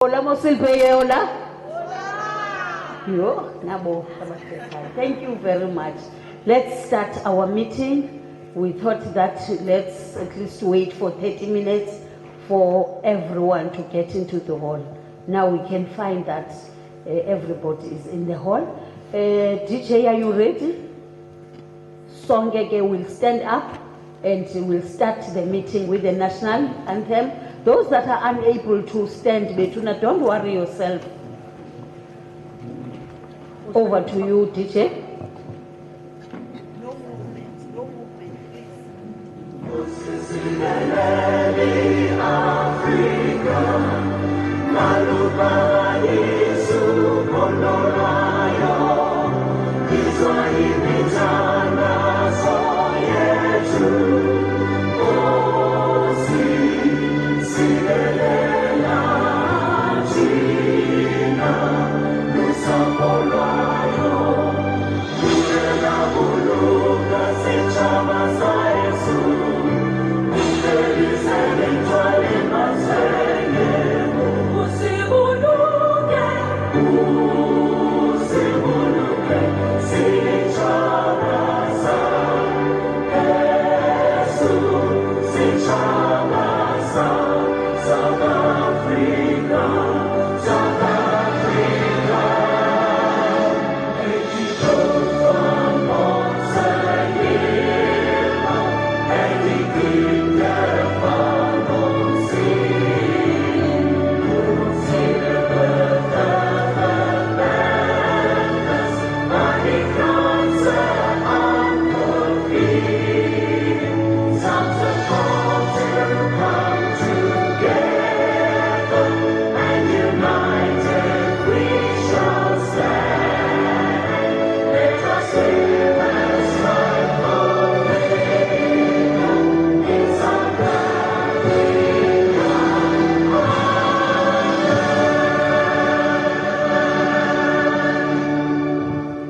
Hola mosilpeye hola. Yo, nabo. Thank you very much. Let's start our meeting. We thought that let's at least wait for 30 minutes for everyone to get into the hall. Now we can find that everybody is in the hall. DJ, are you ready? Songeke will stand up and we'll start the meeting with the national anthem. Those that are unable to stand, Betuna, don't worry yourself. Over to you, DJ. No movement, please.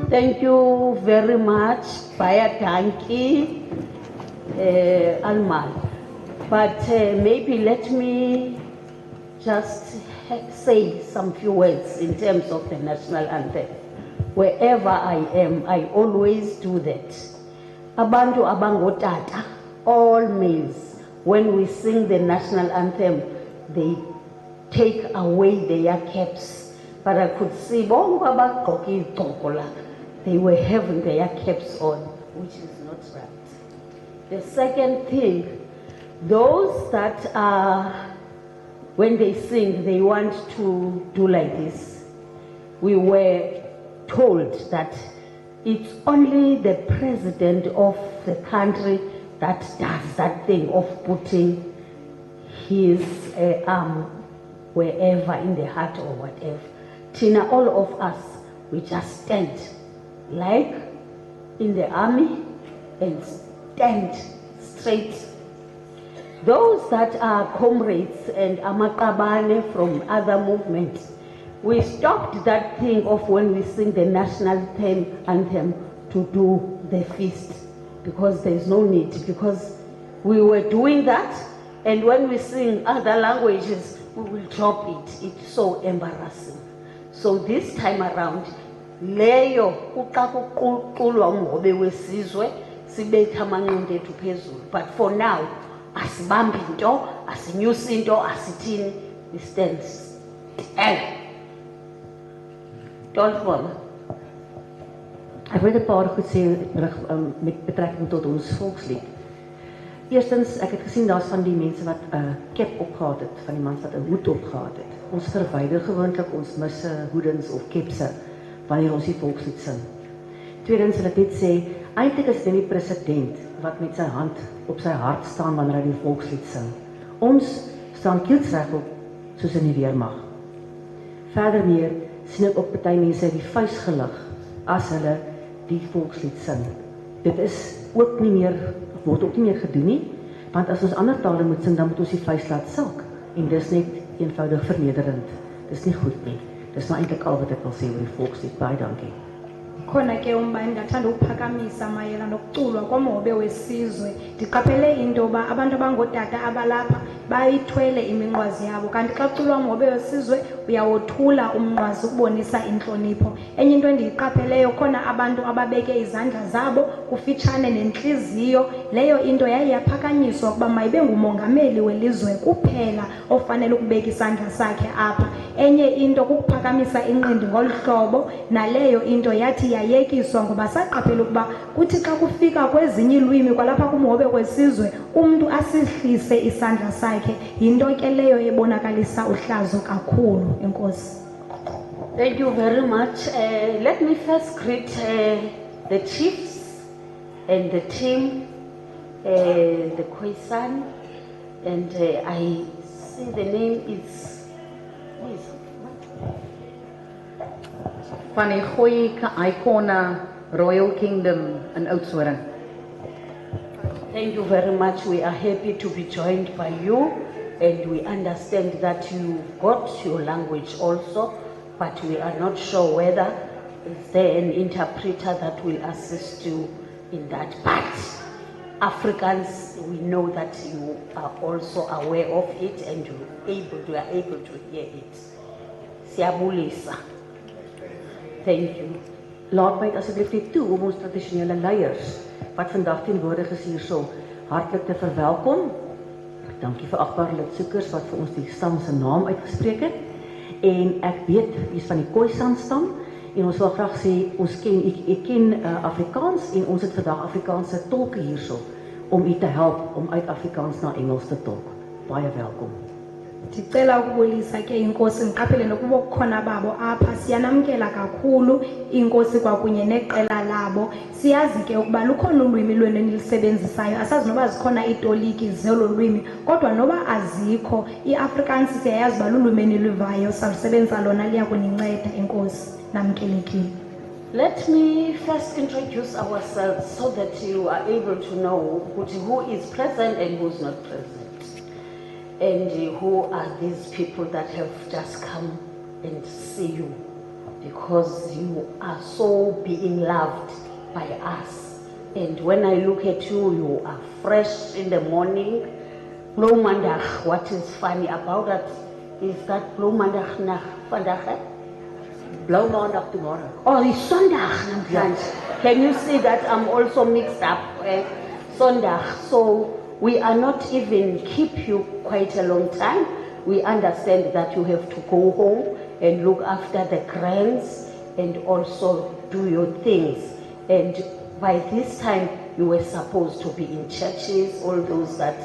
Thank you very much, Fire Tanki Alman. But maybe let me just say some few words in terms of the national anthem. Wherever I am, I always do that. Abantu abangotata, all males, when we sing the national anthem, they take away their caps. But I could see they were having their caps on, which is not right. The second thing, those that are, when they sing, they want to do like this. We were told that it's only the president of the country that does that thing of putting his arm wherever in the heart or whatever. Tina, all of us, we just stand like in the army and stand straight. Those that are comrades and amakabane from other movements, we stopped that thing of when we sing the national anthem to do the feast, because there's no need, because we were doing that, and when we sing other languages, we will drop it. It's so embarrassing. So this time around, leyo kuqakuqulwa umhobe wesizwe sibetha amanqindi ethu phezulu. But for now, asibambi into, asinyusi into, asithini, we stand still. Don't follow. Ek wil 'n paar goed sê met betrekking tot ons volkslied. Eerstens, ek het gesien daar's van die mense wat 'n cap opgehad het, van die mans wat 'n hoed opgehad het. Ons verwyder gewoonlik ons misse, hoedens of kepse wanneer ons die volkslied sing. Tweedens wil ek net sê, eintlik is dit die president wat met sy hand op sy hart staan wanneer hy die volkslied sing. Ons staan kielsregop soos in die weermag. Verder meer sien ek ook party mense die vuis gelig as hulle die volkslied sing. Dit is ook nie meer, word ook nie meer gedoen nie, want as ons ander tale moet sing, dan moet ons die vuis laat sak. En dis net eenvoudig vernederend. Dis nie goed nie. Dis maar eintlik al wat ek wil sê oor die volkslied. Baie dankie. Khona ke umbani ngathanda ukuphakamisa mayela nokuculwa komhobe wesizwe. Ndiqaphele into yoba abantu abangootata abalapha bayithwele iminqwazi yabo. Kanti xa kuculwa umhobe wesizwe uyawothula umnqwazi ukubonisa intlonipho. Enye into endiyiqapheleyo, khona abantu ababeke izandla zabo kufitshane nentliziyo. Leyo into yaye yaphakanyiswa ukuba mayibe ngumongameli welizwe kuphela ofanele ukubeka isandla sakhe apha. Enye into kukuphakamisa inqindi ngolu hlobo, naleyo into yathi yayekiswa ngoba saqaphela ukuba kuthi xa kufika kwezinye ilwimi kwalapha kumhobe wesizwe umntu asihlise isandla sakhe. Yinto ke leyo ebonakalisa uhlazo kakhulu. Enkosi. Thank you very much. Let me first greet the chiefs and the team, the Khoisan, and I see the name is Van die goeie Icona Royal Kingdom in Oudtshoorn. Thank you very much. We are happy to be joined by you, and we understand that you got your language also, but we are not sure whether is there an interpreter that will assist you in that. But Africans, we know that you are also aware of it and you are able to hear it. Siyabulisa. Thank you. Laat my asseblief net toe om ons tradisionele leiers wat vandag teenwoordig is hierso hartlik te verwelkom. Dankie vir agbare lidsoekers wat vir ons die stam se naam uitgespreek het. En ek weet wie is van die Khoisan stam en ons wil graag sê ons ken Afrikaans en ons het vandag Afrikaanse tolke hierso om u te help om uit Afrikaans na Engels te tolk. Baie welkom. Ndicela ukubulisa ke inkosi, ngiqaphele nokuba kukhona babo apha. Siyanamkela kakhulu inkosi kwakunye neqela labo. Siyazi ke ukuba lukhona ulwimi lwenu enilisebenzisayo. Asazi noba zikhona iitoliki zelo lwimi, kodwa noba azikho, iAfrikaans siyayazi uba lulwimi eniluvayo, salusebenzisa lona liya kuninceda. Enkosi, namkelekile. Let me first introduce ourselves so that you are able to know who is present and who is not present. And who are these people that have just come and see you, because you are so being loved by us. And when I look at you, you are fresh in the morning. Blauw Maandag, what is funny about that is that Blauw Maandag na vandaag? Blauw Maandag tomorrow. Oh, it's Sondag namhlanje. Can you see that I'm also mixed up? Sondag. So we are not even keep you quite a long time. We understand that you have to go home and look after the grands and also do your things. And by this time, you were supposed to be in churches, all those that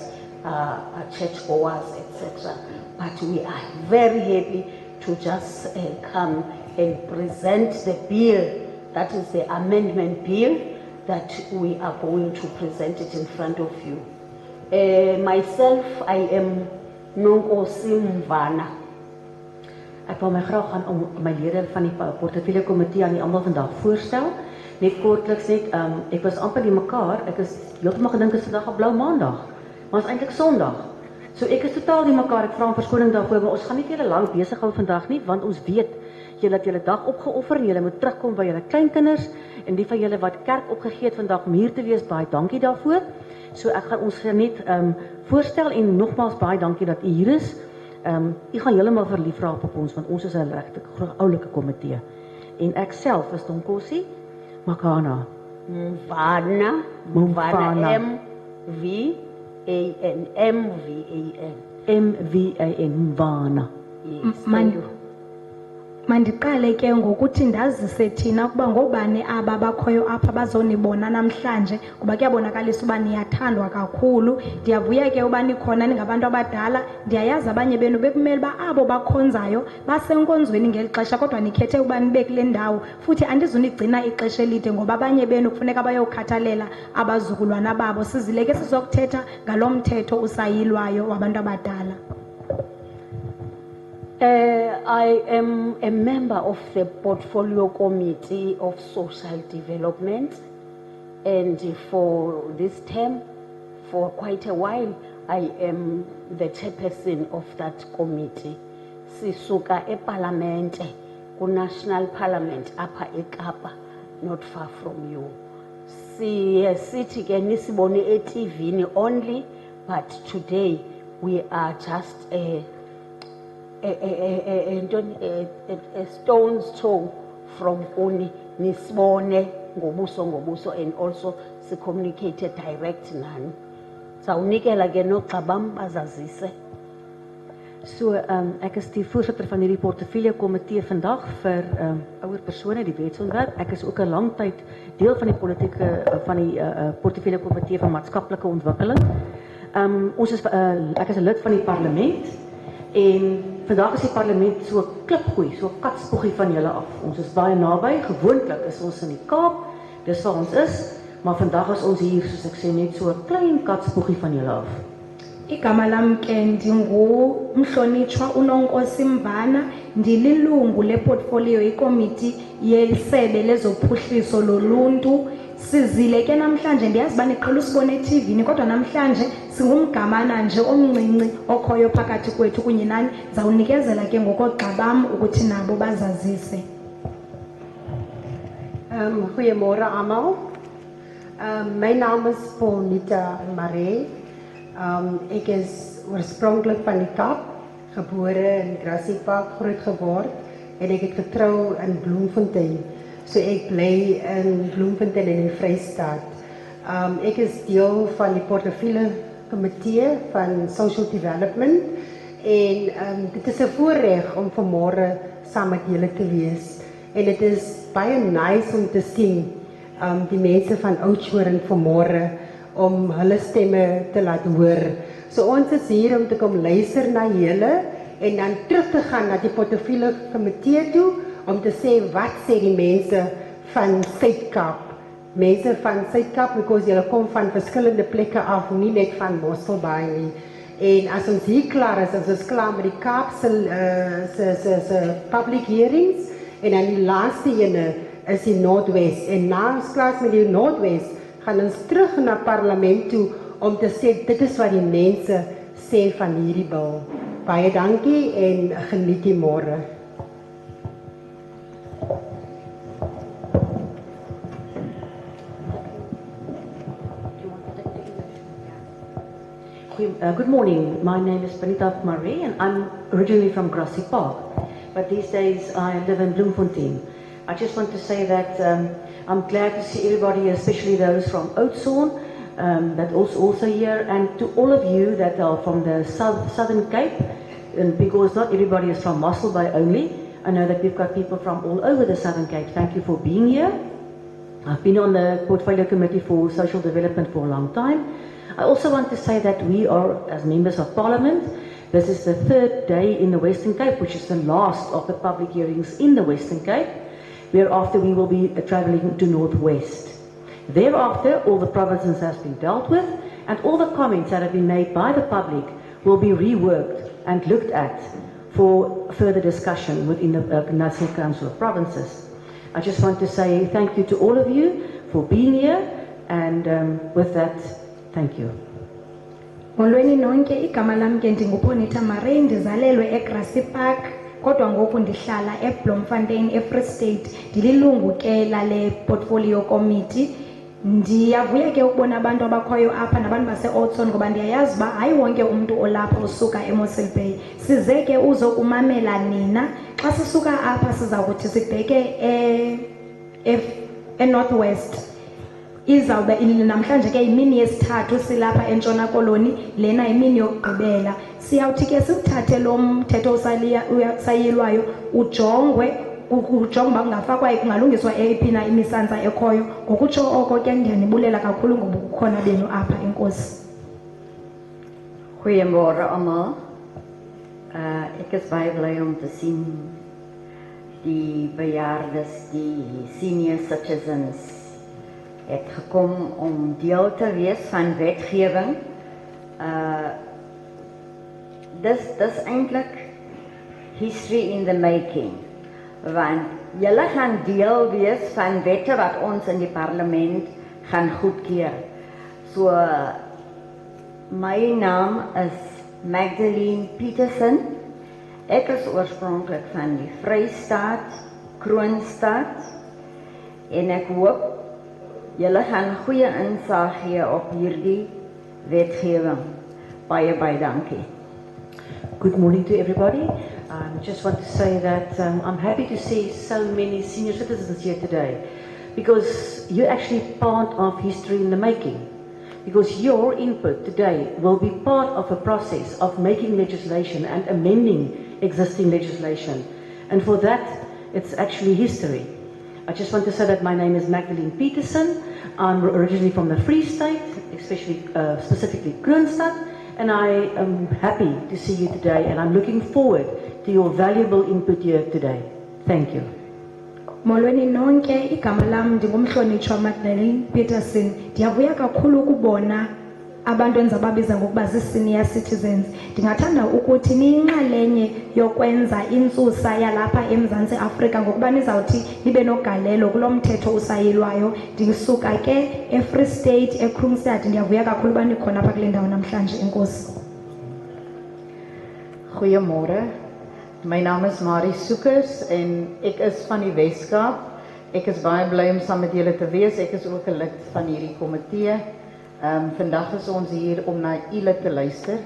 are churchgoers, etc. But we are very happy to just come and present the bill, that is the amendment bill, that we are going to present it in front of you. Myself, I am Nonkosi Mvana. Ek wil my graag aan om my lede van die portefeulje komitee aan die almal vandag voorstel. Net kortliks net, ek was amper die mekaar, ek is heeltemal gedink is vandag 'n blou maandag, maar is eintlik Sondag. So ek is totaal die mekaar, ek vra om verskoning daarvoor, maar ons gaan nie julle lank besig hou vandag nie, want ons weet julle het julle dag opgeoffer en julle moet terugkom by julle kleinkinders en die van julle wat kerk opgegee het vandag om hier te wees, baie dankie daarvoor. So ek gaan ons net voorstel en nogmaals baie dankie dat u hier is. U gaan heeltemal verlief raak op ons, want ons is 'n regte oulike komitee. En ek self is Nonkosi Mvana. Mvana, M-V-A-N, M-V-A-N. M-V-A-N, Mvana. Yes, thank you. Mandiqale ke ngokuthi ndazise thina ukuba ngobani aba bakhoyo apha bazonibona namhlanje, kuba kuyabonakalisa uba niyathandwa kakhulu. Ndiyavuya ke uba nikhona ningabantu abadala. Ndiyayazi abanye benu bekumele uba abo bakhonzayo basenkonzweni ngeli xesha, kodwa nikhethe uba nibe kule ndawo. Futhi andizunigcina ixesha elide ngoba abanye benu kufuneka bayokhathalela abazukulwana babo. Sizile ke sizokuthetha ngalo mthetho usayilwayo wabantu abadala. I am a member of the Portfolio Committee of Social Development, and for this term, for quite a while, I am the chairperson of that committee. Sisuka eParlamente, National Parliament, Upper Ekapa, not far from you. Sithi ke nisibone eTV only, but today we are just a stone's throw from Oni nisbone ngobuso and also se communicated direct nani. Sawunikela ke noXabam bazazise. So ek is die voorsitter van hierdie portefeulje komitee vandag vir ouer persone die wetsontwerp. Ek is ook 'n lang tyd deel van die politieke van die portefeulje komitee van maatskaplike ontwikkeling. Ons is ek is 'n lid van die parlement en vandag is die parlement so klipgooi, so katspoggie van julle af. Ons is baie naby, gewoonlik is ons in die Kaap, dis waar ons is, maar vandag is ons hier, soos ek sê, net so 'n klein katspoggie van julle af. Igama lam ke ndingumhlonitshwa uNonkosi Mvana, ndililungu leportfolio ikomiti yesebe lezophuhliso loluntu. Sizile ke namhlanje ndiyazi uba niqhela usibone eTV kodwa namhlanje singumgamana nje omncinci okhoyo phakathi kwethu kunye nani. Zawunikezela ke ngokoXabam ukuthi nabo bazazise. Goeiemôre almal. My naam is Paulnita Maree. Ek is oorspronklik van die Kaap, gebore in Grassy Park, groot geword en ek het getrou in Bloemfontein. So ek bly in Bloemfontein in die Vrystaat. Ek is deel van die portefeulje komitee van Social Development en dit is 'n voorreg om vanmôre saam met julle te wees. En dit is baie nice om te sien die mense van Oudtshoorn vanmôre om hulle stemme te laat hoor. So ons is hier om te kom luister na julle en dan terug te gaan na die portefeulje komitee toe om te sê wat sê die mense van Suid-Kaap. Mense van Suid-Kaap, because julle kom van verskillende plekke af, nie net van Mosselbaai nie. En as ons hier klaar is, as ons klaar met die Kaap se public hearings en dan die laaste ene is die Noordwes en na ons klaar is met die Noordwes gaan ons terug na parlement toe om te sê dit is wat die mense sê van hierdie bil. Baie dankie en geniet die môre. Good morning. My name is Paulnita Maree and I'm originally from Grassy Park, but these days I live in Bloemfontein. I just want to say that I'm glad to see everybody, especially those from Oudtshoorn, that also here, and to all of you that are from the Southern Cape, and because not everybody is from Mosselbaai only. I know that we've got people from all over the Southern Cape. Thank you for being here. I've been on the Portfolio Committee for Social Development for a long time. I also want to say that we are, as members of Parliament, this is the third day in the Western Cape, which is the last of the public hearings in the Western Cape, whereafter we will be travelling to Northwest. Thereafter, all the provinces has been dealt with, and all the comments that have been made by the public will be reworked and looked at for further discussion within the National Council of Provinces. I just want to say thank you to all of you for being here, and with that, thank you. Molweni nonke, igama lam ke ndinguPaulnita Maree, ndizalelwe eGrassy Park kodwa ngoku ndihlala eBloemfontein eFree State. Ndililungu ke lale portfolio committee. Ndiyavuya ke ukubona abantu abakhoyo apha nabantu base-Oudtshoorn ngoba ndiyayazi uba hayi wonke umuntu olapha usuka eMossel Bay. Size ke uzokumamela nina. Xa sisuka apha siza kuthi sibheke eNorthwest. Izawube namhlanje ke imini yesithathu silapha eNtshona Koloni, lena imini yokugqibela. Siyawuthi ke siwuthathe lo mthetho usayilwayo ujongwe uba kungafakwa kungalungiswa eyiphi na imisansa ekhoyo. Ngokutsho oko ke ndiyanibulela kakhulu ngoba kukhona benu apha. Enkosi. Goeiemôre almal. Ek is baie bly om te sien die bejaardes, die senior citizens het gekom om deel te wees van wetgewing. Dis eintlik history in the making, want julle gaan deel wees van wette wat ons in die parlement gaan goedkeur. So my naam is Magdalene Peterson. Ek is oorspronklik van die Vrystaat, Kroonstad, en ek hoop julle gaan goeie insig gee op hierdie wetgewing. Baie dankie. Good morning to everybody. I just want to say that I'm happy to see so many senior citizens here today, because you're actually part of history in the making. Because your input today will be part of a process of making legislation and amending existing legislation. And for that, it's actually history. I just want to say that my name is Magdalene Peterson. I'm originally from the Free State, especially specifically Kroonstad, and I am happy to see you today, and I'm looking forward to your valuable input here today. Thank you. Molweni nonke, igama lam ndingumhlonitshwa Magdalene Peterson. Ndiyavuya kakhulu ukubona abantu endizababiza ngokuba zii-senior citizens. Ndingathanda ukuthi niyinxalenye yokwenza intsusa yalapha eMzantsi Afrika ngokuba nizawuthi nibe nogalelo kulo mthetho usayilwayo. Ndisuka ke eFree State, eKroonstad. Ndiyavuya kakhulu uba nikhona apha kule ndawo namhlanje. Enkosi. Goeiemôre. My naam is Marie Soekers en ek is van die Weskaap. Ek is baie bly om saam met julle te wees. Ek is ook 'n lid van hierdie komitee. Vandag is ons hier om na julle te luister.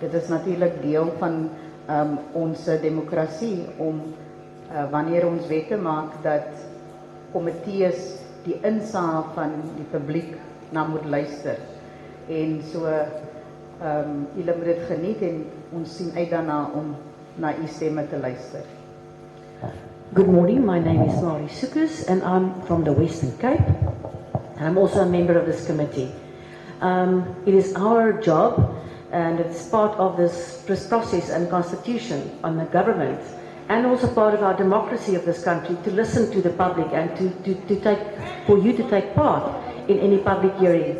Dit is natuurlik deel van ons demokrasie om wanneer ons wette maak dat komitees die insaag van die publiek na moet luister. En so julle moet dit geniet en ons sien uit daarna om na u stemme te luister. Good morning, my name is Marie Soekers and I'm from the Western Cape. I'm also a member of this committee. It is our job, and it's part of this process and constitution on the government, and also part of our democracy of this country, to listen to the public and for you to take part in any public hearing.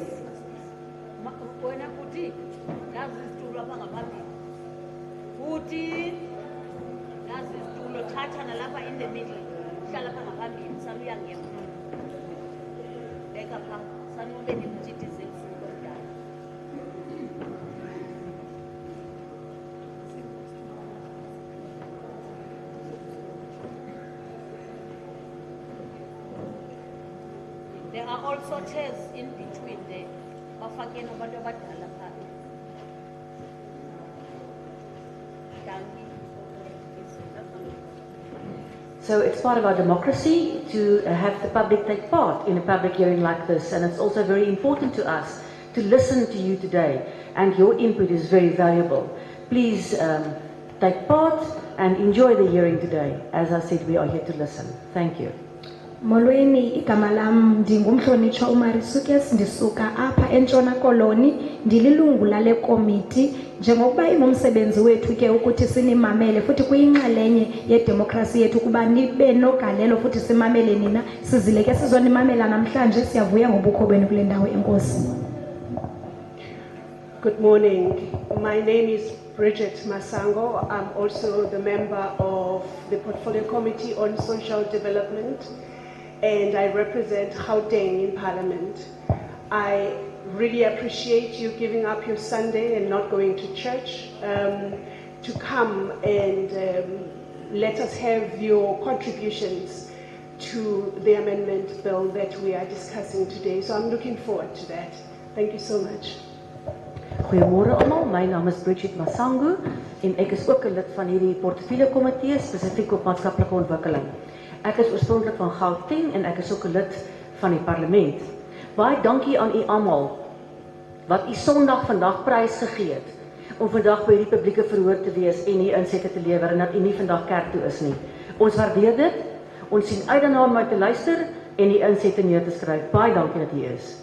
There are also chairs in between there. Bafake nabantu abadala phansi. So it's part of our democracy to have the public take part in a public hearing like this, and it's also very important to us to listen to you today, and your input is very valuable. Please take part and enjoy the hearing today. As I said, we are here to listen. Thank you. Molweni, igama lam ndingumhlonitshwa uMarie Soekers, ndisuka apha eNtshona Koloni, ndililungu lale komiti. Njengokuba ingumsebenzi wethu ke ukuthi sinimamele futhi kuyinxalenye yedemokrasi yethu kuba nibe nogalelo futhi simamele nina, sizile ke sizonimamela namhlanje. Siyavuya ngobukho benu kule ndawo. Enkosi. Good morning. My name is Bridget Masango. I'm also the member of the Portfolio Committee on Social Development, and I represent Gauteng in Parliament. I really appreciate you giving up your Sunday and not going to church to come and let us have your contributions to the amendment bill that we are discussing today. So I'm looking forward to that. Thank you so much. Goeiemôre almal, my naam is Bridget Masango en ek is ook 'n lid van hierdie portefeulje komitee spesifiek op maatskaplike ontwikkeling. Ek is oorspronklik van Gauteng en ek is ook 'n lid van die parlement. Baie dankie aan u almal wat u Sondag vandag prys gegee het om vandag by hierdie publieke verhoor te wees en u insette te lewer en dat u nie vandag kerk toe is nie. Ons waardeer dit. Ons sien uit daarna om te luister en u insette neer te skryf. Baie dankie dat u is.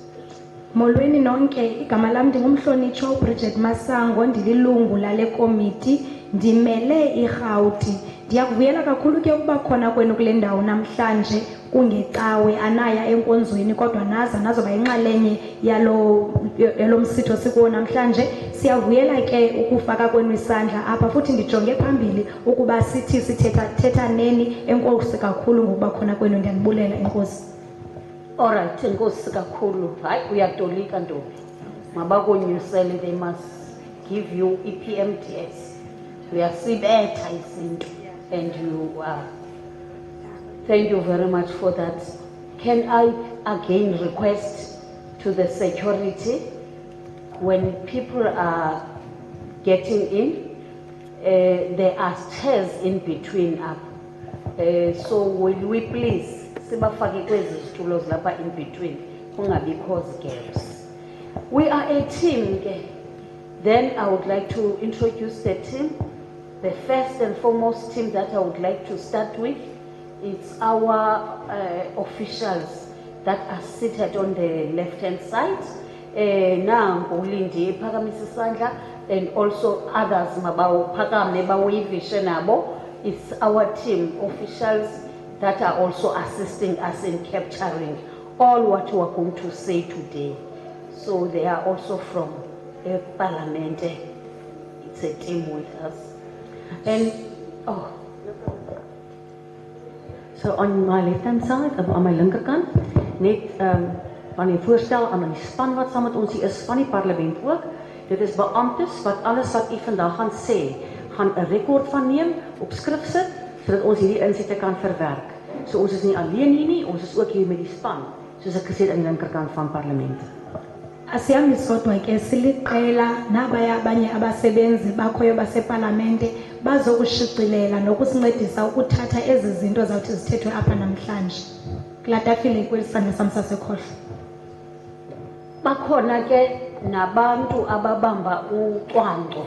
Molweni nonke, igama lam ndingumhlonitshwa uBridget Masango, ndililungu lale komiti, ndimele iRhawuti. Ndiyakuvuyela kakhulu ke ukuba khona kwenu kule ndawo namhlanje kungecawe anaya enkonzweni kodwa nazoba yinxalenye yalo msitho sikuwo namhlanje. Siyavuyela ke ukufaka kwenu isandla apha futhi ndijonge phambili ukuba sithi sithetha neni. Enkosi kakhulu ngokuba khona kwenu, ndiyanibulela. Enkosi. Alright, enkosi kakhulu. Hayi uyatolika ntombi. Mabakonyusele, they must give you EPMTS. Uyasibetha izinto and you thank you very much for that. Can I again request to the security when people are getting in there are chairs in between up. So will we please, sibafake kwezi zitulo zilapha in between, kungabi cause gaps. We are a team. Then I would like to introduce the team. The first and foremost team that I would like to start with is our officials that are seated on the left-hand side. Nangu Lindi Phakamisa Isandla, and also others mabawu phakame bawivishe nabo. It's our team officials that are also assisting us in capturing all what we are going to say today. So they are also from Parliament. It's a team with us. And so on my left-hand side, on my linkerkant, net van die voorstel aan die span wat saam met ons hier is van die parlement ook. Dit is beamptes wat alles wat u vandag gaan sê, gaan 'n rekord van neem, op skrif sit, sodat ons hierdie insette kan verwerk. So ons is nie alleen hier nie, ons is ook hier met die span, soos ek gesê het aan die linkerkant van parlement. Asiyazi sodwa ke siliqela nabaya abanye abasebenzi bakhoyo baseParlamente bazokushicilela nokusincedisa ukuthatha ezi zinto zawuthi zithethwe apha namhlanje. Kula tafile kwelisandla sami sasekhohlo. Bakhona ke nabantu ababamba ucwangco,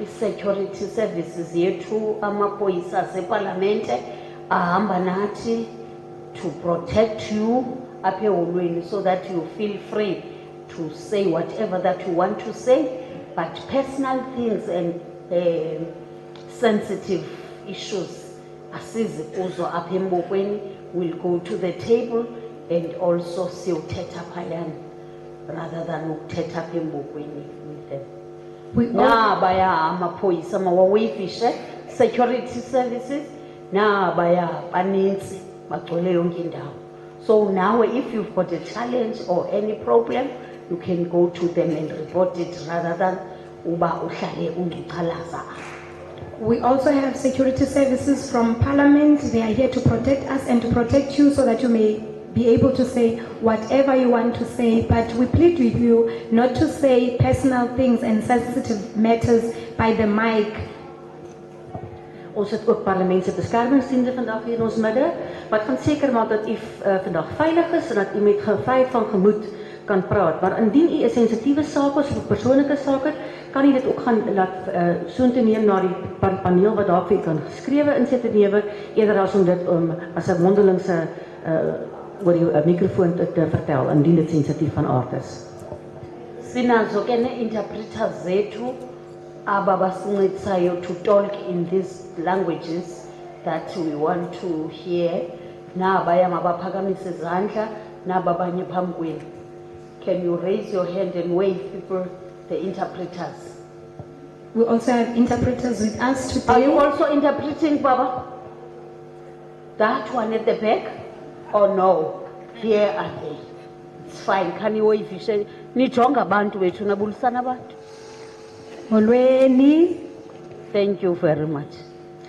i-security services yethu, amapolisa aseParlamente ahamba nathi to protect you apha eholweni so that you feel free to say whatever that you want to say, but personal things and sensitive issues asizi kuzo apha embokweni will go to the table and also siyothetha phayana rather than ukuthetha apha embokweni with them. Nabaya amaphoyisa mawawifishe security services nabaya banintsi bagcwele yonke indawo. So now if you've got a challenge or any problem, you can go to them and report it rather than uba uhlale ungichalaza. We also have security services from Parliament. They are here to protect us and to protect you so that you may be able to say whatever you want to say, but we plead with you not to say personal things and sensitive matters by the mic. Ons het ook parlementse beskermingsdienste vandag hier in ons midde, wat gaan seker maak dat u vandag veilig is en dat u met vryheid van gemoed kan praat. Maar indien u 'n sensitiewe saak of 'n persoonlike saak het, kan u dit ook gaan laat soontoe neem na die paneel wat daar vir u kan geskrewe insette neem, eerder as om dit as 'n mondelingse oor die mikrofoon te vertel, indien dit sensitief van aard is. Sinazo ke ne-interpreters zethu aba basincedisayo to talk in these languages that we want to hear. Nabaya mabaphakamise izandla, naba abanye phambi kwenu. Can you raise your hand and wave people, the interpreters? We also have interpreters with us today. Are you also interpreting, Baba? That one at the back? Oh no, here are they. It's fine, can you wave? Nijonga abantu wethu nabulisana abantu. Molweni. Thank you very much.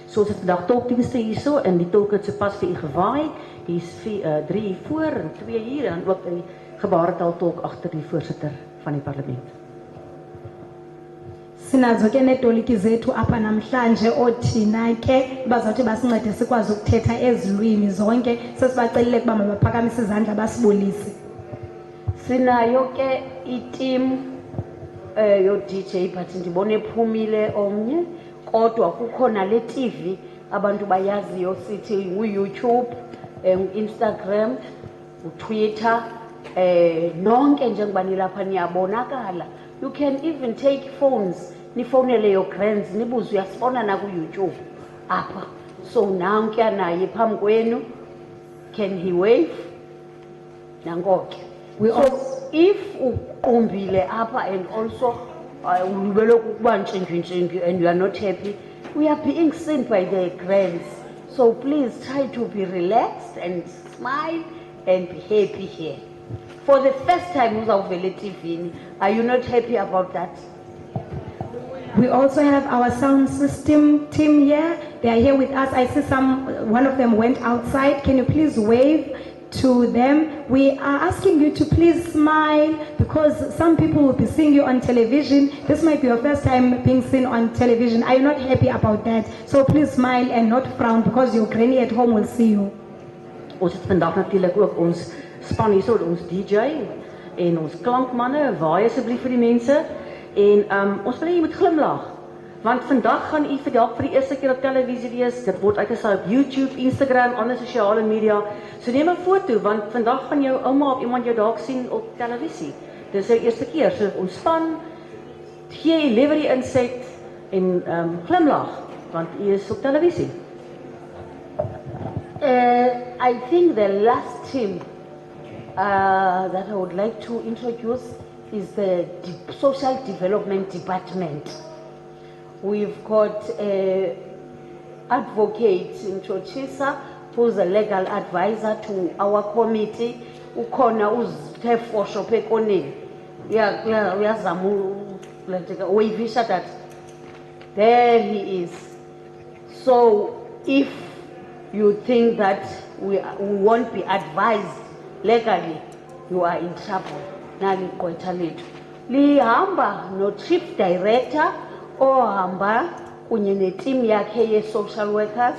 So ons het vandag tolkdienste hierso en die tolk het sopas vir u gewaai. Hier's 3 hier voor en 2 hier en ook 'n gebaretaaltolk agter die voorsitter van die parlement. Sinazo ke netoliki zethu apha namhlanje othina ke bazawuthi basincede sikwazi ukuthetha ezilwimi zonke, sesibacelile ukuba mabaphakamise izandla basibulise. Sinayo ke i-team yo DJ but ndibona ephumile omnye, kodwa kukhona le TV abantu bayaziyo sithi u-YouTube, Instagram, u-Twitter, nonke njengoba nilapha niyabonakala. You can even take phones, nifonele your friends, nibuze uyasifona na ku-YouTube apha. So nankuya naye phambi kwenu, can he wave? Nangoke. So if umbile apha and also ubeloku kuba ntshintshi and you are not happy, we are being seen by the grands. So please try to be relaxed and smile and be happy here. For the first time uzawuvela TV, are you not happy about that? We also have our sound system team here. They are here with us. I see one of them went outside. Can you please wave to them, we are asking you to please smile, because some people will be seeing you on television. This might be your first time being seen on television. Are you not happy about that? So please smile and not frown, because your granny at home will see you. Ons het vandag natuurlijk ook ons span hier, ons DJ en ons klankmanne, waai asseblief vir die mense. En ons wil hê jy moet glimlag. Want vandag gaan u dalk vir die eerste keer op televisie wees. Dit word uitgesaai op YouTube, Instagram, ander sosiale media. So neem 'n foto, want vandag gaan jou ouma of iemand jou dalk sien op televisie. Dis jou eerste keer. So ontspan, gee jy lewer die inset en glimlag, want u is op televisie. I think the last team that I would like to introduce is the Social Development Department. We've got Advocate Ntochisa, who's a legal advisor to our committee. Ukona uzithefosho pekoni. Uyavisha that there he is. So if you think that we won't be advised legally, you are in trouble. Nali kwetha lethu. Lihamba no chief director ohamba kunye neteam yakhe ye social workers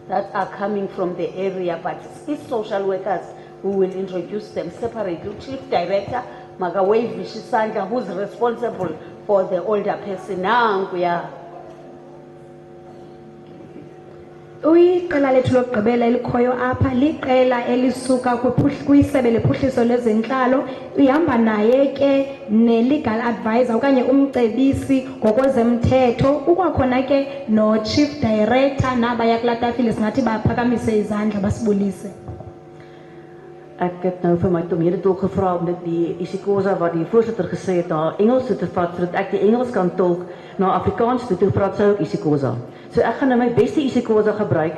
that are coming from the area, but these social workers, we will introduce them separately. Chief director Magawevish Sandra, who's responsible for the older person. Now we are Iqela lethu lokugqibela elikhoyo apha liqela elisuka kwisebe lephuhliso lezentlalo, ihamba naye ke ne-legal advisor okanye umcebisi ngokwezemthetho. Ukwakhona ke no-chief director nabaya kulaa tafile singathi baphakamise izandla basibulise. Ek het nou vir my tomedetolk gevra om dit die isikosa wat die voorsitter gesê het na Engels toe te vat, sodat ek die Engels kan tolk na Afrikaans toe praat sy ook isikosa. So ek gaan nou my beste isikosa gebruik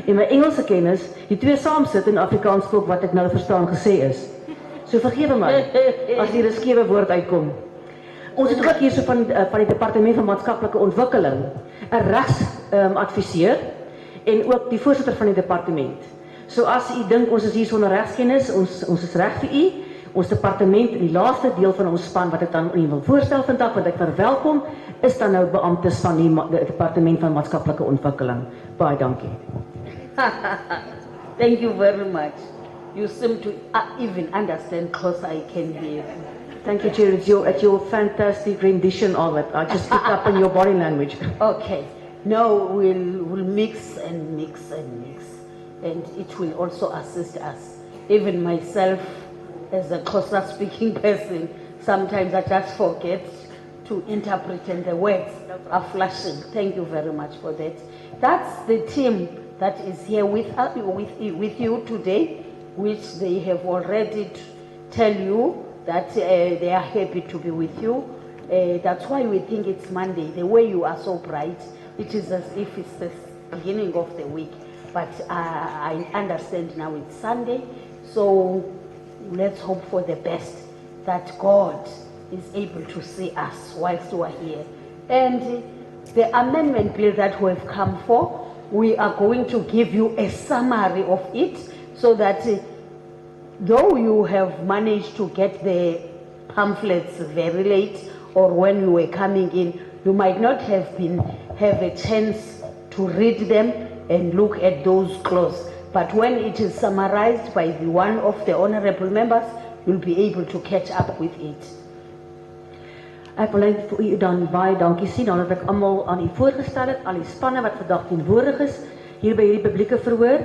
en my Engelse kennis, die twee saam sit in Afrikaans tolk wat ek nou verstaan gesê is. So vergewe my as hier 'n skewe woord uitkom. Ons het ook hier so van die Departement van Maatskaplike Ontwikkeling 'n regsadviseur en ook die voorsitter van die departement. So as u dink ons is hier sonder regskennis, ons is reg vir u. Ons departement in die laaste deel van ons span wat ek dan u wil voorstel vandag, wat ek verwelkom, is dan nou beamptes van die Departement van Maatskaplike Ontwikkeling. Baie dankie. Thank you very much. You seem to even understand closer. I can hear. Thank you, Chair. It's your fantastic rendition of it. I just picked up on your body language. Okay. Now we'll mix and mix and mix, and it will also assist us. Even myself, as a Xhosa speaking person, sometimes I just forget to interpret and the words are flashing. Thank you very much for that. That's the team that is here with you today, which they have already tell you that they are happy to be with you. That's why we think it's Monday. The way you are so bright, it is as if it's the beginning of the week. But I understand now it's Sunday, so let's hope for the best, that God is able to see us whilst we are here. And the amendment bill that we have come for, we are going to give you a summary of it, so that though you have managed to get the pamphlets very late or when you were coming in, you might not have a chance to read them and look at those clauses. But when it is summarized by one of the honorable members, you'll be able to catch up with it. Ek wil net vir u dan baie dankie sê, nadat ek almal aan u voorgestel het, al die spanne wat vandag teenwoordig is hier by hierdie publieke verhoor.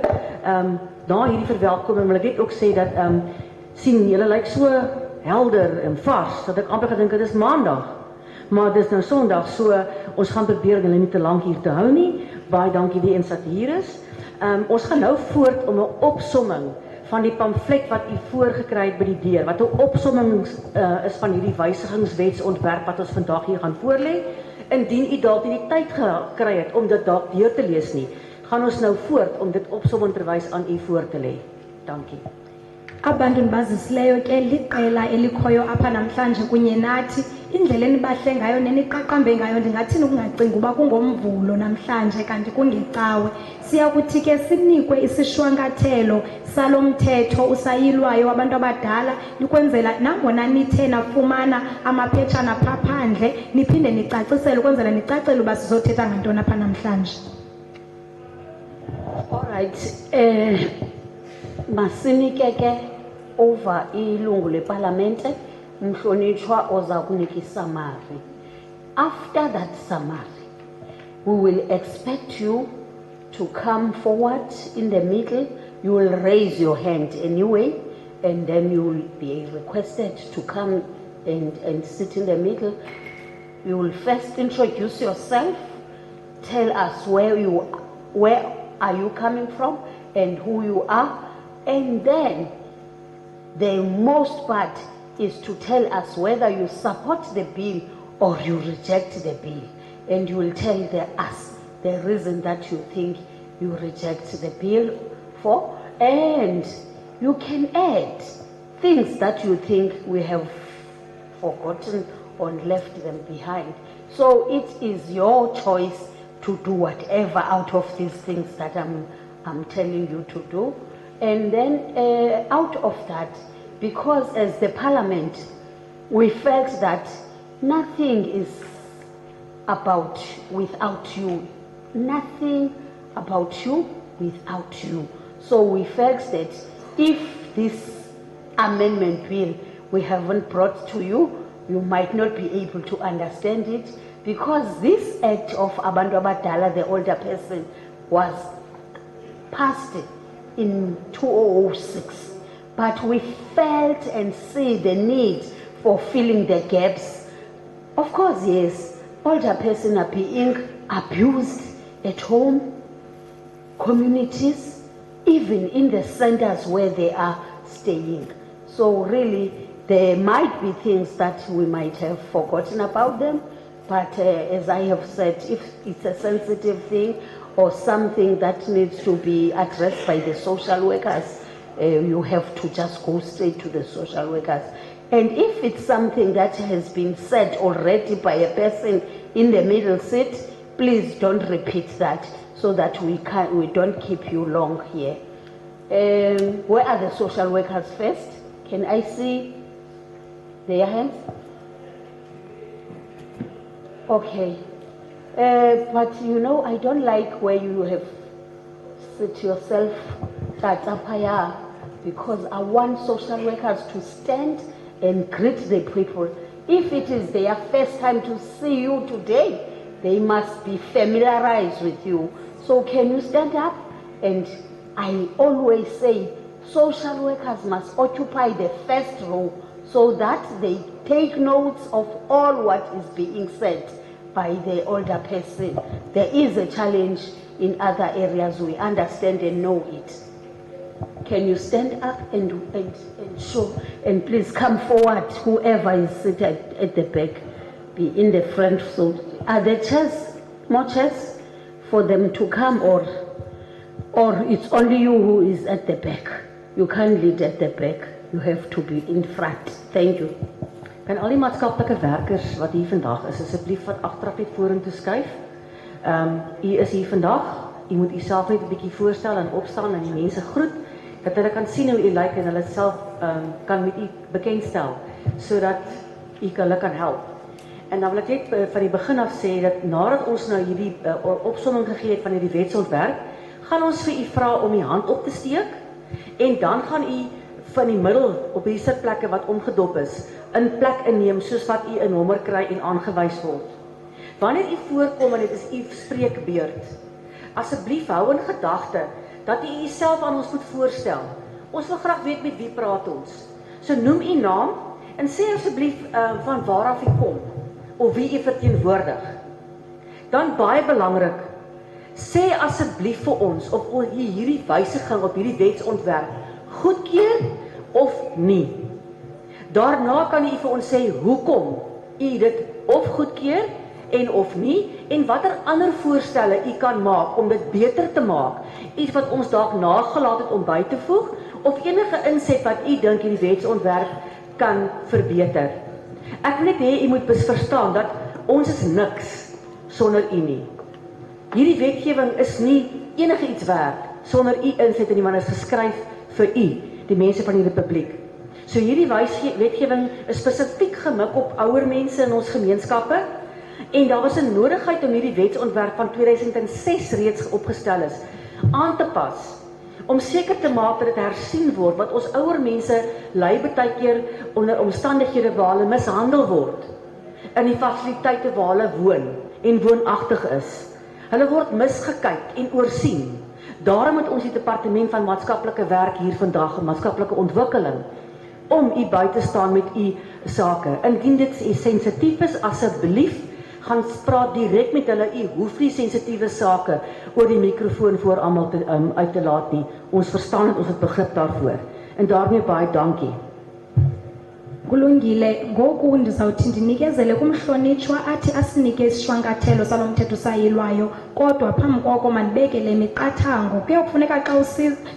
Na hierdie verwelkoming wil ek net ook sê dat sien julle lyk so helder en vars dat ek amper gedink het dis Maandag. Maar dis nou Sondag, so ons gaan probeer julle nie te lank hier te hou nie. Baie dankie wie eens dat hier is. Ons gaan nou voort om 'n opsomming van die pamflet wat u voorgekry het by die deur, wat 'n opsomming is van hierdie wysigingswetsontwerp wat ons vandag hier gaan voorlê. Indien u dalk nie die tyd gekry het om dit dalk deur te lees nie, gaan ons nou voort om dit opsommenderwys aan u voor te lê. Dankie. Abantu ndibazisileyo ke liqela elikhoyo apha namhlanje kunye nathi, indlela enibahle ngayo neniqaqambe ngayo ndingathini ukungacingi uba kungomvulo namhlanje kanti kungecawe. Siyakuthi ke sinikwe isishwankathelo salo mthetho usayilwayo wabantu abadala ukwenzela nangona nithe nafumana amaphetshana phaa phandle niphinde nicacisele ukwenzela nicacele uba sizothetha ngantoni apha namhlanje. Alright, masinike ke over ilungu leparlamente mhlonitshwa oza kunika summary. After that summary, we will expect you to come forward in the middle. You will raise your hand anyway, and then you will be requested to come and sit in the middle. You will first introduce yourself, tell us where are you coming from and who you are, and then the most part is to tell us whether you support the bill or you reject the bill, and you will tell us the reason that you think you reject the bill for, and you can add things that you think we have forgotten or left them behind. So it is your choice to do whatever out of these things that I'm telling you to do. And then out of that, because as the parliament, we felt that nothing is about without you. Nothing about you without you. So we felt that if this amendment bill we haven't brought to you, you might not be able to understand it, because this act of Abantu Abadala, the older person, was passed in 2006. But we felt and see the need for filling the gaps. Of course, yes, older persons are being abused at home, communities, even in the centers where they are staying. So really, there might be things that we might have forgotten about them, but as I have said, if it's a sensitive thing or something that needs to be addressed by the social workers, you have to just go straight to the social workers. And if it's something that has been said already by a person in the middle seat, please don't repeat that, so that we don't keep you long here. Where are the social workers first? Can I see their hands? Okay. But you know, I don't like where you have set yourself Tatapaya, because I want social workers to stand and greet the people. If it is their first time to see you today, they must be familiarized with you. So can you stand up? And I always say social workers must occupy the first row so that they take notes of all what is being said by the older person. There is a challenge in other areas, we understand and know it. Can you stand up and show, and please come forward, whoever is seated at the back, be in the front. So are there chairs, more chairs for them to come, or it's only you who is at the back? You can't lead at the back, you have to be in front. Thank you. Kan al die maatskaplike werkers wat hier vandag is, asseblief wat agteraf net vorentoe skuif. U is hier vandag, u moet uself net 'n bietjie voorstel en opstaan en die mense groet, dat hulle kan sien hoe u lyk en hulle self kan met u bekendstel, sodat u hulle kan help. En dan wil ek net van die begin af sê dat nadat ons nou hierdie opsomming gegee het van hierdie wetsontwerp, gaan ons vir u vra om die hand op te steek, en dan gaan u van die middel op die sitplekke wat omgedop is, in plek inneem soos wat u 'n nommer kry en aangewys word. Wanneer u voorkom en dit is u spreekbeurt, asseblief hou in gedagte dat u uself aan ons moet voorstel. Ons wil graag weet met wie praat ons. So noem u naam en sê asseblief van waar af u kom of wie u verteenwoordig. Dan baie belangrik, sê asseblief vir ons of u hierdie wysiging op hierdie wetsontwerp goedkeur of nie. Daarna kan u vir ons sê hoekom u dit of goedkeur en of nie, en watter ander voorstelle u kan maak om dit beter te maak, iets wat ons dalk nagelaat het om by te voeg, of enige inset wat u dink hierdie wetsontwerp kan verbeter. Ek wil net hê u moet verstaan dat ons is niks sonder u nie. Hierdie wetgewing is nie enige iets werd sonder u inset nie, want is geskryf vir u, die mense van die republiek. So hierdie wetgewing is spesifiek gemik op ouer mense in ons gemeenskappe, en daar was 'n nodigheid om hierdie wetsontwerp van 2006 reeds opgestel is, aan te pas, om seker te maak dat dit hersien word, want ons ouer mense ly baie keer onder omstandighede waar hulle mishandel word, in die fasiliteite waar hulle woon, en woonagtig is. Hulle word misgekyk en oorsien. Daarom het ons die departement van maatskaplike werk hier vandag, maatskaplike ontwikkeling, om u by te staan met u sake. Indien dit sensitief is, asseblief, gaan praat direk met hulle. U hoef nie sensitiewe sake oor die mikrofoon voor almal uit te laat nie. Ons verstaan het, ons het begrip daarvoor. En daarmee baie dankie. Kulungile, ngoku ndizawuthi ndinikezele kumhlonitshwa athi asinike isishwankathelo salo mthetho sayilwayo, kodwa phambi koko mandibeke le miqathango. Kuyokufuneka xa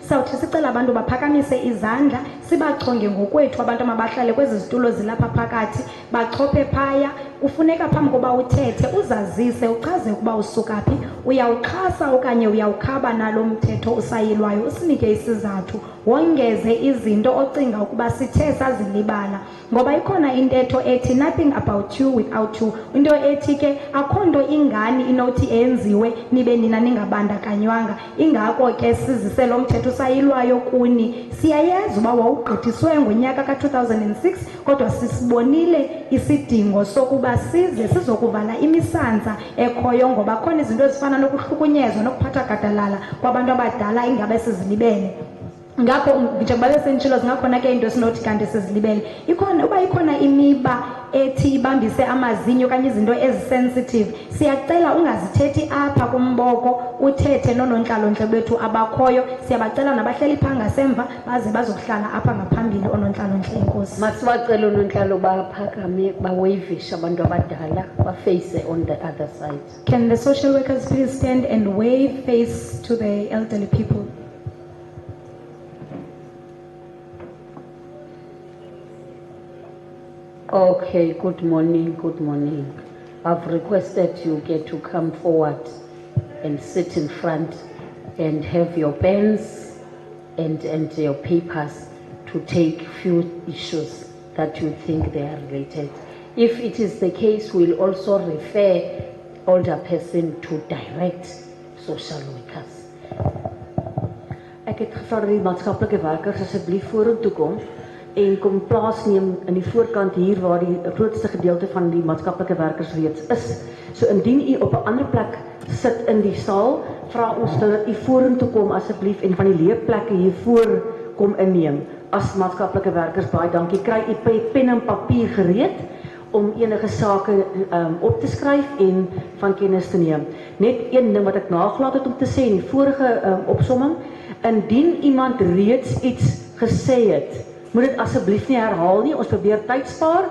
sawuthi sicela abantu baphakamise izandla, sibachonge ngokwethu abantu amabahlale kwezi zitulo zilapha phakathi, bachophe phaya. Kufuneka phambi koba uthethe, uzazise, uchaze ukuba usuka phi, uyawuxhasa okanye uyawukhaba nalo mthetho usayilwayo, usinike isizathu, wongeze izinto ocinga ukuba sithe sazilibala. Ngoba ikhona intetho ethi nothing about you without you. Into ethi ke akho nto ingani inothi enziwe nibe nina ningabandakanywanga. Ingako ke sizise lo mthetho usayilwayo kuni. Siyayazi uba wawugqithiswe ngonyaka ka-2006, kodwa sisibonile isidingo sokuba size sizokuvala imisanza ekhoyo, ngoba khona izinto ezifana nokuhlukunyezwa nokuphatha gadalala kwabantu abadala ingabe sizilibele. Ngakho njengoba besentshilo zingakhona ke into esinothi kanti sizilibele. Uba ikhona imiba ethi ibambise amazinyo okanye izinto ezisensitive, siyacela ungazithethi apha kumboko, uthethe noonontlalontle bethu abakhoyo. Siyabacela nabahleli phaa ngasemva baze bazokuhlala apha ngaphambili oonontlalontle. Enkosi. Masibacele unontlalo baphakame bawavishe abantu abadala bafeyise on the other side. Can the social workers please stand and wave face to the elderly people? Okay, good morning, good morning. I've requested you get to come forward and sit in front and have your pens and your papers to take few issues that you think they are related. If it is the case, we'll also refer older person to direct social workers. Ek het gevra dat die maatskaplike werkers asseblief vorentoe kom en kom plaasneem in die voorkant hier waar die grootste gedeelte van die maatskaplike werkers reeds is. So indien u op 'n ander plek sit in die saal, vra ons dat u vorentoe kom asseblief en van die leeplekke hier voor kom inneem. As maatskaplike werkers, baie dankie. Kry u pen en papier gereed om enige sake op te skryf en van kennis te neem. Net een ding wat ek nagelaat het om te sê in die vorige opsomming, indien iemand reeds iets gesê het, moet dit asseblief nie herhaal nie. Ons probeer tyd spaar,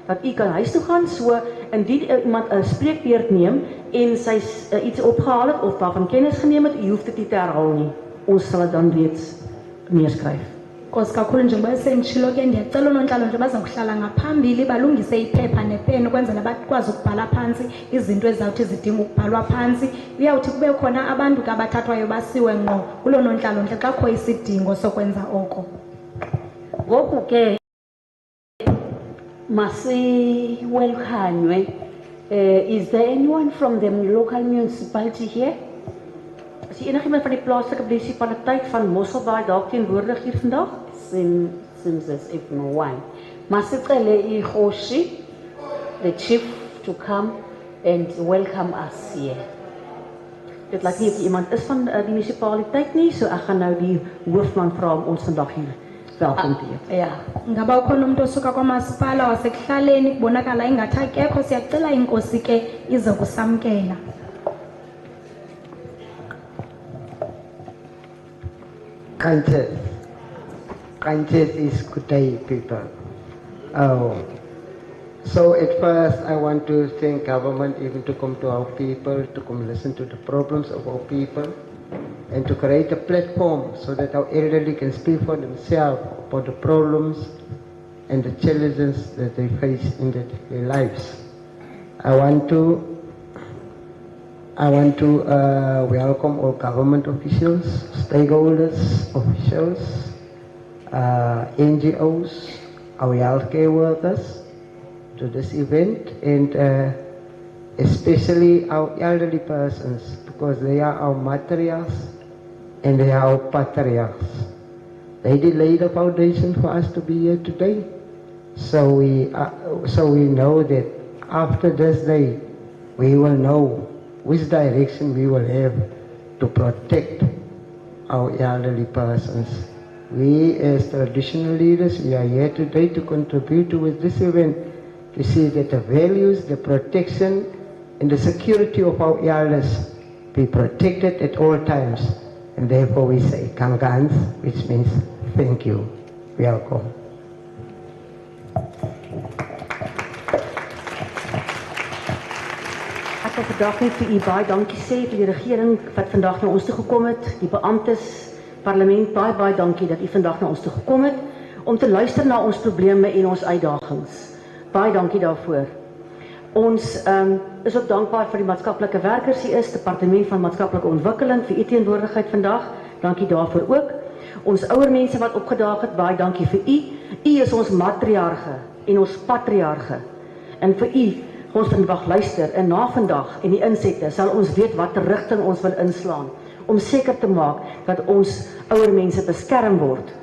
dat u kan huis toe gaan. So, indien iemand 'n spreekbeurt neem en sy iets opgehaal het of daarvan kennis geneem het, u hoef dit nie te herhaal nie. Ons sal dit dan reeds neerskryf. Nkosi kakhulu, njengoba senditshilo ke ndiyacela oonontlalontle baza kuhlala ngaphambili balungise iphepha nepeni ukwenzela bakwazi ukubhala phantsi izinto ezizawuthi zidinga ukubhalwa phantsi. Uyawuthi kube khona abantu ke abathathwayo basiwe ngqo kuloo nontlalontle xa kho isidingo sokwenza oko. Ngoku ke masiwelkhanywe. Is there anyone from the local municipality here? Is hier enigiemand van die plaaslike munisipaliteit van Mosselbaai dalk teenwoordig hier vandag? Seems as if no one. Masicele ihoshi, the chief, to come and welcome us here. Dit lyk nie of iemand is van die munisipaliteit nie, so ek gaan nou die hoofman vra om ons vandag hier welkom te heet. Ja. Ngaba ukhona umuntu osuka kwamasipala wasekuhlaleni kubonakala ingathi akekho, siyacela inkosi ke ize kusamkela. Kanches is good day, people. So at first I want to thank government even to come to our people, to come listen to the problems of our people, and to create a platform so that our elderly can speak for themselves about the problems and the challenges that they face in their daily lives. I want to welcome all government officials, stakeholders, officials, NGOs, our healthcare workers to this event, and especially our elderly persons, because they are our matriarchs and they are our patriarchs. They laid the foundation for us to be here today. So we know that after this day, we will know which direction we will have to protect our elderly persons. We as traditional leaders, we are here today to contribute to this event, to see that the values, the protection, and the security of our elders be protected at all times. And therefore we say Kangans, which means thank you. Welcome. Ek wil vandag net vir u baie dankie sê vir die regering wat vandag na ons toe gekom het, die beamptes, parlement, baie dankie dat u vandag na ons toe gekom het om te luister na ons probleme en ons uitdagings. Baie dankie daarvoor. Ons is ook dankbaar vir die maatskaplike werkers hier is, Departement van Maatskaplike Ontwikkeling vir u teenwoordigheid vandag. Dankie daarvoor ook. Ons ouer mense wat opgedaag het, baie dankie vir u. U is ons matriarge en ons patriarge. En vir u ons vandag luister en na vandag en die insette sal ons weet watter rigting ons wil inslaan om seker te maak dat ons ouer mense beskerm word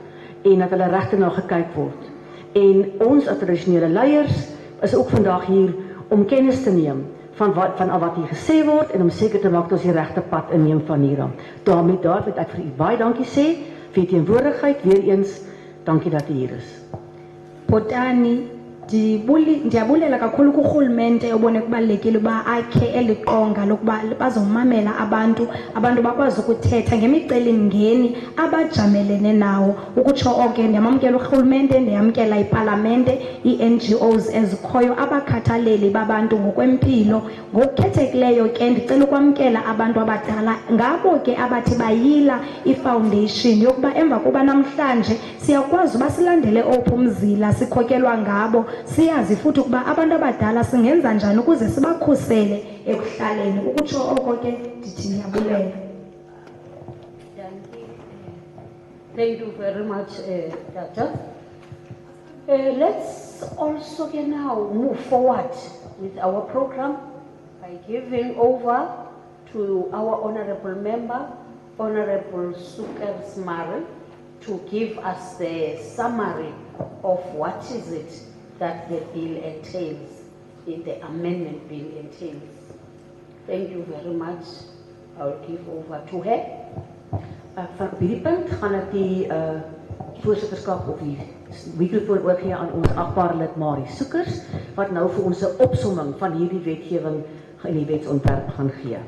en dat hulle regte na gekyk word. En ons as tradisionele leiers is ook vandag hier om kennis te neem van wat hier gesê word en om seker te maak dat ons die regte pad inneem van hier aan. Daarmee wil ek vir u baie dankie sê vir die teenwoordigheid, weer eens dankie dat u hier is. Botani ndiyabulela kakhulu kurhulumente obone kubalekile uba akhe eliqonga lokuba bazomamela abantu bakwazi ukuthetha ngemicelimngeni abajamelene nawo. Ukutsho oke ndiyamamkela urhulumente, ndiyamkela ipalamente, ii-NGOs ezikhoyo, abakhathaleli babantu ngokwempilo. Ngokukhethekileyo ke ndicela ukwamkela abantu abadala, ngabo ke abathi bayila ifoundation yokuba emva kuba namhlanje siyakwazi uba silandele ophumzila sikhokelwa ngabo. Siyazi futhi ukuba abantu abadala singenza njani ukuze sibakhusele ekuhlaleni. Ukutsho oko ke ndithi ndiyabulela. Thank you very much, Tata. Let's also now move forward with our program by giving over to our honorable member, Honorable Sukers Mari, to give us the summary of what is it that the bill entails, the amendment bill entails. Thank you very much. I'll give over to her. Van hierdie punt gaan ek die voorsitterskap of die mikrofoon oorgee aan ons agbare lid Marie Soekers, wat nou vir ons 'n opsomming van hierdie wetgewing en die wetsontwerp gaan gee.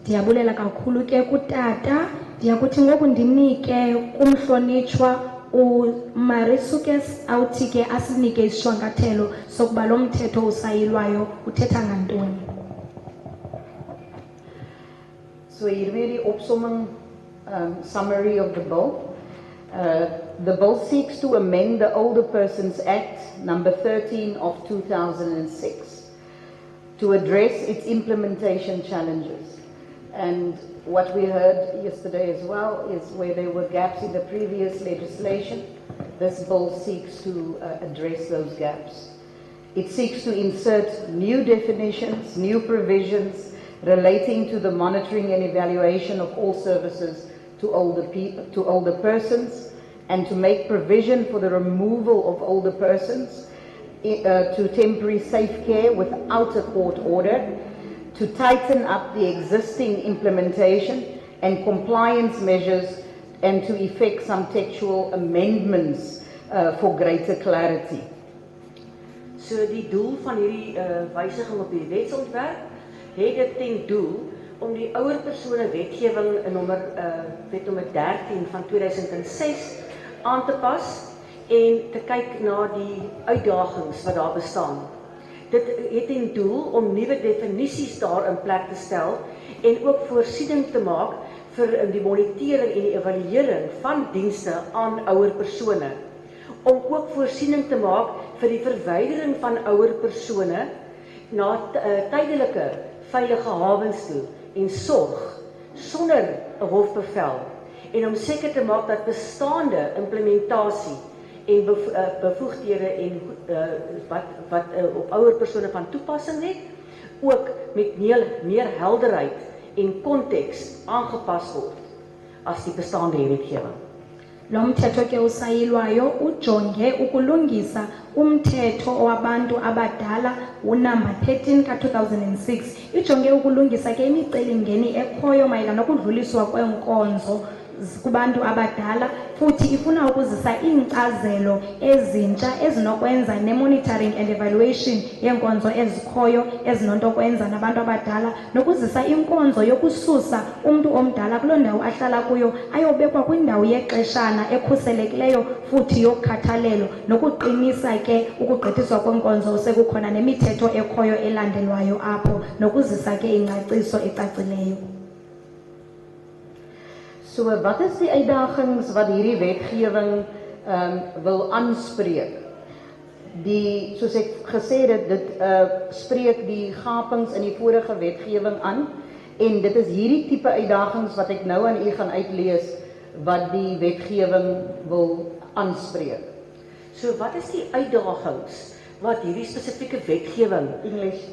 Ndiyabulela kakhulu ke kutata, ndiyakuthi ngoku ndinike kumhlonitshwa uMarisukes awuthi ke asinike isishwankathelo sokuba lo mthetho usayilwayo uthetha ngantoni. So here really opsomming summary of the bill. The bill seeks to amend the Older Persons Act number 13 of 2006 to address its implementation challenges. And what we heard yesterday as well is where there were gaps in the previous legislation, this bill seeks to address those gaps. It seeks to insert new definitions, new provisions relating to the monitoring and evaluation of all services to older persons, and to make provision for the removal of older persons to temporary safe care without a court order, to tighten up the existing implementation and compliance measures, and to effect some textual amendments for greater clarity. So die doel van hierdie wysiging op die wetsontwerp het dit ten doel om die ouer persone wetgewing in wet nommer 13 van 2006 aan te pas en te kyk na die uitdagings wat daar bestaan. Dit het ten doel om nuwe definisies daar in plek te stel en ook voorsiening te maak vir die monitering en die evaluering van dienste aan ouer persone, om ook voorsiening te maak vir die verwydering van ouer persone na tydelike veilige hawens toe en sorg sonder 'n hofbevel en om seker te maak dat bestaande implementasie en bevoegdhede en wat op ouer persone van toepassing het, ook met meer helderheid en konteks aangepas word as die bestaande wetgewing. Lo mthetho ke usayilwayo ujonge ukulungisa umthetho wabantu abadala unumber 13 ka-2006. Ijonge ukulungisa ke imicelimngeni ekhoyo mayelana nokudluliswa kwenkonzo kubantu abadala, futhi ifuna ukuzisa iinkcazelo ezintsha ezinokwenza ne-monitoring and evaluation yenkonzo ezikhoyo ezinonto-kwenza nabantu abadala, nokuzisa inkonzo yokususa umntu omdala kuloo ndawo ahlala kuyo ayobekwa kwindawo yexeshana ekhuselekileyo futhi yokhathalelo, nokuqinisa ke ukugqithiswa kwenkonzo sekukhona nemithetho ekhoyo elandelwayo apho, nokuzisa ke ingcaciso ecacileyo. So wat is die uitdagings wat hierdie wetgewing wil aanspreek? Soos ek gesê het, dit spreek die gapings in die vorige wetgewing aan, en dit is hierdie tipe uitdagings wat ek nou aan u gaan uitlees wat die wetgewing wil aanspreek. So wat is die uitdagings wat hierdie spesifieke wetgewing English.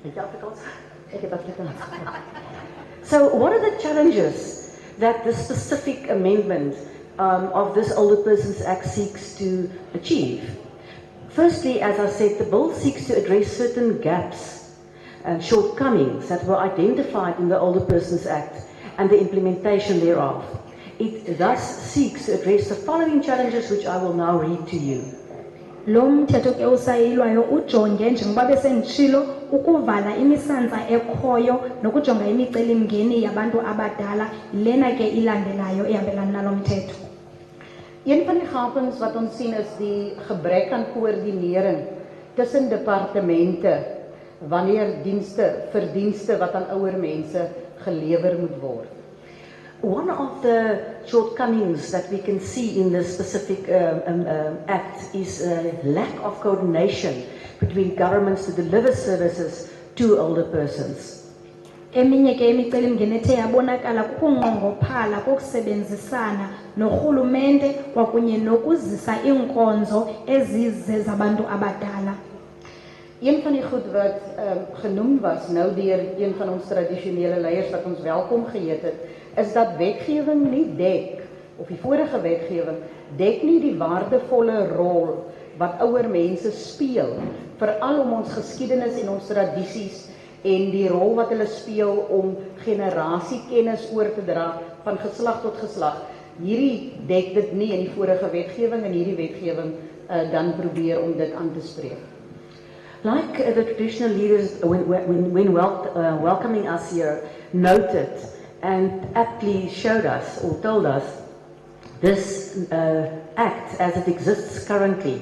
Het jy Afrikaans? Ek het Afrikaans. So what are the challenges that the specific amendment of this Older Persons Act seeks to achieve? Firstly, as I said, the bill seeks to address certain gaps and shortcomings that were identified in the Older Persons Act and the implementation thereof. It thus seeks to address the following challenges, which I will now read to you. Lo mthetho ke usayilwayo ujonge njengoba besenditshilo ukuvala imisansa ekhoyo nokujonga imicelimngeni yabantu abadala, lena ke ilandelayo ehambelana nalo mthetho. Een van die gapings wat ons sien is die gebrek aan koördinering tussen departemente wanneer verdienste wat aan ouer mense gelewer moet word. One of the shortcomings that we can see in this specific act is a lack of coordination between governments to deliver services to older persons. Eminye ke imicelimngeni ethe yabonakala kukunqongophala kokusebenzisana norhulumente kwakunye nokuzisa iinkonzo ezizezabantu abadala. Een van die goed wat genoem was nou deur een van ons tradisionele leiers wat ons welkom geheet het, is dat wetgewing nie dek, of die vorige wetgewing, dek nie die waardevolle rol wat ouer mense speel, veral om ons geskiedenis en ons tradisies en die rol wat hulle speel om generasiekennis oor te dra van geslag tot geslag. Hierdie dek dit nie in die vorige wetgewing, en hierdie wetgewing dan probeer om dit aan te spreek. Like the traditional leaders, when welcoming us here, noted and aptly showed us or told us, this act as it exists currently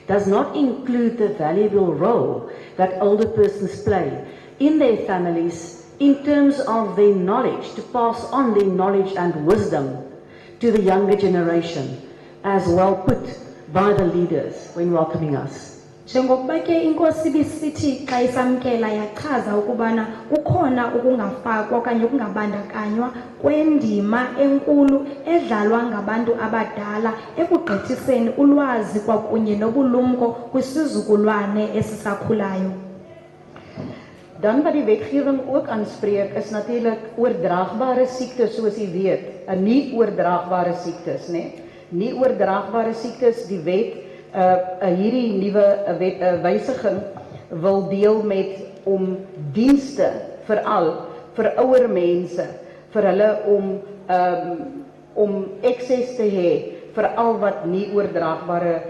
does not include the valuable role that older persons play in their families in terms of their knowledge, to pass on their knowledge and wisdom to the younger generation, as well put by the leaders when welcoming us. Njengokuba ke inkosi ibisithi xa isamkela yachaza ukubana ukhona ukungafakwa okanye ukungabandakanywa kwendima enkulu edlalwa ngabantu abadala ekugqithiseni ulwazi kwakunye nobulumko kwisizukulwane esisakhulayo. Dan wat die wetgewing ook aanspreek is natuurlik oordraagbare siektes, soos u weet, nie oordraagbare siektes, nie oordraagbare siektes. Die wet hierdie nuwe wysiging wil deel met om dienste veral vir ouer mense, vir hulle om access te hê vir al wat nie oordraagbare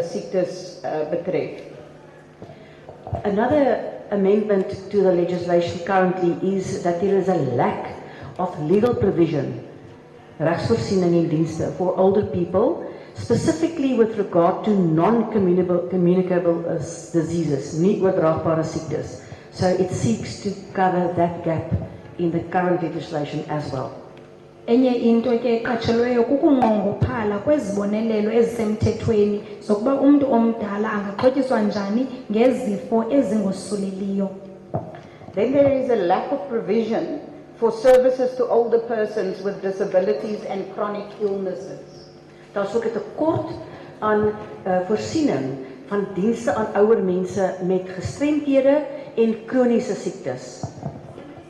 siektes betref. Another amendment to the legislation currently is that there is a lack of legal provision, regsvoorsiening en dienste, for older people, specifically with regard to non-communicable diseases, nie oordraagbare siektes. So it seeks to cover that gap in the current legislation as well. Enye into ke eqatshelweyo kukunqongophala kwezibonelelo ezisemthethweni zokuba umntu omdala angaxhotyiswa njani ngezifo ezingosuleliyo. Then there is a lack of provision for services to older persons with disabilities and chronic illnesses. Daar is ook 'n tekort aan voorsiening van dienste aan ouer mense met gestremdhede en kroniese siektes.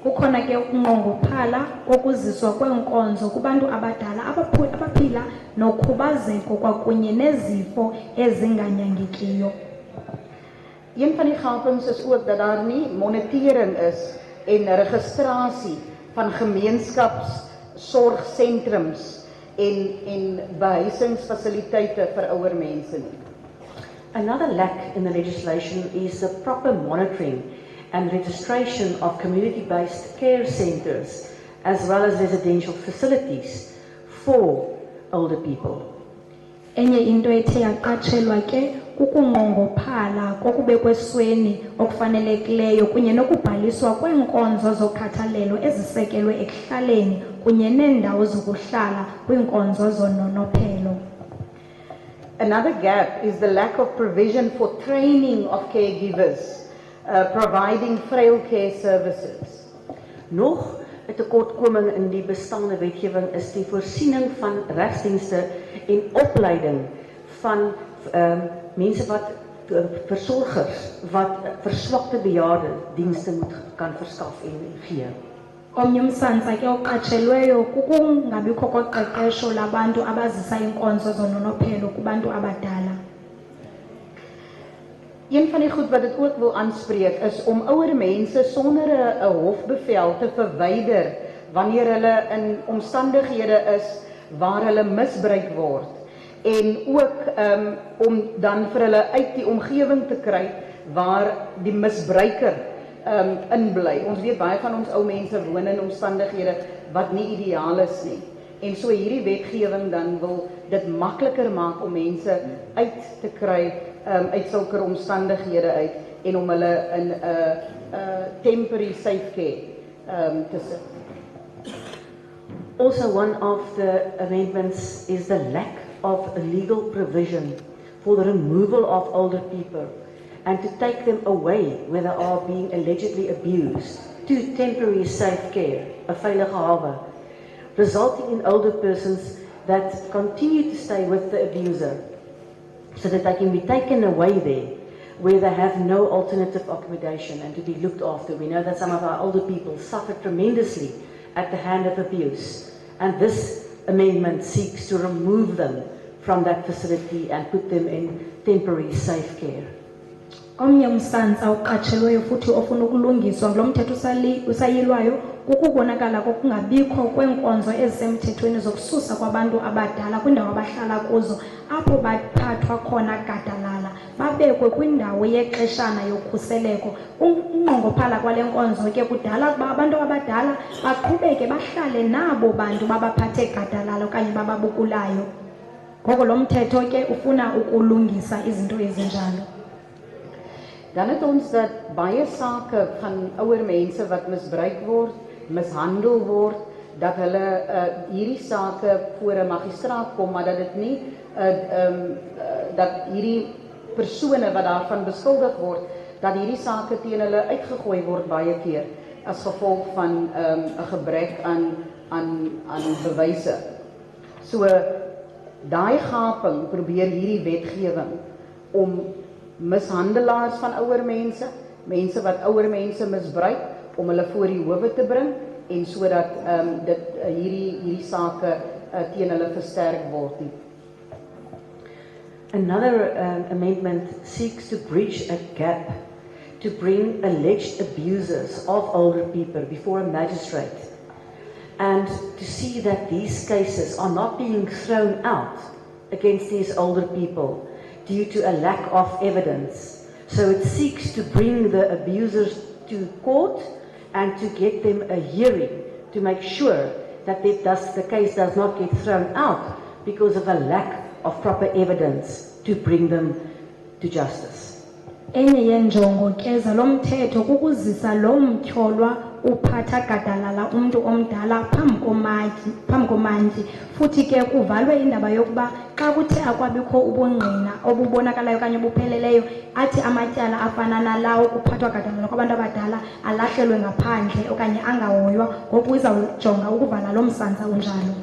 Kukhona ke ukunqongophala kokuziswa kweenkonzo kubantu abadala abaphila nokhubazeko kwakunye nezifo ezinganyangekiyo. Een van die gapings is ook dat daar nie monitering is en registrasie van gemeenskapssorgsentrums en behuisingsfasiliteite vir ouer mense nie. Another lack in the legislation is the proper monitoring and registration of community-based care centres as well as residential facilities for older people. Enye into ethe yaqatshelwa ke kukunqongophala kokubekwa esweni okufanelekileyo kunye nokubhaliswa kweenkonzo zokhathalelo ezisekelwe ekuhlaleni kunye neendawo zokuhlala kwiinkonzo zononophelo. Another gap is the lack of provision for training of caregivers, providing frail care services. Nog 'n tekortkoming in die bestaande wetgewing is die voorsiening van regsdienste en opleiding van mense wat versorgers wat verswakte bejaarde dienste moet kan verskaf en gee. Omnye umsantsa ke oqatshelweyo kukungabikho koqeqesho labantu abazisa iinkonzo zononophelo kubantu abadala. Een van die goed wat dit ook wil aanspreek is om ouer mense sonder 'n hofbevel te verwyder wanneer hulle in omstandighede is waar hulle misbruik word en ook om dan vir hulle uit die omgewing te kry waar die misbruiker inbly. Ons weet baie van ons ou mense woon in omstandighede wat nie ideaal is nie. En so hierdie wetgewing dan wil dit makliker maak om mense uit te kry uit sulke omstandighede uit en om hulle in 'n temporary safe care te sit. Also, one of the amendments is the lack of a legal provision for the removal of older people and to take them away when they are being allegedly abused to temporary safe care, a veilige hawe, resulting in older persons that continue to stay with the abuser so that they can be taken away there where they have no alternative accommodation and to be looked after. We know that some of our older people suffer tremendously at the hand of abuse, and this amendment seeks to remove them from that facility and put them in temporary safe care. Omnye umsantsa oqatshelweyo futhi ofuna ukulungiswa kulo mthetho usayilwayo kukubonakala kokungabikho kweenkonzo ezisemthethweni zokususa kwabantu abadala kwindawo abahlala kuzo apho baphathwa khona gadalala babekwe kwindawo yexeshana yokhuseleko. Ukunqongophala kwale nkonzo ke kudala ukuba abantu abadala baqhubeke bahlale nabo bantu babaphathe gadalala okanye bababukulayo. Ngoko lo mthetho ke ufuna ukulungisa izinto ezinjalo. Dan het ons dat baie sake van ouer mense wat misbruik word, mishandel word, dat hulle hierdie sake voor 'n magistraat kom, maar dat dit nie dat hierdie persone wat daarvan beskuldig word, dat hierdie sake teen hulle uitgegooi word baie keer as gevolg van 'n gebrek aan bewyse. So daai gaping probeer hierdie wetgewing om mishandelaars van ouer mense, mense wat ouer mense misbruik, om hulle voor die howe te bring en sodat hierdie sake teen hulle versterk word. Another amendment seeks to bridge a gap to bring alleged abusers of older people before a magistrate and to see that these cases are not being thrown out against these older people due to a lack of evidence. So it seeks to bring the abusers to court and to get them a hearing to make sure that the case does not get thrown out because of a lack of proper evidence to bring them to justice. Enye yenjongo ke zalo mthetho kukuzisa lo mtyholwa uphatha gadalala umntu omdala phambi komantyi futhi ke kuvalwe indaba yokuba xa kuthe akwabikho ubungqina obubonakalayo okanye obupheleleyo athi amatyala afana nalawo kuphathwa gadalala kwabantu abadala alahlelwe ngaphandle okanye angahoywa ngoku izawujonga ukuvala lo msantsa unjalo.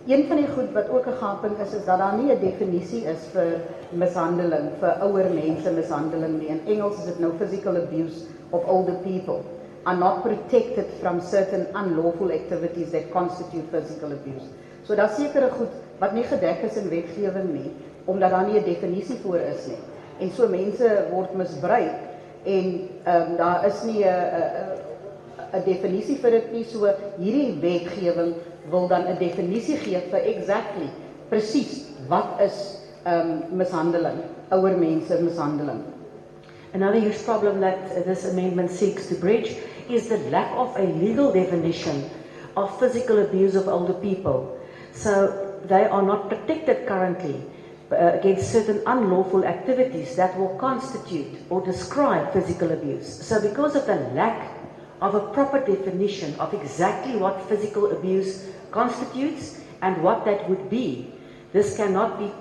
Een van die goed wat ook 'n gaping is dat daar nie 'n definisie is vir mishandeling, vir ouer mense mishandeling nie. In Engels is dit nou physical abuse of older people are not protected from certain unlawful activities that constitute physical abuse. So daar sekere goed wat nie gedek is in wetgewing nie, omdat daar nie 'n definisie voor is nie. En so mense word misbruik en daar is nie 'n definisie vir dit nie, so hierdie wetgewing wil dan 'n definisie gee vir exactly presies wat is mishandeling, ouer mense mishandeling. Another huge problem that this amendment seeks to bridge is the lack of a legal definition of physical abuse of older people. So they are not protected currently against certain unlawful activities that will constitute or describe physical abuse. So because of the lack of a proper definition of exactly what physical abuse constitutes and what that would be, this cannot be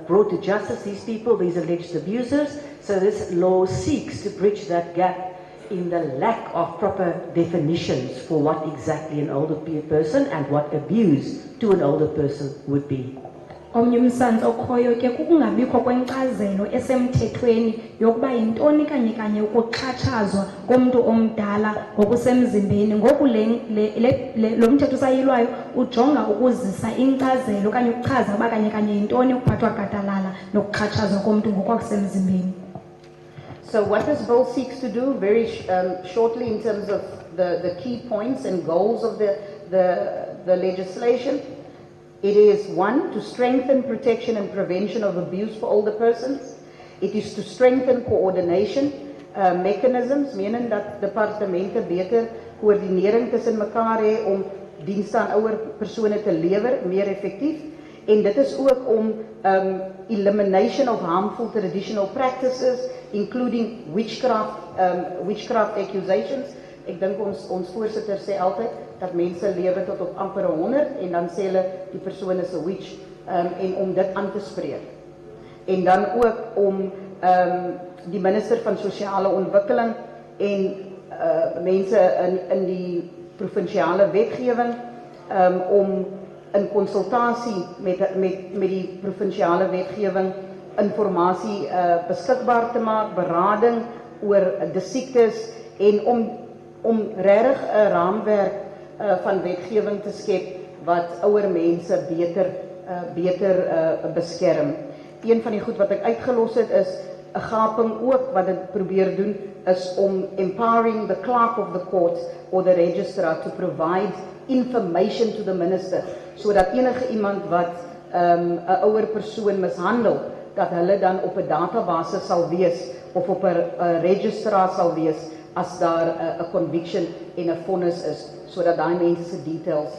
brought to justice, these people, these alleged abusers. So this law seeks to bridge that gap in the lack of proper definitions for what exactly an older person and what abuse to an older person would be. Omnye umsantsa okhoyo ke kukungabikho kwenkcazelo esemthethweni yokuba yintoni kanye ukuxhatshazwa komuntu omdala ngokusemzimbeni. Ngoku lo mthetho usayilwayo ujonga ukuzisa inkcazelo okanye ukuchaza uba kanye yintoni ukuphathwa gadalala nokuxhatshazwa komuntu ngokwakusemzimbeni. So what this bill seeks to do, very shortly in terms of the key points and goals of the legislation, it is 1, to strengthen protection and prevention of abuse for older persons. It is to strengthen coordination mechanisms, meaning dat departemente beter koördinering tussen mekaar hê om dienste aan ouer persone te lewer, meer effektief. En dit is ook om elimination of harmful traditional practices, including witchcraft accusations. Ek dink ons voorsitter sê altyd dat mense lewe tot op amper 100 en dan sê hulle die persoon is 'n witch, en om dit aan te spreek. En dan ook om die minister van sosiale ontwikkeling en mense in die provinsiale wetgewing om in konsultasie met die provinsiale wetgewing informasie beskikbaar te maak, berading oor die siektes en om regtig 'n raamwerk van wetgewing te skep wat ouer mense beter beskerm. Een van die goed wat ek uitgelos het is 'n gaping ook wat dit probeer doen is om empowering the clerk of the court or the registrar to provide information to the minister, sodat enige iemand wat 'n ouer persoon mishandel, dat hulle dan op 'n database sal wees of op 'n registrar sal wees as daar 'n conviction en 'n vonnis is, sodat daai mense se details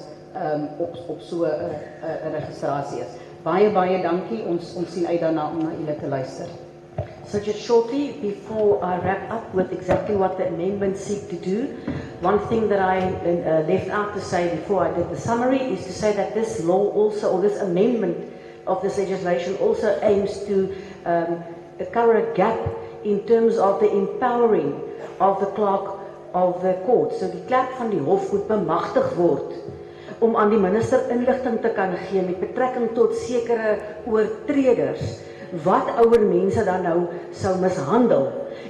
op so 'n registrasie is. Baie dankie. Ons sien uit daarna om na julle te luister. So just shortly, before I wrap up with exactly what the amendments seek to do, one thing that I left out to say before I did the summary is to say that this law also, or this amendment of this legislation also aims to cover a gap in terms of the empowering of the clerk of the court. So die klerk van die hof moet bemagtig word om aan die minister inligting te kan gee met betrekking tot sekere oortreders wat ouer mense dan nou sou mishandel,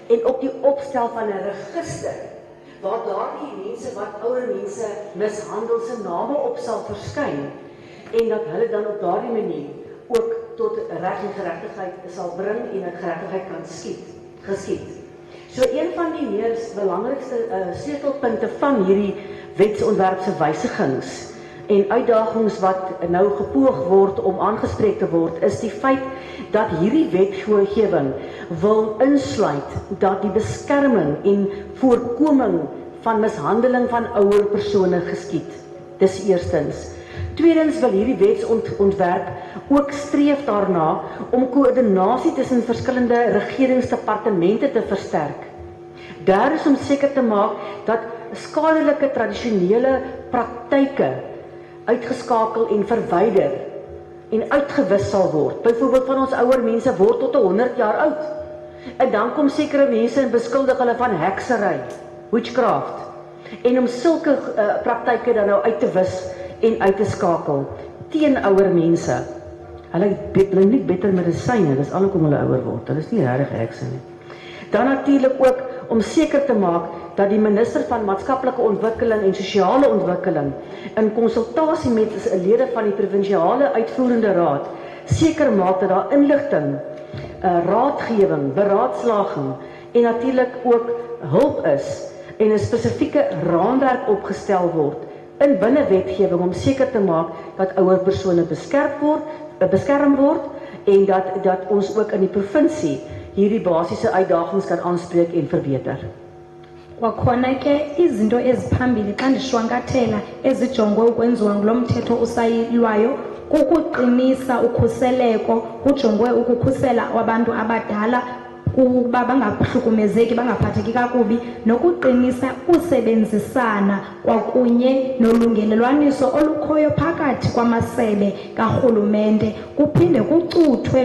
en op die opstel van 'n register waar daardie mense wat ouer mense mishandel se name op sal verskyn en dat hulle dan op daardie manier ook tot reg en geregtigheid sal bring en dat geregtigheid kan geskied. So een van die meer belangrikste sleutelpunte van hierdie wetsontwerp se wysigings en uitdagings wat nou gepoog word om aangespreek te word, is die feit dat hierdie wetgewing wil insluit dat die beskerming en voorkoming van mishandeling van ouer persone geskied. Dis eerstens. Tweedens wil hierdie wetsontwerp ook streef daarna om koördinasie tussen verskillende regeringsdepartemente te versterk. Derde is om seker te maak dat skadelike tradisionele praktyke uitgeskakel en verwyder en uitgewis sal word. Byvoorbeeld van ons ouer mense word tot 100 jaar oud. En dan kom sekere mense en beskuldig hulle van heksery, witchcraft. En om sulke praktyke dan nou uit te wis en uit te skakel teen ouer mense. Hulle nie beter medisyne, dis al hoekom hulle ouer word. Hulle is nie regtig hekse nie. Dan natuurlik ook om seker te maak dat die minister van maatskaplike ontwikkeling en sosiale ontwikkeling in konsultasie met lede van die provinsiale uitvoerende raad seker maak dat daar inligting, raadgewing, beraadslaging en natuurlik ook hulp is en 'n spesifieke raamwerk opgestel word in binne wetgewing om seker te maak dat ouer persone beskerm word en dat ons ook in die provinsie hierdie basiese uitdagings kan aanspreek en verbeter. Kwakhona ke izinto eziphambili xa ndishwankathela ezijongwe ukwenziwa ngulo mthetho usayilwayo kukuqinisa ukhuseleko, kujongwe ukukhusela abantu abadala ukuba bangahlukumezeki, bangaphatheki kakubi, nokuqinisa usebenzisana kwakunye nolungelelwaniso olukhoyo phakathi kwamasebe karhulumente. Kuphinde kucuthwe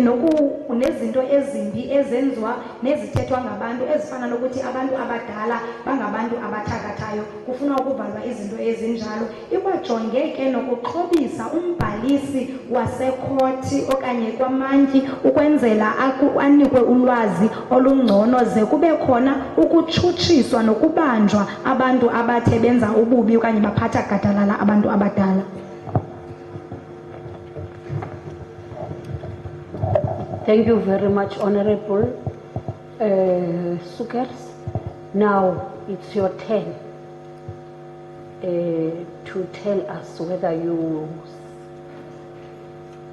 nezinto ezimbi ezenziwa nezithethwa ngabantu ezifana nokuthi abantu abadala bangabantu abathakathayo, kufuna ukuvalwa izinto ezinjalo. Ikwajonge ke nokuxhobisa umbhalisi wasekhoti okanye kwamantyi ukwenzela anikwe ulwazi olungcono ze kube khona ukutshutshiswa nokubanjwa abantu abathe benza ububi okanye baphatha gadalala abantu abadala. Thank you very much, Honorable Sukers. Now it's your turn to tell us whether you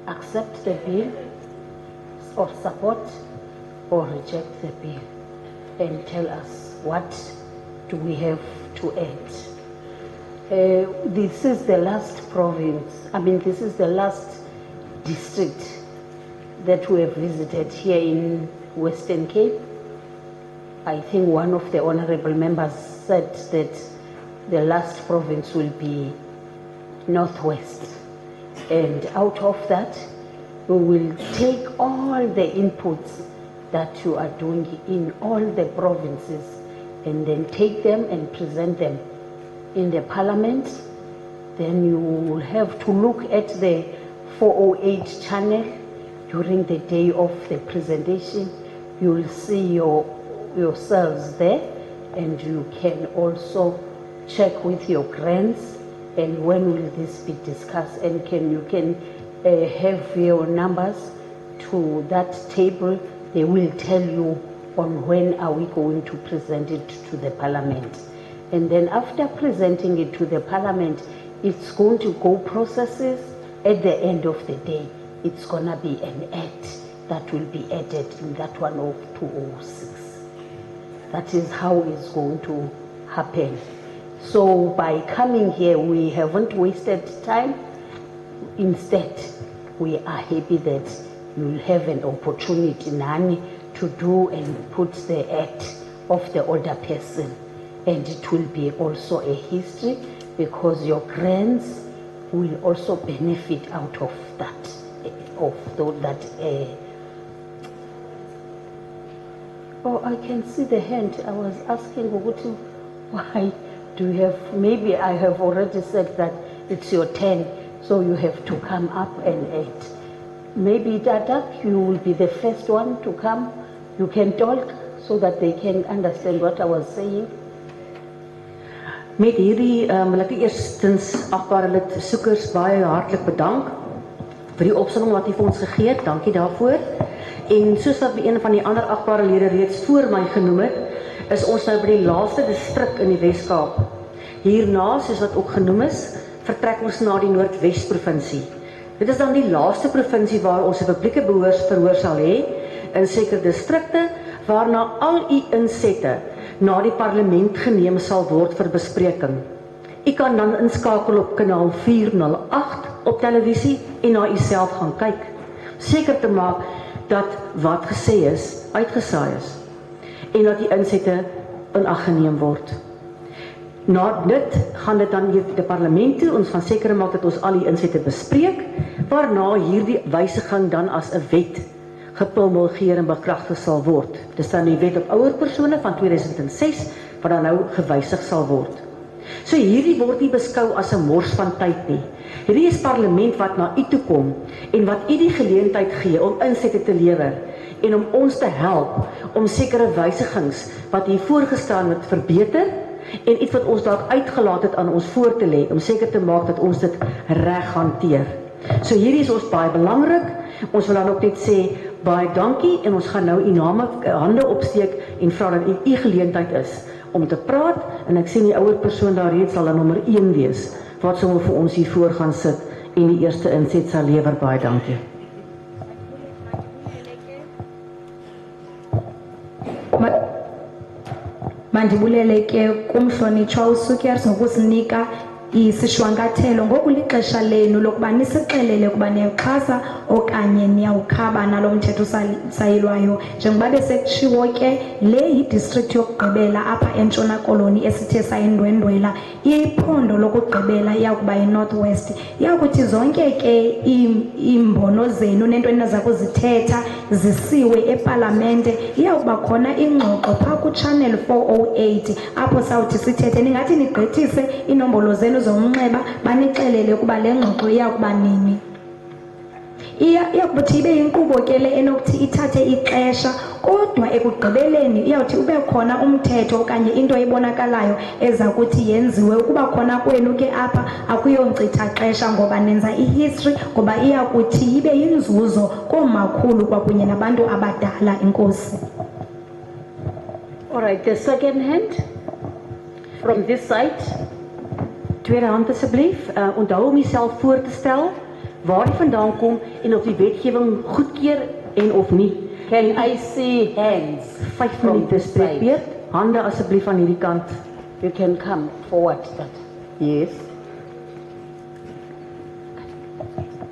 accept the bill or support or reject the bill, and tell us what do we have to add. This is the last province, this is the last district that we have visited here in Western Cape. I think one of the honorable members said that the last province will be Northwest, and out of that we will take all the inputs that you are doing in all the provinces and then take them and present them in the parliament. Then you will have to look at the 408 channel during the day of the presentation. You will see yourselves there, and you can also check with your grants and when will this be discussed, and you can have your numbers to that table. They will tell you on when are we going to present it to the parliament. And then after presenting it to the parliament, it's going to go processes. At the end of the day, it's going to be an act that will be added in that one of 206. That is how it's going to happen. So by coming here, we haven't wasted time. Instead, we are happy that you'll have an opportunity, Nani, to do and put the act of the older person. And it will be also a history because your grants will also benefit out of that, Oh, I can see the hand. I was asking why do you have, maybe I have already said that it's your turn, so you have to come up and act. Maybe Dadak, you will be the first one to come. You can talk so that they can understand what I was saying. Met hierdie wil ek eerstens agbare lid soekers baie hartlik bedank vir die opsomming wat hy vir ons gegee het. Dankie daarvoor. En soos wat een van die ander agbare lede reeds voor my genoem het, is ons nou by die laaste distrik in die Wes-Kaap. Hierna, soos wat ook genoem is, vertrek ons na die Noordwes provinsie. Dit is dan die laaste provinsie waar ons 'n publieke verhoor sal hê in sekere distrikte waarna al u insette na die parlement geneem sal word vir bespreking. U kan dan inskakel op kanaal 408 op televisie en na u self gaan kyk. Seker te maak dat wat gesê is, uitgesaai is. En dat die insette in ag geneem word. Na dit gaan dit dan weer die parlement toe, ons gaan seker maak dat ons al die insette bespreek, waarna hierdie wysiging dan as 'n wet gepromulgeer en bekragtig sal word. Dis dan die wet op ouer persone van 2006, wat dan nou gewysig sal word. So hierdie word nie beskou as 'n mors van tyd nie. Hierdie is parlement wat na u toe kom, en wat u die geleentheid gee om insette te lewer, en om ons te help, om sekere wysigings, wat hier voorgestel word, verbeter, en iets wat ons dalk uitgelaat het aan ons voor te lê, om seker te maak dat ons dit reg hanteer. So hierdie is ons baie belangrik. Ons wil dan ook net sê baie dankie, en ons gaan nou u name hande opsteek en vra dat u geleentheid is om te praat, en ek sien die ouer persoon daar reeds sal dan nommer 1 wees wat sommer vir ons hier voor gaan sit en die eerste inset sal lewer. Baie dankie. Mandibulele ke kumhlonitshwa uSukyers ngokusinika isishwankathelo ngoku lixesha lenu lokuba nisixelele ukuba niyaxhasa okanye niyawukhaba nalo mthetho sayilwayo. Njengoba besekutshiwo ke le yidistrict yokugqibela apha eNtshona Koloni esithe sayindwendwela, iphondo lokugqibela iyakuba yiNorth West. Iyakuthi zonke ke iimbono zenu nento eniza kuzithetha zisiwe epalamente. Iyakuba khona ingxoxo phaa kuchannel 408 apho sawuthi sithethe, ningathi nigqithise inombolo zenu zomnxeba banixelele ukuba le ngxoxo iyakuba nini. Iyakuthi ibe yinkqubo ke le enokuthi ithathe ixesha, kodwa ekugqibeleni iyawuthi ube khona umthetho okanye into ebonakalayo eza kuthi yenziwe. Ukuba khona kwenu ke apha akuyonkcitha xesha ngoba nenza ihistory, ngoba iyakuthi ibe yinzuzo koomakhulu kwakunye nabantu abadala. Inkosi. All right, the second hand from this side. Tweede hand asseblief, onthou om jouself voor te stel, waar die vandaan kom en of die wetgewing goedkeur en of nie. Can I see hands? 5 minute spreekbeurt, hande asseblief aan hierdie kant. You can come forward that. Yes.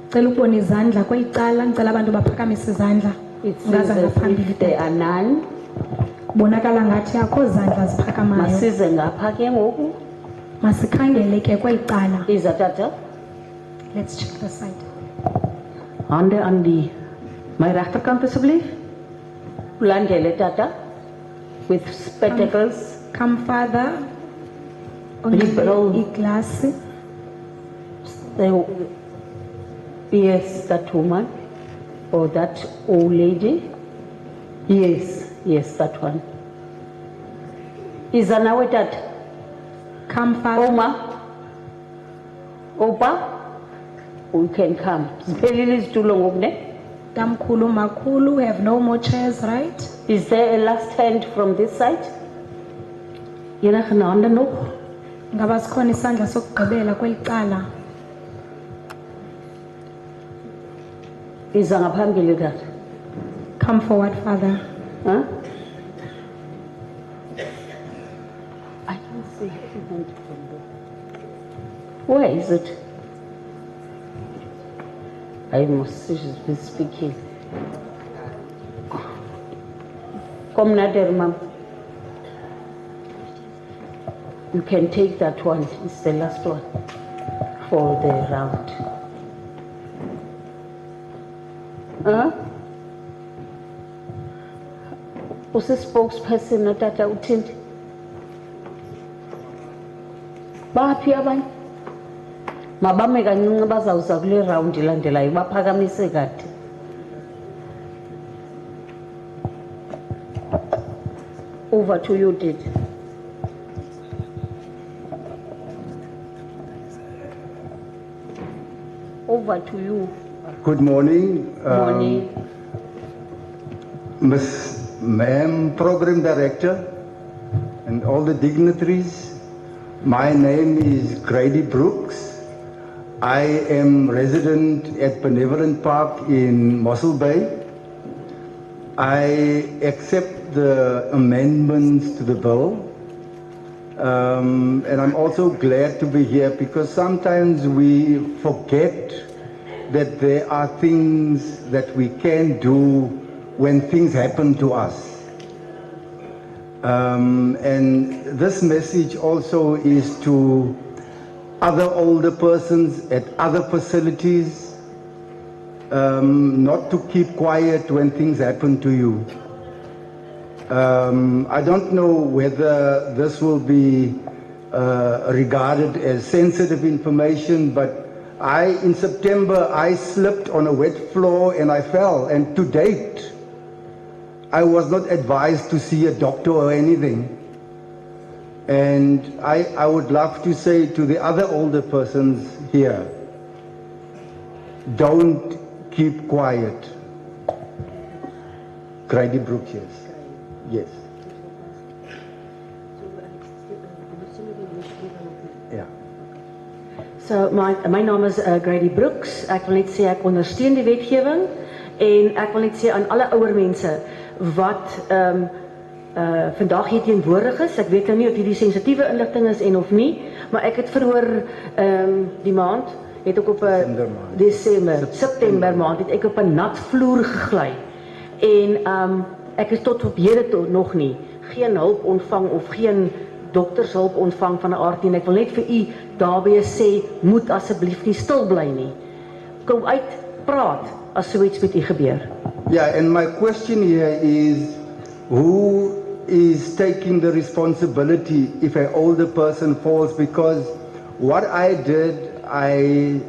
Cela ukubona izandla kweyicala, ngicela abantu baphakamise izandla. It says as if there are none. Bonakala ngathi akho zandla ziphakamayo. Masize ngapha ke ngoku. Masikhangele ke kweyicala. Iza tata. Let's check the side. Hande aan die my regterkant asseblief. Ulandele tata with spectacles. Come father. Liberal. Glass. Yes, that woman or that old lady. Yes, that one. Iza nawe tata. Come father. Oma. Opa. We can come. Spelling is too long, okay? Tamkhulu makhulu, we have no more chairs, right? Is there a last hand from this side? Enige hande nog? Ngaba sikhona isandla sokugqibela kwelicala. Iza ngaphambili tata. Come forward, father. Huh? I don't see any hand from there. Where is it? I must be speaking. Come nader, ma'am. You can take that one. It's the last one for the round. Who's a spokesperson at that outing? Baphi abanye? Mabame kancinci bazawuza kule round ilandelayo baphakamise kade. Over to you, Did. Over to you. Good morning. Morning. Ma'am, Program Director, and all the dignitaries. My name is Grady Brooks. I am resident at Benevolent Park in Mossel Bay. I accept the amendments to the bill. And I'm also glad to be here because sometimes we forget that there are things that we can do when things happen to us. And this message also is to other older persons at other facilities, not to keep quiet when things happen to you. I don't know whether this will be regarded as sensitive information, but in September, I slipped on a wet floor and I fell, and to date, I was not advised to see a doctor or anything. And I would love to say to the other older persons here, don't keep quiet. Grady Brooks, yes. Yes. Ja. So my naam is Grady Brooks. Ek wil net sê ek ondersteun die wetgewing en ek wil net sê aan alle ouer mense wat vandag hier teenwoordig is. Ek weet nou nie of hierdie sensitiewe inligting is en of nie, maar ek het vroeër die maand het ek op 'n September maand het ek op 'n nat vloer gegly en ek is tot op hede nog nie geen hulp ontvang of geen doktershulp ontvang van 'n aard nie. Ek wil net vir u daarbey sê, moet asseblief nie stil bly nie. Kom uit, praat as so iets met u gebeur. Yeah, and my question here is, who is taking the responsibility if an older person falls? Because what I did, I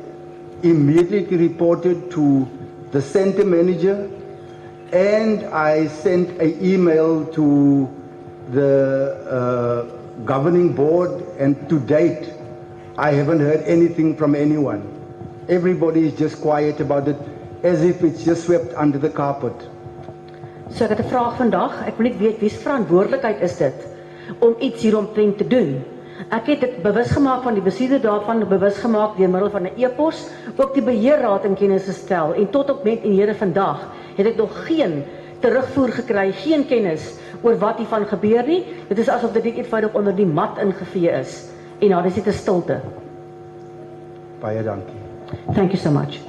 immediately reported to the center manager and I sent an email to the governing board, and to date, I haven't heard anything from anyone. Everybody is just quiet about it, as if it's just swept under the carpet. So ek het 'n vraag vandag. Ek wil net weet wie se verantwoordelikheid is dit om iets hieromtrent te doen. Ek het dit bewus gemaak van die bestuurder daarvan, bewus gemaak deur middel van 'n e-pos, ook die beheerraad in kennis gestel en tot op met en hede vandag het ek nog geen terugvoer gekry, geen kennis oor wat hiervan gebeur nie. Dit is asof dit eenvoudig onder die mat ingevee is en daar is net 'n stilte. Baie dankie. Thank you so much.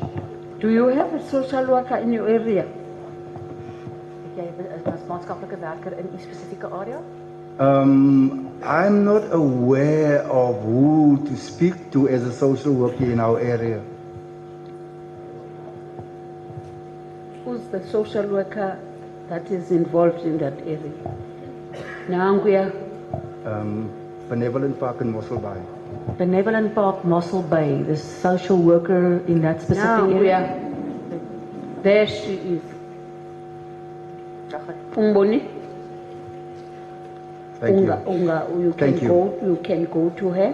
Do you have a social worker in your area? Jy is maatskaplike werker in 'n spesifieke area? I'm not aware of who to speak to as a social worker in our area. Who's the social worker that is involved in that area? Nanguya. Benevolent Park in Mossel Bay. Benevolent Park, Mossel Bay, the social worker in that specific area? There she is. Umboni? Thank you. You Thank can go to her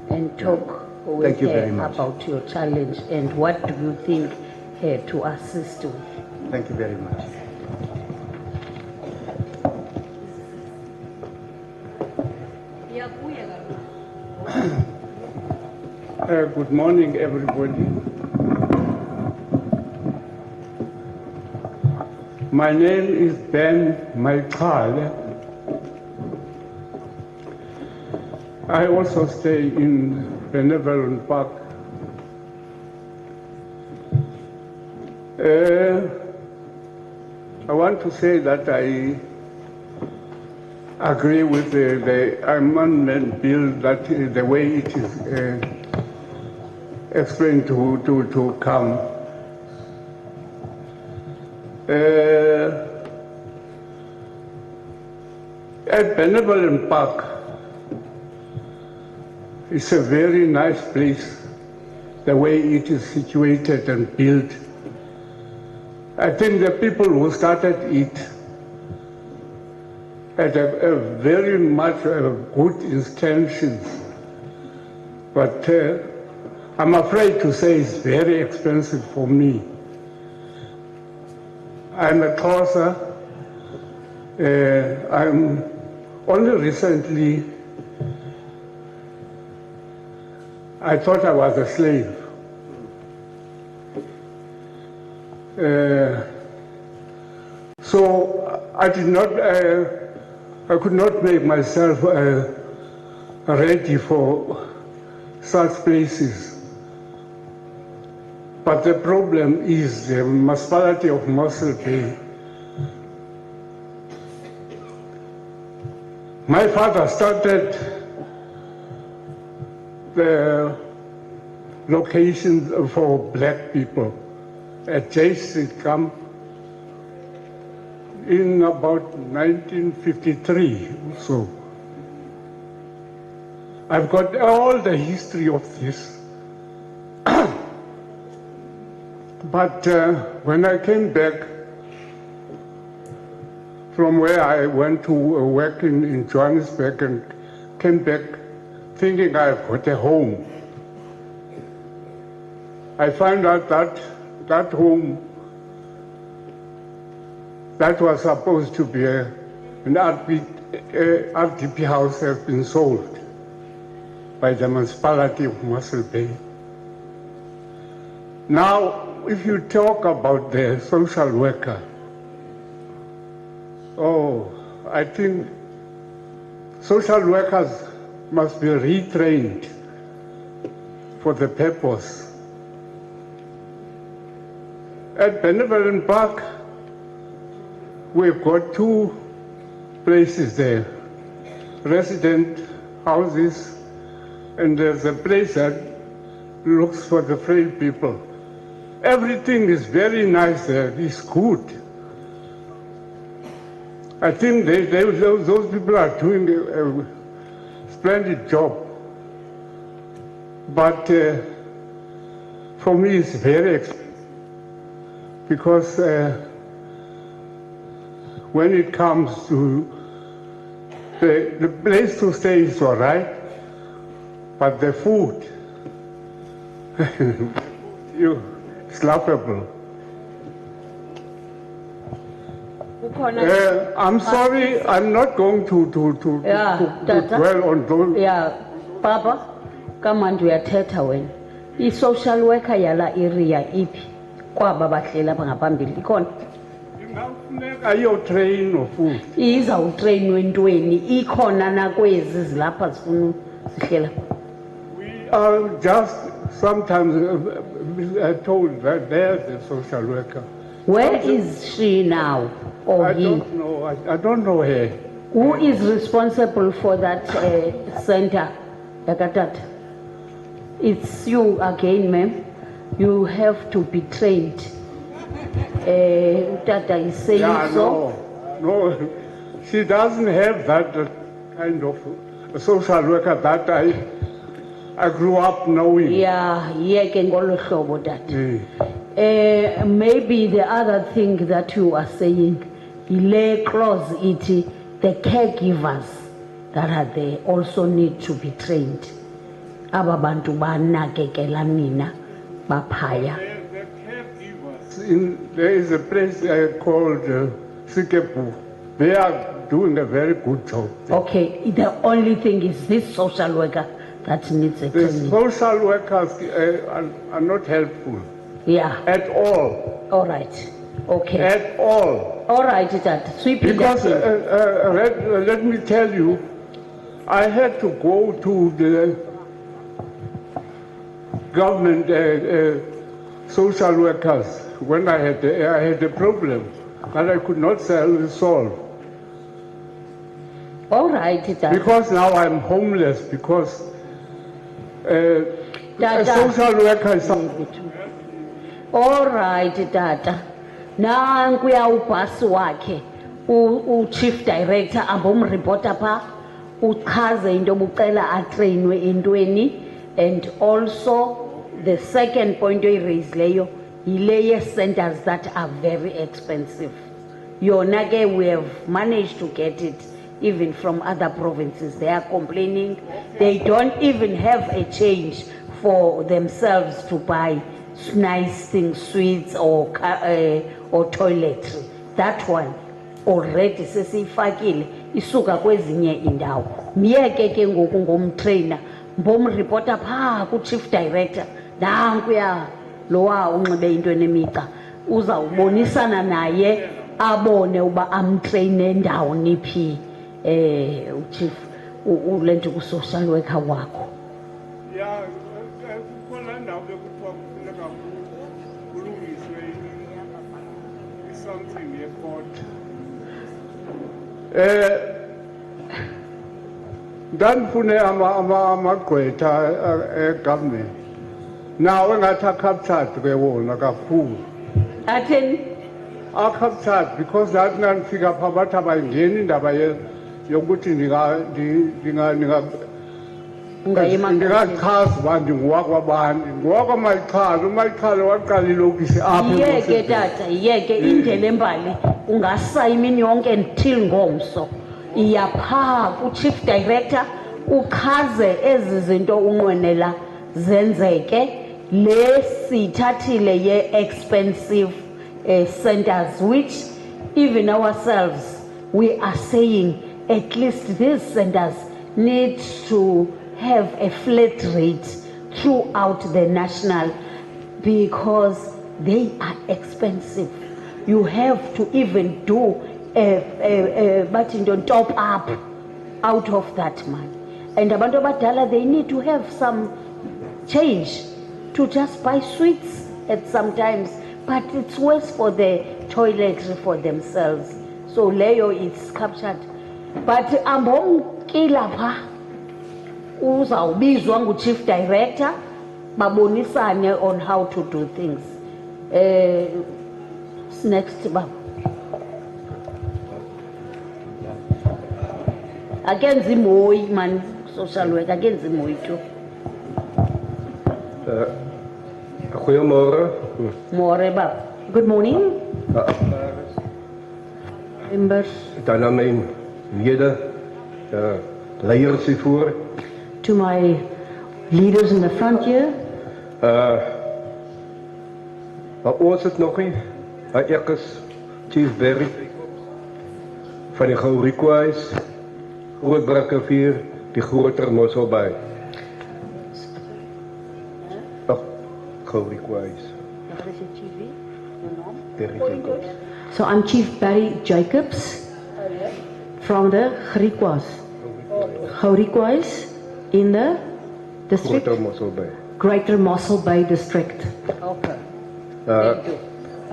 and talk with Thank you her very much. about your challenge and what do you think her to assist with. Thank you very much. Good morning, everybody. My name is Ben Michael. I also stay in Benevolent Park. I want to say that I agree with the amendment bill, that the way it is explained to come. At Benevolent Park, it's a very nice place, the way it is situated and built. I think the people who started it had a very much good intentions, but I'm afraid to say it's very expensive for me. I'm a Xhosa. I'm only recently, I thought I was a slave. So I did not, I could not make myself ready for such places. But the problem is the municipality of Mossel Bay. My father started the location for black people at J Street Camp in about 1953 or so. I've got all the history of this. But when I came back from where I went to work in Johannesburg and came back thinking I've got a home, I found out that that home that was supposed to be an RDP house has been sold by the municipality of Muscle Bay. Now, if you talk about the social worker, I think social workers must be retrained for the purpose. At Benevolent Park, we've got 2 places there, resident houses, and there's a place that looks for the frail people. Everything is very nice there, it's good. I think those people are doing a splendid job. But for me it's very expensive because when it comes to the place to stay is all right, but the food, it's laughable. I'm sorry, I'm not going to dwell on those. Yeah, Papa, come on, we are wena. I-social worker yala area ipi kwaba bahlela bangaphambili ikhona. Ayotrain or food. Izawutrainwa entweni ikhona nakwezi zilapha zifuna sihlela. We are just sometimes told that there's a social worker. Where is she now? Or he? Don't know. I don't know her. Who is responsible for that center, Yakatata? It's you again, ma'am. You have to be trained. Tata is saying so. No, she doesn't have that kind of social worker that I grew up knowing. Yeah, can go look that. Maybe the other thing that you are saying, lay clause it, the caregivers that are there also need to be trained. Aba bantu banakekela nina baphaya. The caregivers, there is a place called Sikepu. They are doing a very good job. Okay, the only thing is this social worker that needs a training. The social workers are not helpful. Yeah. At all. All right. Okay. At all. All right, that. Because let me tell you, I had to go to the government social workers when I had a problem that I could not solve. All right, that. Because now I'm homeless because a social worker is all right, Tata. Nangu ya ubhasi wakhe u-chief director abomreporter pha uchaze into obucela atrainwe entweni, and also the second point oyi-raise leyo yile centers that are very expensive. Yona ke we have managed to get it even from other provinces. They are complaining they don't even have a change for themselves to buy nice things, sweets or toiletry. That one already sesiyifakile isuka kwezinye indawo. Miyeke ke ngoku ngomtrainer mbomreporter pha ku-chief director nankuya lowa unxibe into enemica uzawubonisana naye abone uba amtraine ndawoni phi uchief ulento ku-social worker wakho. Yeah, kukhona ndawo bekuthiwa kufuneka kulungiswe something ye-court. Dan fune amagqwetha egovernment. Now engathi acaptured ke wona kakhulu. Atheni? Acaptured because that nanifika pha bathi abayingeni indaba yokuthi ndingachaza uba ndingowakwabani ngowakwamayichalo umayichalo waqala ilokisi apha Yeke tata, yeke indlela embali ungasa imini yonke until ngomso. Iyapha ku-chief director uchaze ezi zinto unqwenela zenzeke. Le sithathile ye-expensive centers, which even ourselves we are saying at least these centers need to have a flat rate throughout the national because they are expensive. You have to even do but don't top up out of that money. And abantu abadala, they need to have some change to just buy sweets at sometimes, but it's worse for the toiletry for themselves. So Leo is captured. But ambonki lapha uzawubizwa ngu-chief director babonisane on how to do things. Next, Baba. Akenzi moyi man social work, akenzi moyi too. Goeiemorgen. More, Baba. Good morning, members. Dan aan mijn mede leiders hiervoor. To my leaders in the front here. Maar ons het nog niet. Ek is Chief Barry van die Gaurikwa's, Groot Brakkevier, die groter Mosselbaai. Gaurikwa's. So I'm Chief Barry Jacobs from the Gaurikwa's in the district. Groter Mosselbaai. Greater Mossel Bay district. Okay.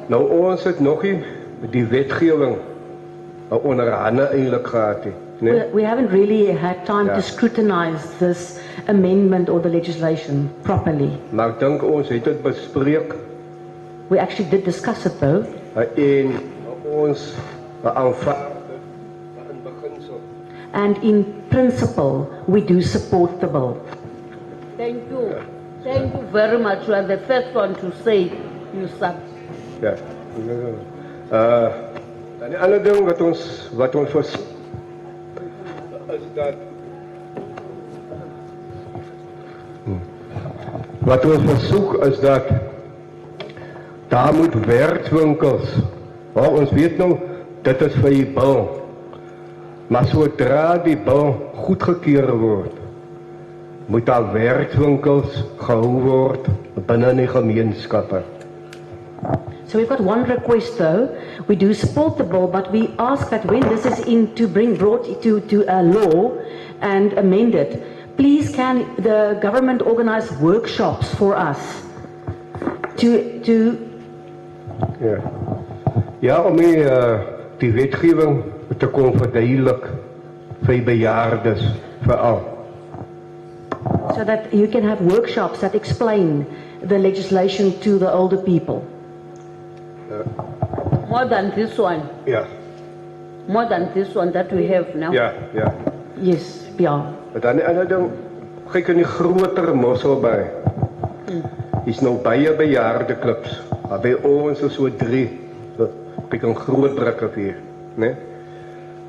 Nou ons het nog nie die wetgewing onderhande eintlik gehad nie. We haven't really had time to scrutinize this amendment or the legislation properly. Maar ek dink ons het dit bespreek. We actually did discuss it though. En ons aanvaar in beginsel. And in principle, we do support the bill. Thank you. Thank you very much. You are the first one to say you support. Ja. Dan die ander ding wat ons is dat wat ons versoek is dat daar moet werkswinkels. Wel, ons weet nou dit is vir die bil. Maar sodra die bil goedgekeur word, moet daar werkswinkels gehou word binne die gemeenskappe. So we've got one request though. We do support the bill, but we ask that when this is brought to a law and amended, please can the government organize workshops for us to Ja, om die wetgewing te kon verduidelik vir bejaardes veral. so that you can have workshops that explain the legislation to the older people. More than this one. Ja. More than this one that we have now. Ja. Yes, ja. Dan die ander ding, kyk in die groter Mosselbaai. Is nou baie bejaarde klubs. Maar by ons is so 3. Kyk in Groot Brakkevier, né?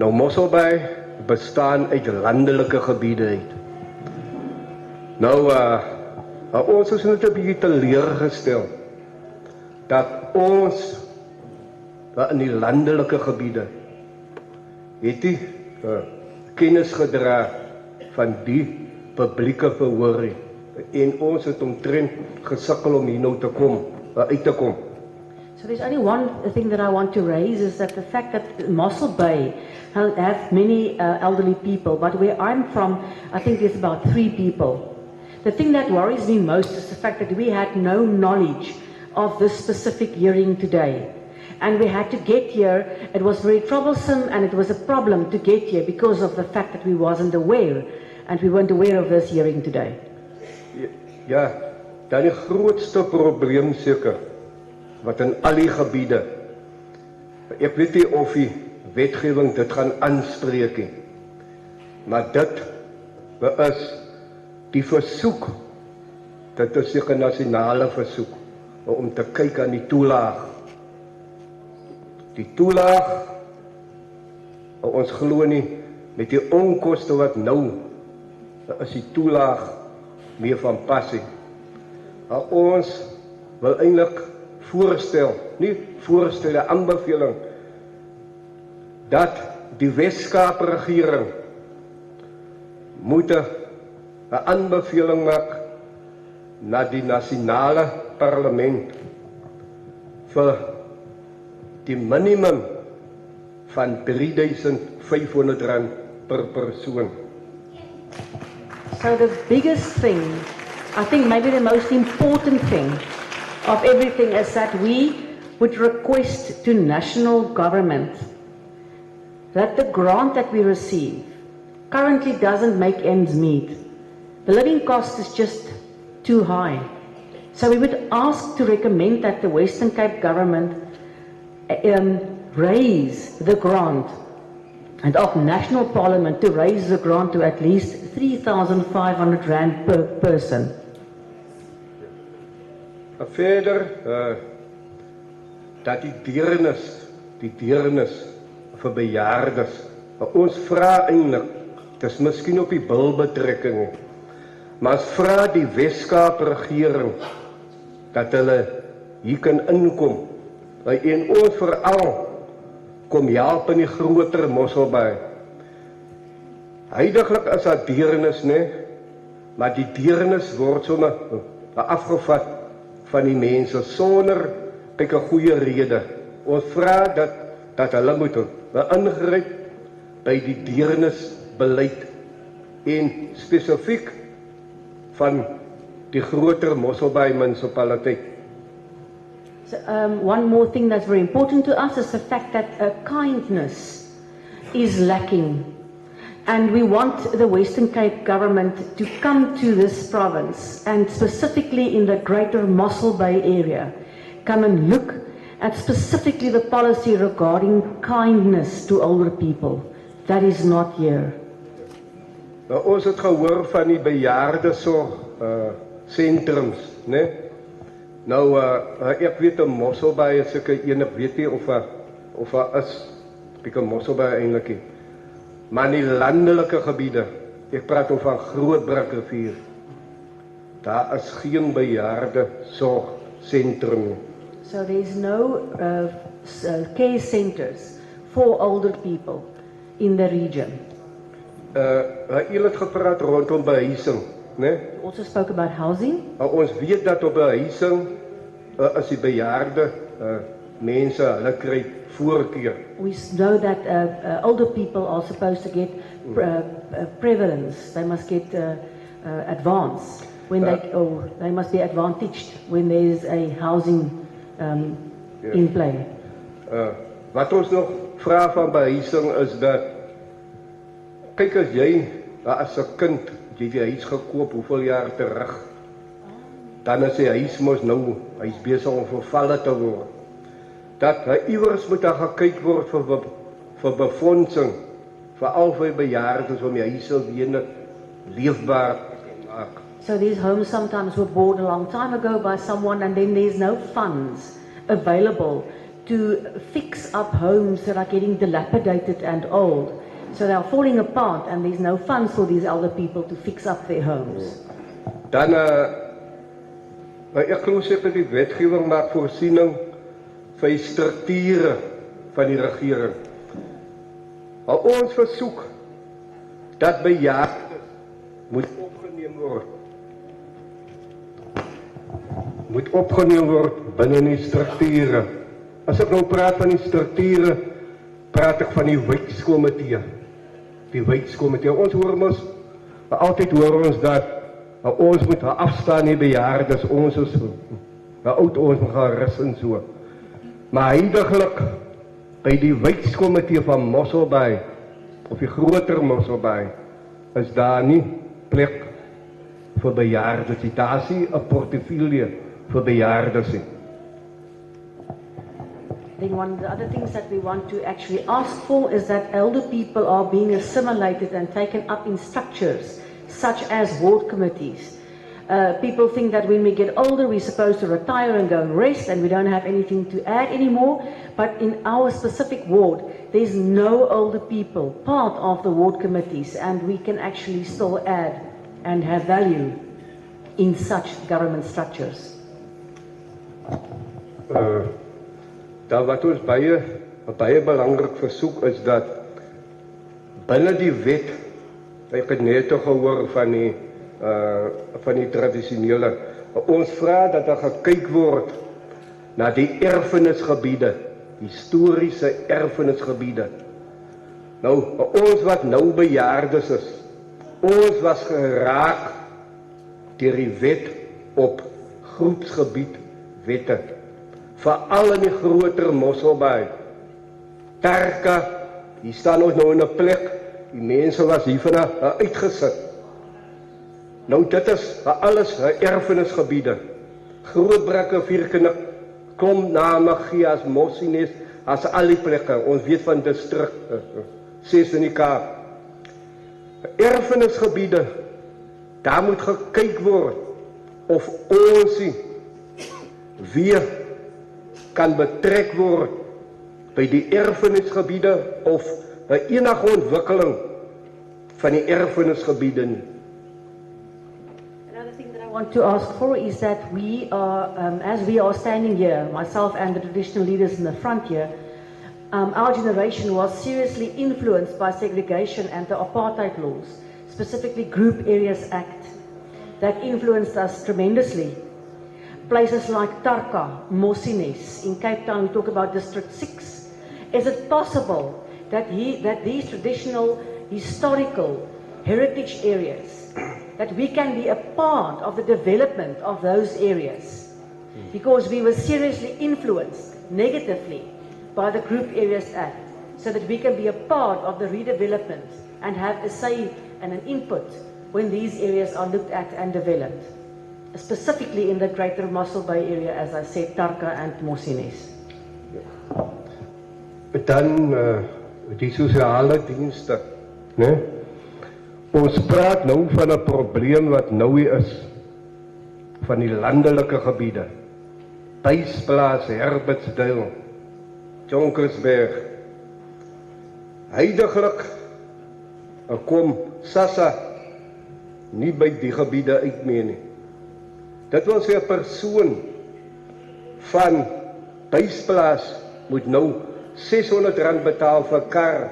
Nou Mosselbaai bestaan uit landelike gebiede uit. Nou ons is net 'n bietjie teleurgestel dat ons in die landelike gebiede het die kennis gedra van die publieke verhoor en ons het omtrent gesukkel om hier nou te kom, uit te kom. So there's only one thing that I want to raise is that the fact that Mossel Bay has many elderly people, but where I'm from, I think there's about 3 people. The thing that worries me most is the fact that we had no knowledge of this specific hearing today. And we had to get here. It was very troublesome and it was a problem to get here because of the fact that we wasn't aware and we weren't aware of this hearing today. Ja, dan die grootste probleem seker wat in al die gebiede. Ek weet nie of die wetgewing dit gaan aanspreek nie. Maar dit is die versoek. Dit is 'n nasionale versoek om te kyk aan die toelaag. Die toelaag, ons glo nie met die onkoste wat nou is die toelaag meer van passie. Ons wil eintlik voorstel, nie voorstel, 'n aanbeveling dat die Weskaap regering moet 'n aanbeveling maak na die nasionale parlement vir die minimum van R3,500 per persoon. So the biggest thing, I think maybe the most important thing of everything is that we would request to national government that the grant that we receive currently doesn't make ends meet. The living cost is just too high. So we would ask to recommend that the Western Cape government raise the grant, and of National Parliament to raise the grant to at least R3,500 per person. Verder, dat die deernis vir bejaardes, ons vra eintlik, dit is miskien op die bilbetrekking, maar ons vra die Weskaap regering dat hulle hier kan inkom, en ons veral kom help in die groter Mosselbaai. Huidiglik is daar deernis, maar die deernis word sommer afgevat van die mense sonder 'n goeie rede. Ons vra dat hulle moet ingryp by die deernisbeleid en spesifiek van die groter Mosselbaai munisipaliteit. So, one more thing that's very important to us is the fact that kindness is lacking. And we want the Western Cape government to come to this province, and specifically in the greater Mossel Bay area, come and look at specifically the policy regarding kindness to older people. That is not here. Nou, ons het gehoor van die bejaardesorg sentrums, Nou, ek weet 'n Mosselbaai is ek ene weet nie of is 'n Mosselbaai eintlik nie. Maar in die landelike gebiede, ek praat oor van Grootbrakrivier, daar is geen bejaarde sorgsentrum nie. So there is no care centers for older people in the region. Jy het gepraat rondom behuising, We also spoke about housing. Ons weet dat op behuising as die bejaarde mense, hulle kry voorkeur. We know that older people are supposed to get prevalence. They must get advance when they must be advantaged when there is a housing in play. Wat ons nog vra van behuising is dat, kyk as jy as 'n kind jy die huis gekoop hoeveel jaar terug, dan is die huis mos nou, hy is besig om vervalle te word. Dat hy iewers moet daar gekyk word vir befondsing, veral vir bejaardes om die huise weer leefbaar te maak. So these homes sometimes were bought a long time ago by someone, and then there's no funds available to fix up homes that are getting dilapidated and old. So they are falling apart, and there's no funds for these elder people to fix up their homes. Dan, ek glo seker die wetgewing maak voorsiening vir die strukture van die regering. Ons versoek dat bejaardes moet opgeneem word binne die strukture. As ek nou praat van die strukture, praat ek van die wijkskomitee. Die wijkskomitee. Ons hoor mos, altyd hoor ons dat ons moet afstaan die bejaardes, ons is oud, ons moet gaan rus en so. Maar eindiglik by die wijkskomitee van Mosselbaai, of die groter Mosselbaai, is daar nie plek vir bejaardes nie. Daar is nie 'n portefeulje vir bejaardes nie. Then one of the other things that we want to actually ask for is that elder people are being assimilated and taken up in structures such as ward committees. People think that when we get older we're supposed to retire and go and rest and we don't have anything to add anymore, but in our specific ward there's no older people part of the ward committees, and we can actually still add and have value in such government structures. Daar wat ons baie belangrik versoek is dat binne die wet, ek het net gehoor van die tradisionele, ons vra dat daar gekyk word na die erfenisgebiede, historiese erfenisgebiede. Nou, ons wat nou bejaardes is, ons was geraak deur die wet op groepsgebied wette. Veral in die groter Mosselbaai. Tarka, hier staan ons nou in 'n plek, die mense was hier van uitgesit. Nou dit is alles erfenisgebiede. Grootbrakke, Vierknik, kom na Magias, Mossines, as al die plekke. Ons weet van distrik 6 in die Kaap. Erfenisgebiede, daar moet gekyk word of ons weer kan betrek word by die erfenisgebiede of by enige ontwikkeling van die erfenisgebiede nie. Another thing that I want to ask for is that we are, as we are standing here, myself and the traditional leaders in the front here, our generation was seriously influenced by segregation and the apartheid laws, specifically Group Areas Act, that influenced us tremendously. Places like Tarka, Mossines, in Cape Town, we talk about District 6. Is it possible that these traditional, historical, heritage areas, that we can be a part of the development of those areas? Because we were seriously influenced negatively by the Group Areas Act, so that we can be a part of the redevelopment and have a say and an input when these areas are looked at and developed. Specifically in the Greater Mossel Bay area, as I said, Tarka and Mossines. Dan die sosiale dienste, né? Ons praat nou van 'n probleem wat nou hier is van die landelike gebiede. Buysplaas, Herbertsdale, Jonkersberg. Huidiglik kom Sassa nie by die gebiede uit mee nie. Dit wil sê 'n persoon van Buysplaas moet nou R600 betaal vir kar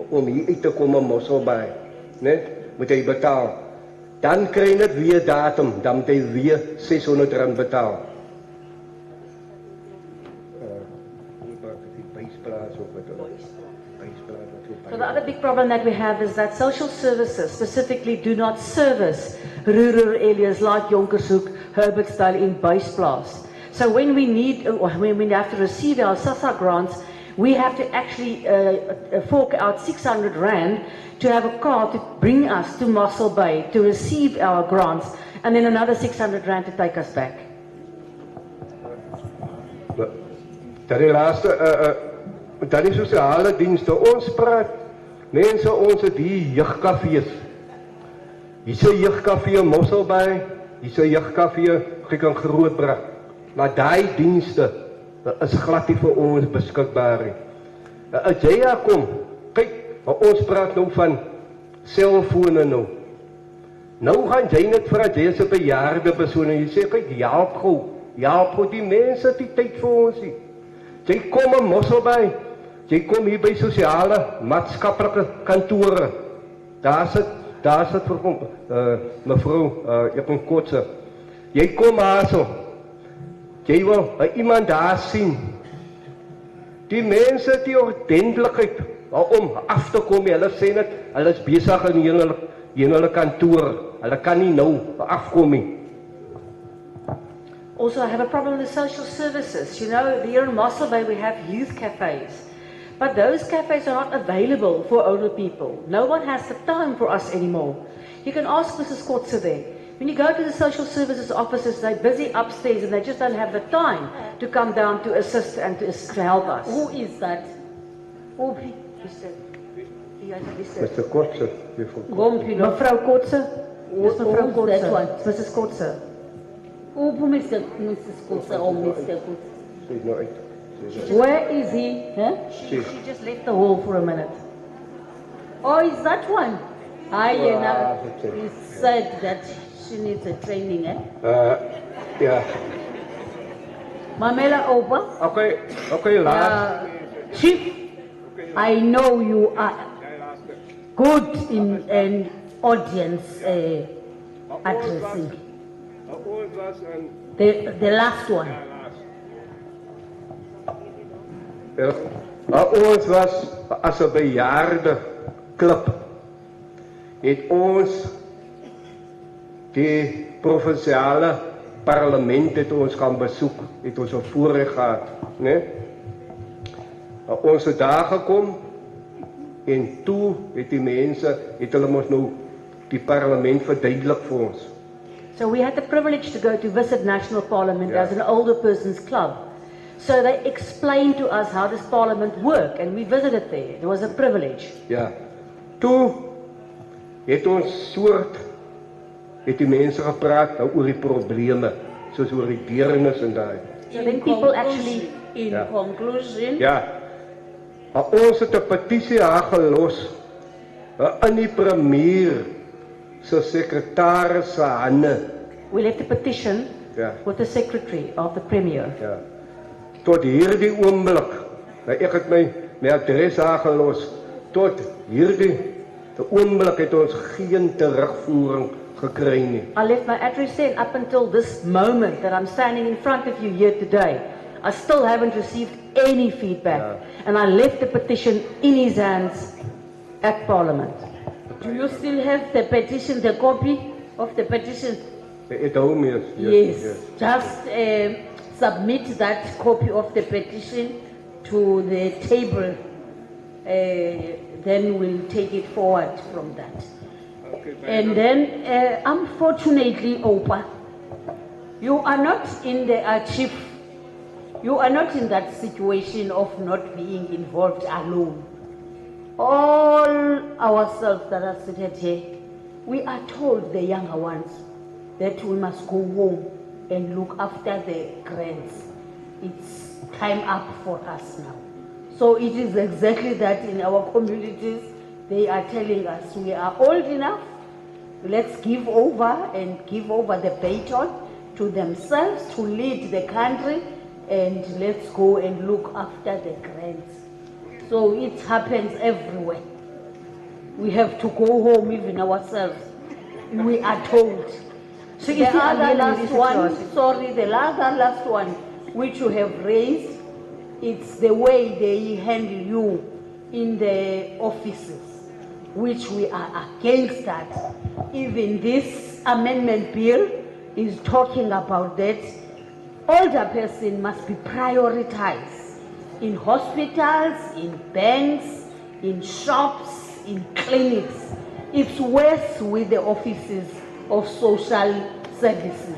om hier uit te kom in Mosselbaai, né? Moet hy betaal. Dan kry hy net weer datum, dan moet hy weer R600 betaal. So the other big problem that we have is that social services specifically do not service rural areas like Jonkershoek, Herbertsdale in Buysplaas. So when we have to receive our SASSA grants, we have to actually fork out R600 to have a car to bring us to Mossel Bay to receive our grants, and then another R600 to take us back. Dat die laaste, dat die sosiale dienste, ons praat, mense, ons het hier jeugkafees. Hier is 'n jeugkafee in Mossel Bay, hier is 'n jeugkafee in Grootbrak. Maar daai dienste is glad nie vir ons beskikbaar nie. As jy daar kom, kyk, ons praat nou van selfone nou. Nou gaan jy net vir jy is 'n bejaarde persoon en jy sê, kyk, help gou die mense die tyd vir ons nie. Jy kom in Mossel Bay, jy kom hier by sosiale, maatskaplike kantore. Daar sit vir mevrou, ek kan kotse. Jy kom daar so. Jy wil iemand daar sien. Die mense die ordentlikheid om af te kom, hulle sê net, hulle is besig in hulle kantoor. Hulle kan nie nou afkom nie. Also, I have a problem with social services. You know, here in Mossel Bay we have youth cafes. But those cafes are not available for older people. No one has the time for us anymore. You can ask Mrs. Kotze there. When you go to the social services offices, they're busy upstairs and they just don't have the time to come down to assist and to help us. Who is that? Uphi? Mr. Kotze, Gomphi lo. Mevrou Kotze? Yes, Mevrou Who's that Kotze. one? Mrs. Kotze. Uphi Mrs. Kotze or Mr. Kotze? She's not it. Where is he? Huh? She just left the hall for a minute. Oh, is that one? Well, He said that she needs a training, eh? Yeah. Mamela Opa? Okay, last. Chief, I know you are good in an audience addressing. The last one. Ja. Ons was as 'n bejaarde klub. Het ons die provinsiale parlement het ons gaan besoek, het ons 'n voorreg gehad, né? Ons het daar gekom en toe het die mense het hulle mos nou die parlement verduidelik vir ons. So we had the privilege to go to visit National Parliament Yeah. as an older person's club. So they explained to us how this parliament worked, and we visited there. It was a privilege. Ja. Toe het ons het die mense gepraat nou oor die probleme, soos oor die deernis en daai. So then people actually, In Ja. conclusion, Ja. Maar ons het 'n petisie aangelos in die premier se sekretaris se hande. we left a petition Ja. with the secretary of the premier. Ja. Tot hierdie oomblik, nou ek het my adres aangelos. Tot hierdie oomblik het ons geen terugvoering gekry nie. I left my address there, and up until this moment that I'm standing in front of you here today, I still haven't received any feedback. Yeah. And I left the petition in his hands at Parliament. do you still have the petition, the copy of the petition? Het hou mee. Yes. Just submit that copy of the petition to the table. Then we'll take it forward from that. And then, unfortunately, Opa, you are not in the chief. You are not in that situation of not being involved alone. All ourselves that are seated here, we are told, the younger ones, that we must go home and look after the grands. It's time up for us now. So it is exactly that in our communities, they are telling us we are old enough, let's give over and give over the baton to themselves to lead the country, and let's go and look after the grands. So it happens everywhere. We have to go home even ourselves. We are told. So The is the other alien last one, situation? sorry, the other last one, which you have raised, it's the way they handle you in the offices, which we are against that. Even this amendment bill is talking about that. Older person must be prioritized in hospitals, in banks, in shops, in clinics. It's worse with the offices of social services.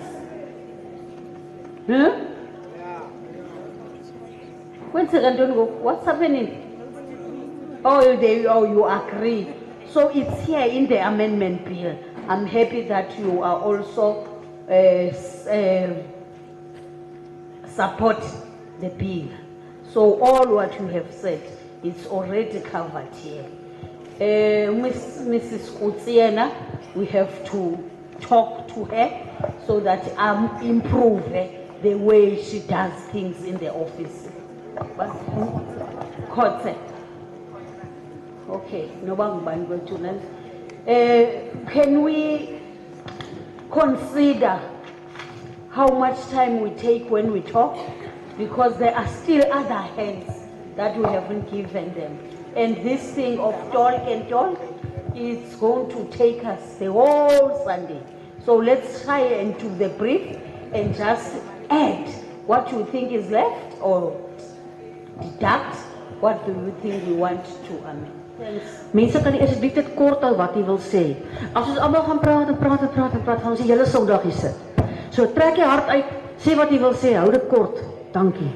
Huh? What's happening? Oh, you agree. So it's here in the amendment bill. I'm happy that you are also support the bill. So all what you have said is already covered here. Mrs. Kutsiena, we have to talk to her so that improve the way she does things in the office. Okay, can we consider how much time we take when we talk? Because there are still other hands that we haven't given them. And this thing of talk and talk, it's going to take us the whole Sunday. So let's try and do the brief and just add what you think is left or deduct what do you think we want to amend? Thanks. Mense kan nie asseblief dit kort hou wat jy wil sê. As ons almal gaan praat en praat en praat en praat, gaan ons die hele Sondag hier sit. So trek jy hart uit, sê wat jy wil sê, hou dit kort. Dankie.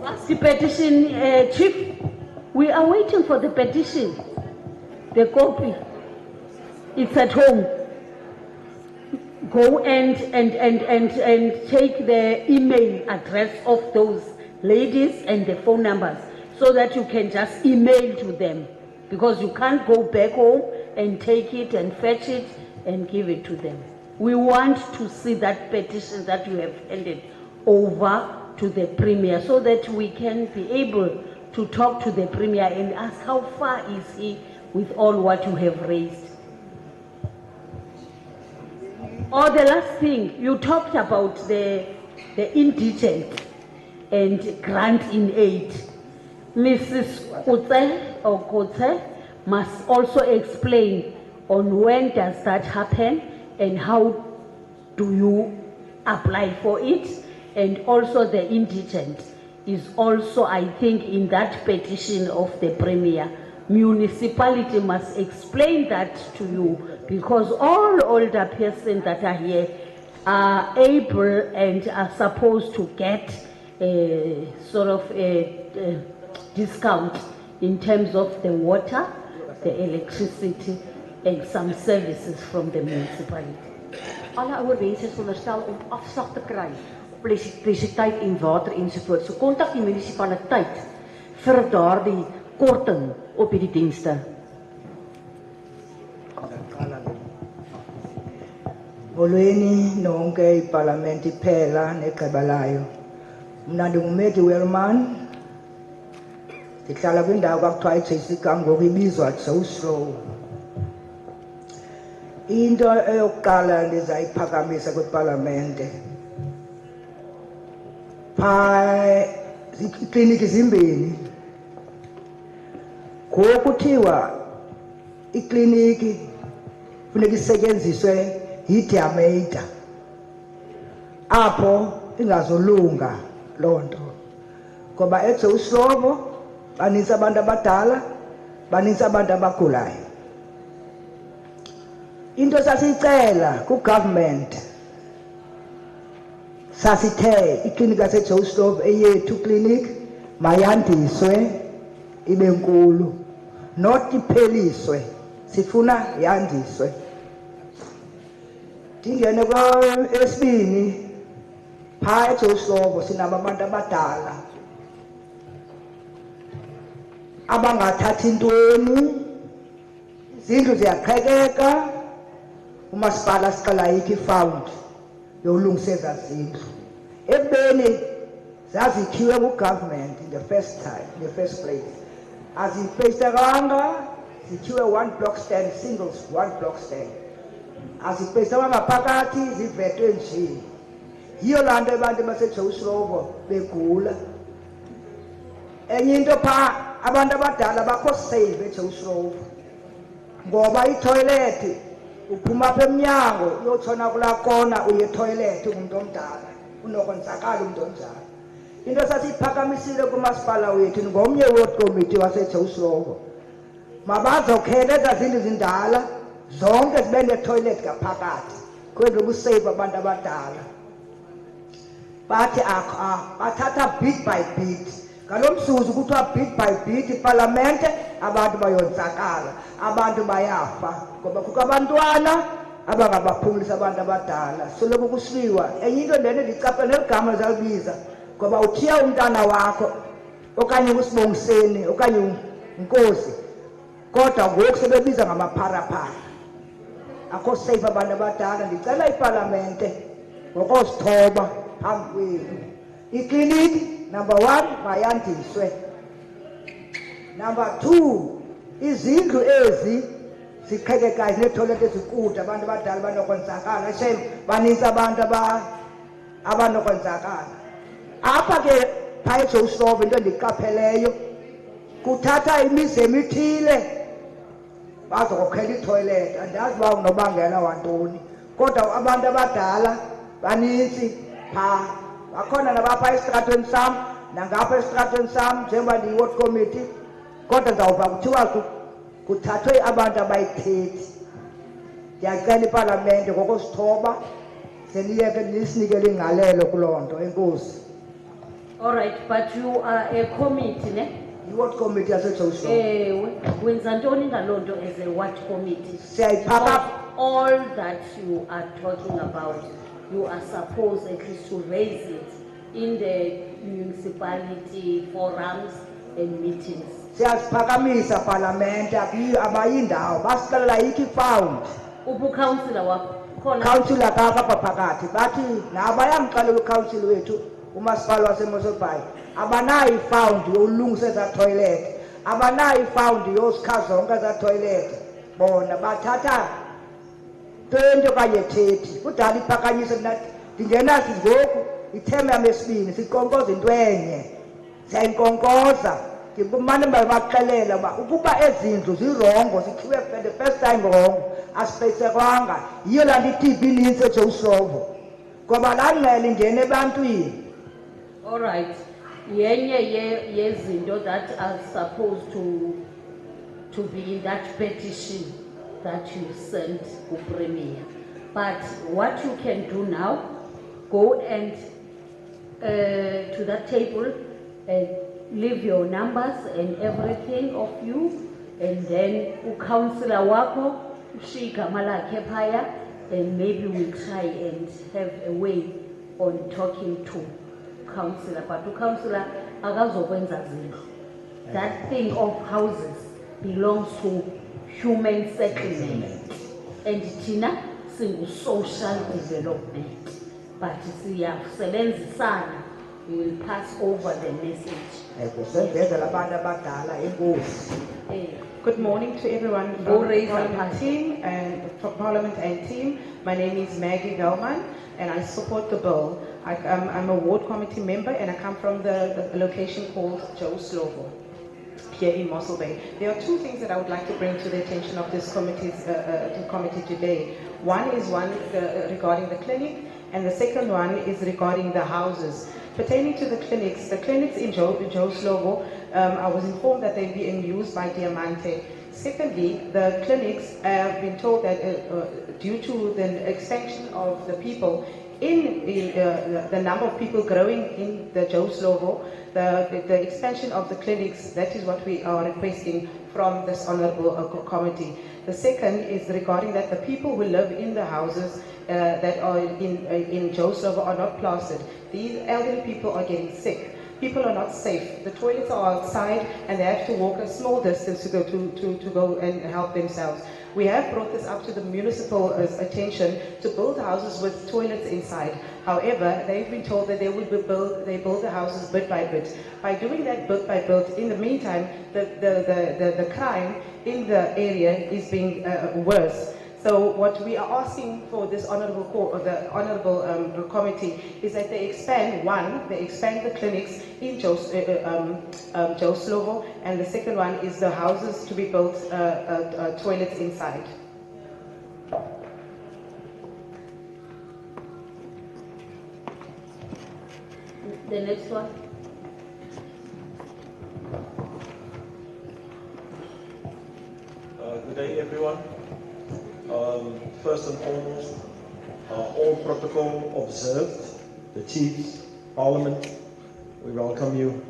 What's the petition, Chief? We are waiting for the petition. The copy. It's at home. Go and take the email address of those ladies and the phone numbers so that you can just email to them, because you can't go back home and take it and fetch it and give it to them. We want to see that petition that you have handed over to the Premier so that we can be able to talk to the Premier and ask how far is he with all what you have raised. Or the last thing, you talked about the indigent and grant in aid. Mrs. Kote must also explain on when does that happen and how do you apply for it. And also the indigent is also, I think, in that petition of the Premier. Municipality must explain that to you, because all older persons that are here are able and are supposed to get a sort of a discount in terms of the water, the electricity, and some services from the municipality. Alle ouer mense is veronderstel om afslag te kry op elektrisiteit en water ensovoorts. So kontak die munisipaliteit vir daardie korting op hierdie dienste. Molweni nonke iparlamenti iphela negqeba layo. Mna ndinguMethi Wellman. Ndihlala kwindawo kwakuthiwa iJessica ngoku ibizwa Joe Slow. Into eyokuqala ndizayiphakamisa kwiparlamente. Phaa iikliniki zimbini. Kuthiwa ikliniki funeka isetyenziswe yidiameter apho ingazolunga loo nto, ngoba eJoslovo banintsi abantu abadala, banintsi abantu abagulayo. Into sasiyicela kugovernment, sasithe ikliniki yaseJoslovo eyethu clinic mayandiswe ibe nkulu, not ipheliswe, sifuna yandiswe. Ndingene kwesibini, phaa eJoslovo sinabo abantu abadala abangathathi ntweni, izindlu ziyaqhekeka, umasipala sicela yikho ifund yolungisa ezaa zindlu. Ekubeni zazikhiwe ngugovernment in the first place. Azipeyistekanga, zikhiwe one block stand, singles one block stand. Azipeyistekanga phakathi, zivetwe nje. Yiyo laa nto abantu baseJoslovo begula. Enye into phaa, abantu abadala bakho save eJoslovo, ngoba itoilet uphuma apha emnyango uyotshona kulaa kona uye etoilet ungumntu omdala, unokwenzakala umntu onjalo. Into sasiyiphakamisile kumasipala wethu ngomnye ward committee waseJoslovo, mabazokhela ezaa zindlu zindala zonke zibe netoilet ngaphakathi kwenzela ukusave abantu abadala. Bathi bathatha bit by bit. Ngalo mzuzu kuthiwa bit by bit ipalamente, abantu bayonzakala, abantu bayafa, ngoba kukho abantwana abangabaphumlisa abantu abadala. Soloko kusliwa. Enye into ndene ndicaphela neligama zalibiza, ngoba uthiya umntana wakho okanye uSibongiseni okanye uNkosi, kodwa ngoku sebebiza ngamapharapara. Akho safe abantu abadala. Ndicela ipalamente ngokuzithoba phambi kwenu. Ikliniki number 1 mayandiswe. Number 2, izindlu ezi ziqhekekayo neetoilet ezikude, abantu abadala banokwenzakala. Shem banintsi abantu abanokwenzakala. Apha ke phaa eJoslovo into endiyiqapheleyo, kuthatha imizi emithile bazokokhela itoilet. Andazi uba unobangela wantoni, kodwa abantu abadala baninzi pha bakhona nabapha esitratweni sam nangapha esitratweni sam njengoba ndiyi-ward committee kodwa ndizawuva kuthiwa kuthathwe abantu abayi-30. Ndiyacela ipalamente ngokosithoba seniyeke nisinikele ingqalelo kuloo nto. Enkosi. All right, but you are a committee, ne? I-ward committee yaseJoshua. Wenza ntoni ngaloo nto as a ward committee? Siyayiphaka. All that you are talking about, you are supposed at least to raise it in the municipality forums and meetings. Siyaziphakamisa parliament abayindawo basixelela yikho i-found. Ubu-councillor wakho khona? Councillor kakho apha phakathi bathi nabayamxelela ucouncil wethu umasipala waseMosselbaai abanayo i-found yolungisa ezaa toilet, abanayo i-found yosikha zonke ezaa toilet. Bona bathatha 20 okanye 30. Kudala iphakanyise mna ndingenazi ngoku itheme yam esibini siqonkoza into enye, siyayinkonkoza. Ndimane baxelela uba ukuba ezindlu zirongo zikhiwe for the first time rongo asipesekwanga. Yiyo laa nto i-TB inintsi eJoshua ngoba laa ngqele ingena ebantwini. All right, yenye yezinto that are supposed to be in that petition that you sent to Premier. But what you can do now, go and to that table and leave your numbers and everything of you, and then councillor wako ushigama lakhe phaya, and maybe we'll try and have a way on talking to councillor. But councillor akazokwenza zindlu. That thing of houses belongs to human settlement, and thina singu social development. But siyasebenzisana, we will pass over the message. Good morning to everyone from the Parliament team and from Parliament and team. My name is Maggie Gelman and I support the bill. I'm a ward committee member and I come from the location called Joe Slovo here in Mossel Bay. There are two things that I would like to bring to the attention of this committee today. One is regarding the clinic, and the second one is regarding the houses. Pertaining to the clinics in Joe Slovo, I was informed that they're being used by Diamante. Secondly, the clinics have been told that due to the expansion of the people, in the number of people growing in the Joe Slovo, the expansion of the clinics, that is what we are requesting from this honourable committee. The second is regarding that the people who live in the houses that are in Joe Slovo are not plastered. These elderly people are getting sick. People are not safe. The toilets are outside and they have to walk a small distance to go and help themselves. We have brought this up to the municipal attention to build houses with toilets inside. However, they've been told that they build the houses bit by bit. By doing that bit by bit, in the meantime, the crime in the area is being worse. So what we are asking for this honourable committee is that they expand the clinics in Joe Slovo, and the second one is the houses to be built toilets inside. The next one. Good day, everyone. First and foremost, all protocol observed, the chiefs, Parliament, we welcome you.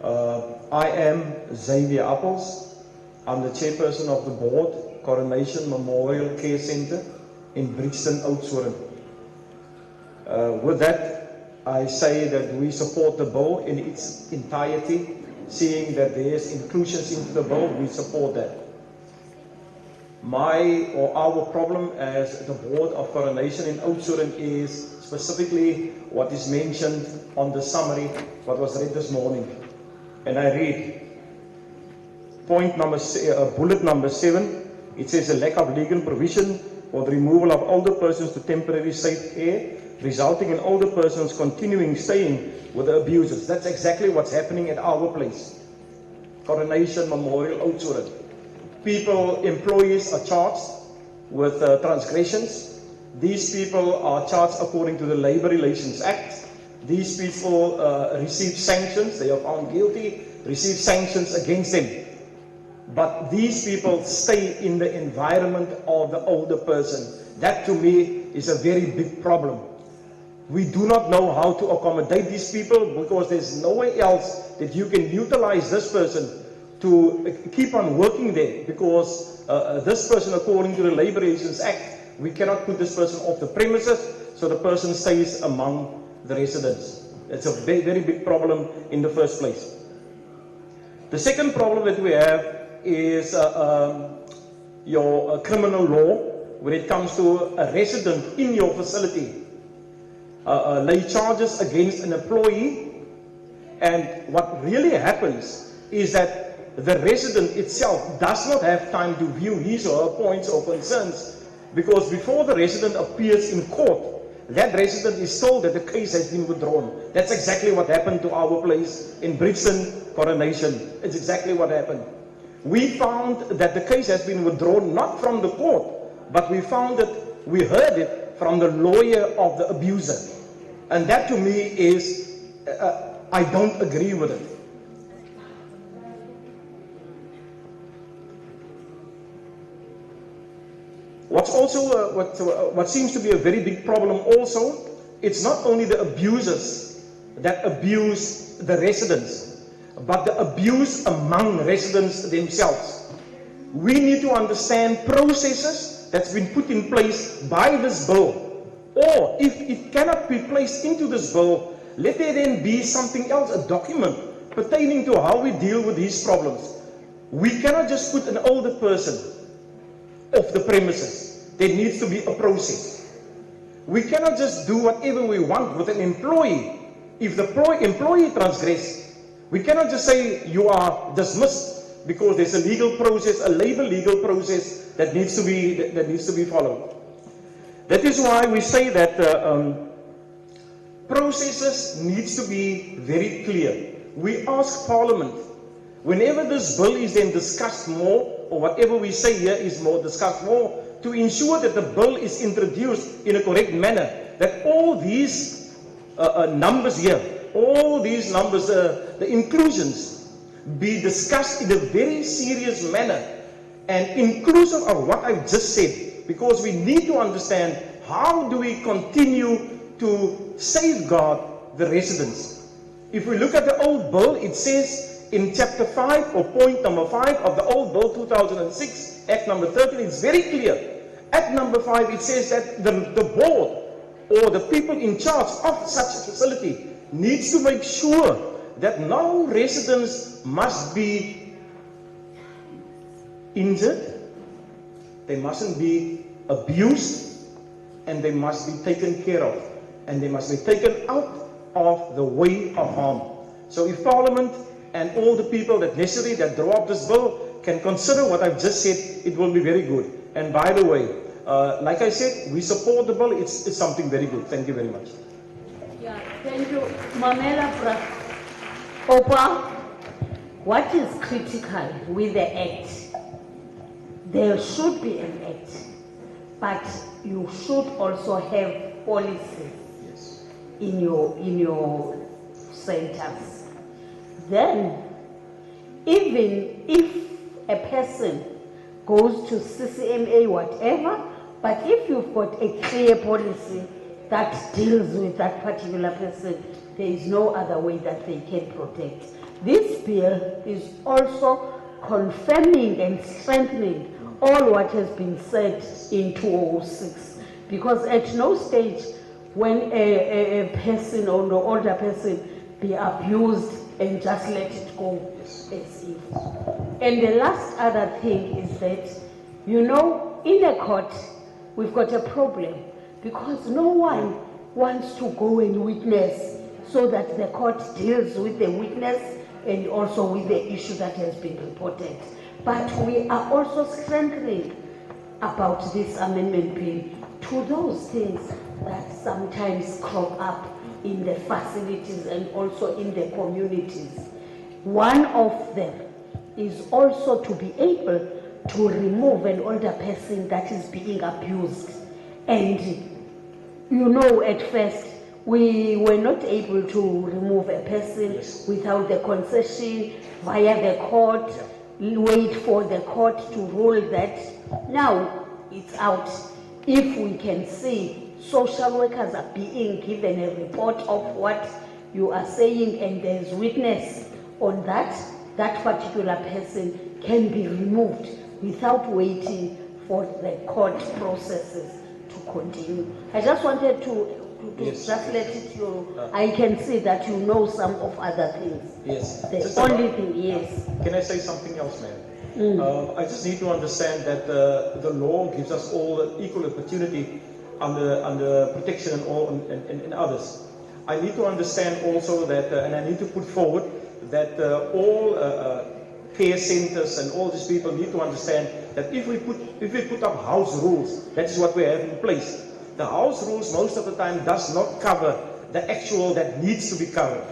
I am Xavier Appels. I'm the chairperson of the board, Coronation Memorial Care Centre in Brixton, Oudtshoorn. With that, I say that we support the bill in its entirety. Seeing that there's inclusions into the bill, we support that. Our problem as the board of Coronation in Oudtshoorn is specifically what is mentioned on the summary, what was read this morning. And I read bullet number 7. It says a lack of legal provision for the removal of older persons to temporary safe care, resulting in older persons staying with the abusers. That's exactly what's happening at our place, Coronation Memorial Oudtshoorn. Employees are charged with transgressions. These people are charged according to the Labor Relations Act. These people receive sanctions. They are found guilty, receive sanctions against them. But these people stay in the environment of the older person. That to me is a very big problem. We do not know how to accommodate these people because there's nowhere else that you can utilize this person to keep on working there, because this person, according to the Labor Relations Act, we cannot put this person off the premises, so the person stays among the residents. It's a very, very big problem in the first place. The second problem that we have is your criminal law when it comes to a resident in your facility. Lay charges against an employee, and what really happens is that the resident itself does not have time to view his or her points or concerns, because before the resident appears in court, that resident is told that the case has been withdrawn. That's exactly what happened to our place in Brixton Coronation. It's exactly what happened. We found that the case has been withdrawn not from the court, but we heard it from the lawyer of the abuser. And that to me is, I don't agree with it. What's also, what seems to be a very big problem also, it's not only the abusers that abuse the residents, but the abuse among residents themselves. We need to understand processes that's been put in place by this bill, or if it cannot be placed into this bill, let there then be something else, a document pertaining to how we deal with these problems. We cannot just put an older person off the premises. There needs to be a process. We cannot just do whatever we want with an employee. If the employee transgresses, we cannot just say you are dismissed, because there's a legal process, a labor legal process that needs to be followed. That is why we say that processes needs to be very clear. We ask Parliament, whenever this bill is then discussed more, or whatever we say here is more discussed more, to ensure that the bill is introduced in a correct manner, that all these numbers here, all these numbers, the inclusions, be discussed in a very serious manner and inclusive of what I've just said, because we need to understand how do we continue to safeguard the residents. If we look at the old bill, it says in chapter 5 or point number 5 of the old bill 2006, Act number 13, it's very clear. At number 5, it says that the board or the people in charge of such a facility needs to make sure that no residents must be injured, they mustn't be abused, and they must be taken care of, and they must be taken out of the way of harm. So if Parliament and all the people that necessary that draw up this bill can consider what I've just said, it will be very good. And by the way, like I said, we support the bill. It's something very good. Thank you very much. Yeah, thank you. Mamela Opa, what is critical with the Act? There should be an Act, but you should also have policies in your centers. Then, even if a person goes to CCMA, whatever, but if you've got a clear policy that deals with that particular person, there is no other way that they can protect. This bill is also confirming and strengthening all what has been said in 2006, because at no stage when a person or an older person be abused and just let it go as if. And the last other thing is that, you know, in a court, we've got a problem because no one wants to go and witness, so that the court deals with the witness and also with the issue that has been reported. But we are also strengthening about this amendment bill to those things that sometimes crop up in the facilities and also in the communities. One of them is also to be able to remove an older person that is being abused. And you know, at first, we were not able to remove a person without the concession via the court, wait for the court to rule that. Now it's out. If we can see social workers are being given a report of what you are saying and there's witness on that, that particular person can be removed without waiting for the court processes to continue. I just wanted to just let it you. I can see that you know some of other things. Yes. The only thing, yes. Can I say something else, ma'am? I just need to understand that the law gives us all equal opportunity under protection and all and others. I need to understand also that, and I need to put forward that all care centers and all these people need to understand that if we put up house rules, that is what we have in place. The house rules most of the time does not cover the actual that needs to be covered.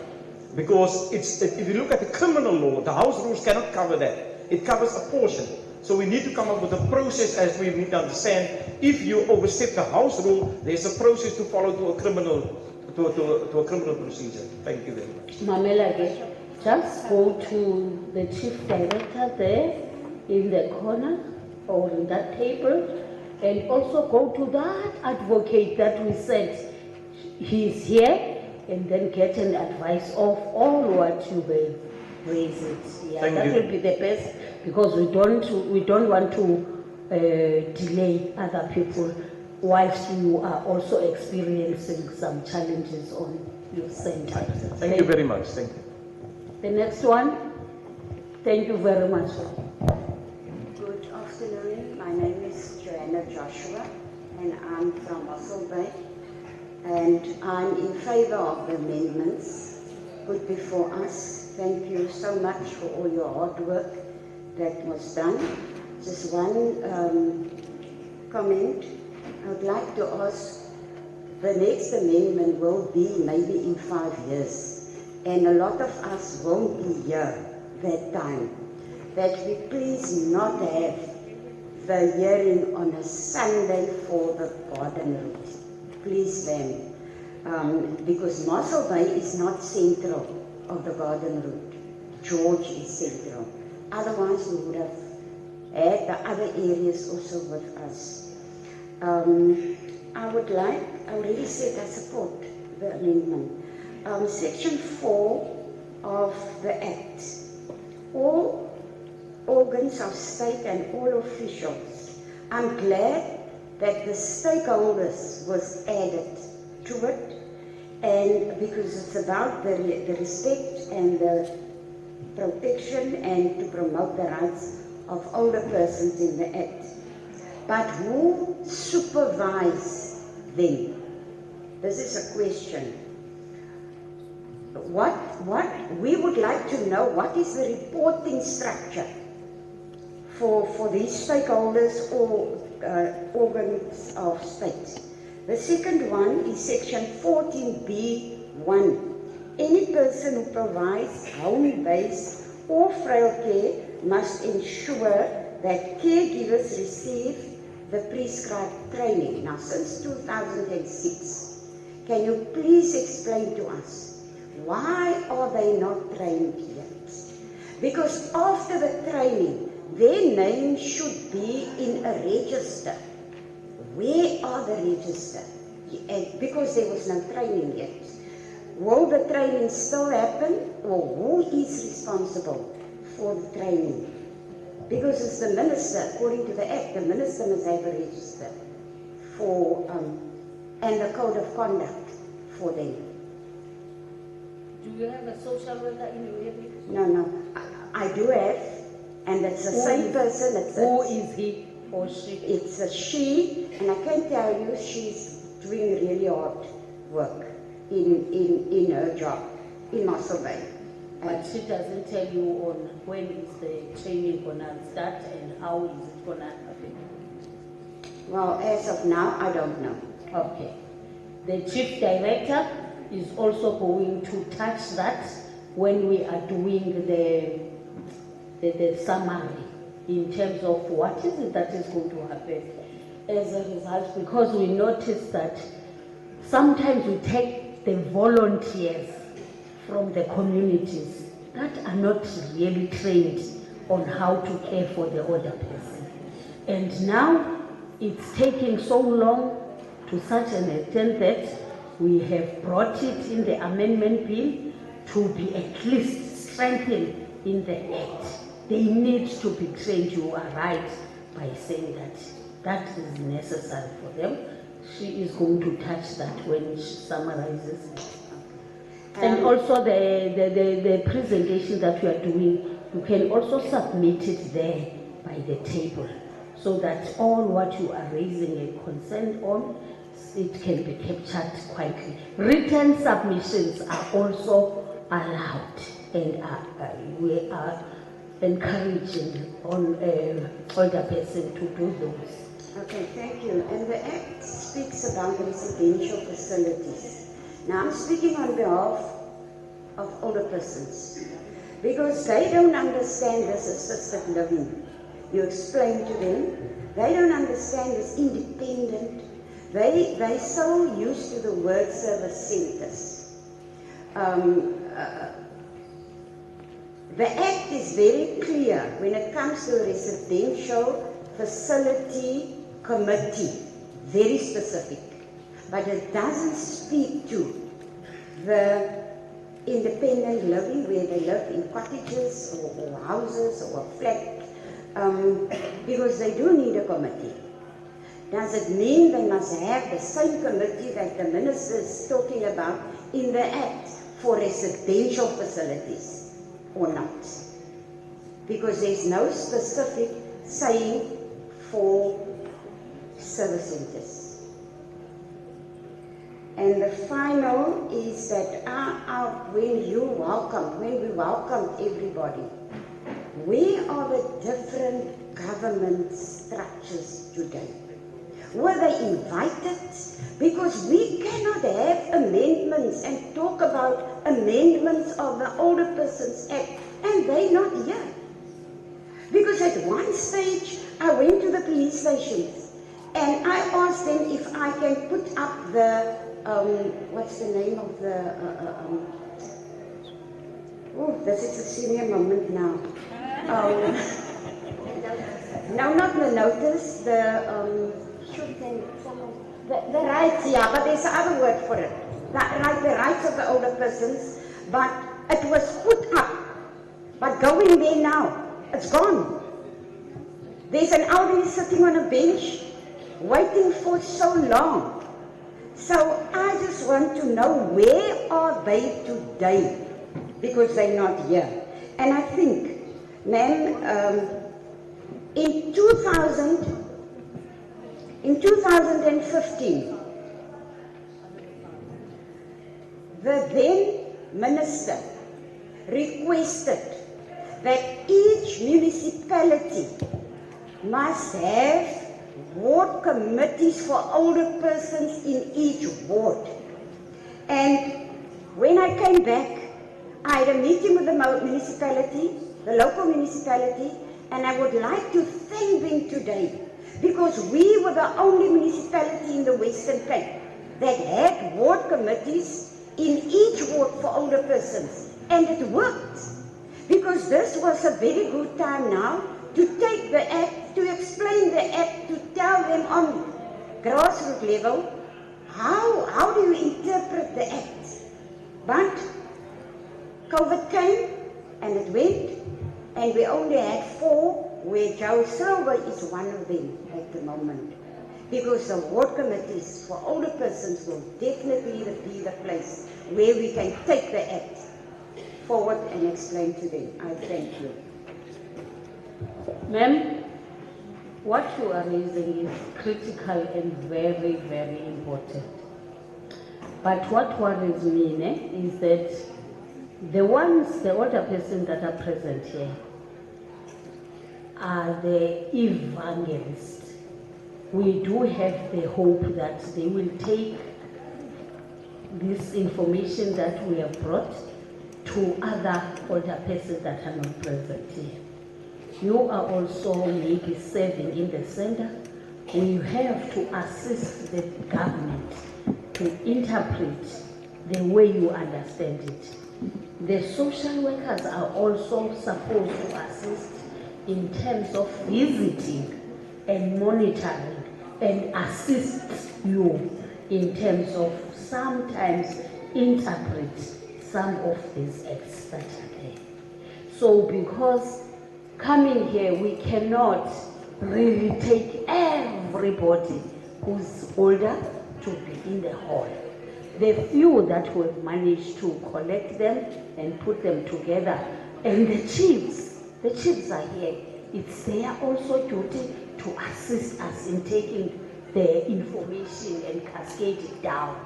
Because if you look at the criminal law, the house rules cannot cover that. It covers a portion. So we need to come up with a process, as we need to understand. If you overstep the house rule, there's a process to follow to a criminal procedure. Thank you very much. Mamela, just go to the chief director there in the corner or in that table, and also go to that advocate that we said he's here, and then get an advice of all what you will raise it. Yeah, Thank that you. will be the best, because we don't want to delay other people whilst you are also experiencing some challenges on your center. Thank you very much. Thank you. The next one. Thank you very much. Good afternoon. My name is Joanna Joshua, and I'm from Mossel Bay. And I'm in favor of the amendments put before us. Thank you so much for all your hard work that was done. Just one comment. I would like to ask, the next amendment will be maybe in 5 years, and a lot of us won't be here that time. That we please not have the hearing on a Sunday for the garden route. Please, ma'am. Because Mossel Bay is not central of the garden route. George is central. Otherwise, we would have had the other areas also with us. I already said I support the amendment. Section 4 of the Act. All organs of state and all officials. I'm glad that the stakeholders was added to it, and because it's about the respect and the protection and to promote the rights of older persons in the Act. But who supervise them? This is a question. What we would like to know, what is the reporting structure for these stakeholders or organs of state? The second one is section 14B1. Any person who provides home-based or frail care must ensure that caregivers receive the prescribed training. Now, since 2006, can you please explain to us, why are they not trained yet? Because after the training, their name should be in a register. Where are the register? Because there was no training yet. Will the training still happen, or who is responsible for the training? Because it's the minister, according to the Act, the minister must have a register for, and a code of conduct for them. Do you have a social worker in your area? No, I do have, and it's the same person. Who is he or she? It's a she, and I can tell you she's doing really hard work in her job in Mossel Bay. But she doesn't tell you on when is the training going to start and how is it going to happen? Well, as of now, I don't know. Okay. The chief director is also going to touch that when we are doing the summary in terms of what is it that is going to happen as a result, because we notice that sometimes we take the volunteers from the communities that are not really trained on how to care for the older person. And now it's taking so long to such an extent that we have brought it in the amendment bill to be at least strengthened in the act. They need to be trained. You are right by saying that that is necessary for them. She is going to touch that when she summarizes it. And also the presentation that we are doing, you can also submit it there by the table, so that all what you are raising a concern on, it can be captured quietly. Written submissions are also allowed, and we are encouraging on older person to do those. Okay, thank you. And the Act speaks about residential facilities. Now I'm speaking on behalf of older persons, because they don't understand this assisted living. You explain to them, they don't understand this independent. They're so used to the word service centers. The Act is very clear when it comes to a residential facility committee, very specific, but it doesn't speak to the independent living where they live in cottages or houses or a flat, because they do need a committee. Does it mean they must have the same committee that the minister is talking about in the Act for residential facilities or not? Because there's no specific saying for service centers. And the final is that when we welcome everybody, where are the different government structures today? Were they invited? Because we cannot have amendments and talk about amendments of the Older Persons Act, and they're not here. Because at one stage, I went to the police stations, and I asked them if I can put up the, what's the name of the, oh, this is a senior moment now. No, not the notice, the rights, yeah, but there's another word for it. The rights of the older persons, but it was put up. But going there now, it's gone. There's an elderly sitting on a bench, waiting for so long. So I just want to know, where are they today? Because they're not here. And I think, ma'am, in 2015, the then minister requested that each municipality must have ward committees for older persons in each ward. And when I came back, I had a meeting with the municipality, the local municipality, and I would like to thank them today, because we were the only municipality in the Western Cape that had ward committees in each ward for older persons. And it worked, because this was a very good time now to take the Act, to explain the Act, to tell them on grassroots level, how do you interpret the Act? But COVID came, and it went, and we only had 4, where Joe Silver is one of them at the moment. Because the ward committees for older persons will definitely be the place where we can take the Act forward and explain to them. I thank you. Ma'am, what you are raising is critical and very, very important. But what worries me is that the older persons that are present here are the evangelists. We do have the hope that they will take this information that we have brought to other older persons that are not present here. you are also maybe serving in the center, we have to assist the government to interpret the way you understand it. The social workers are also supposed to assist in terms of visiting and monitoring and assist you in terms of sometimes interpret some of these acts that are there. So because coming here, we cannot really take everybody who's older to be in the hall. The few that we've managed to collect them and put them together, and the chiefs are here. It's their also duty to assist us in taking the information and cascade it down.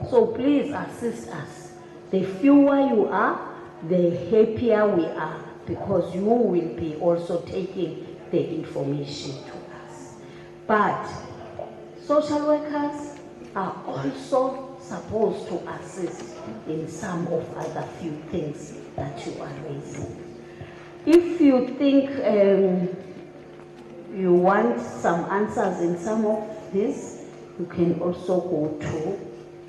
So please assist us. The fewer you are, the happier we are, because you will be also taking the information to us. But social workers are also supposed to assist in some of other few things that you are raising. If you think you want some answers in some of this, you can also go to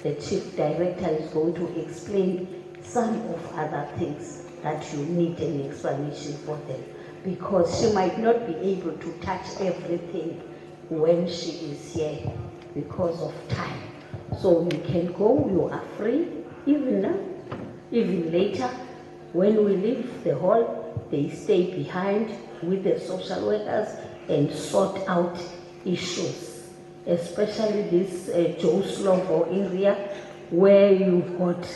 the chief director is going to explain some of other things that you need an explanation for them, because she might not be able to touch everything when she is here because of time. So you can go, you are free, even now, even later. When we leave the hall, they stay behind with the social workers and sort out issues, especially this Joe Slovo area where you've got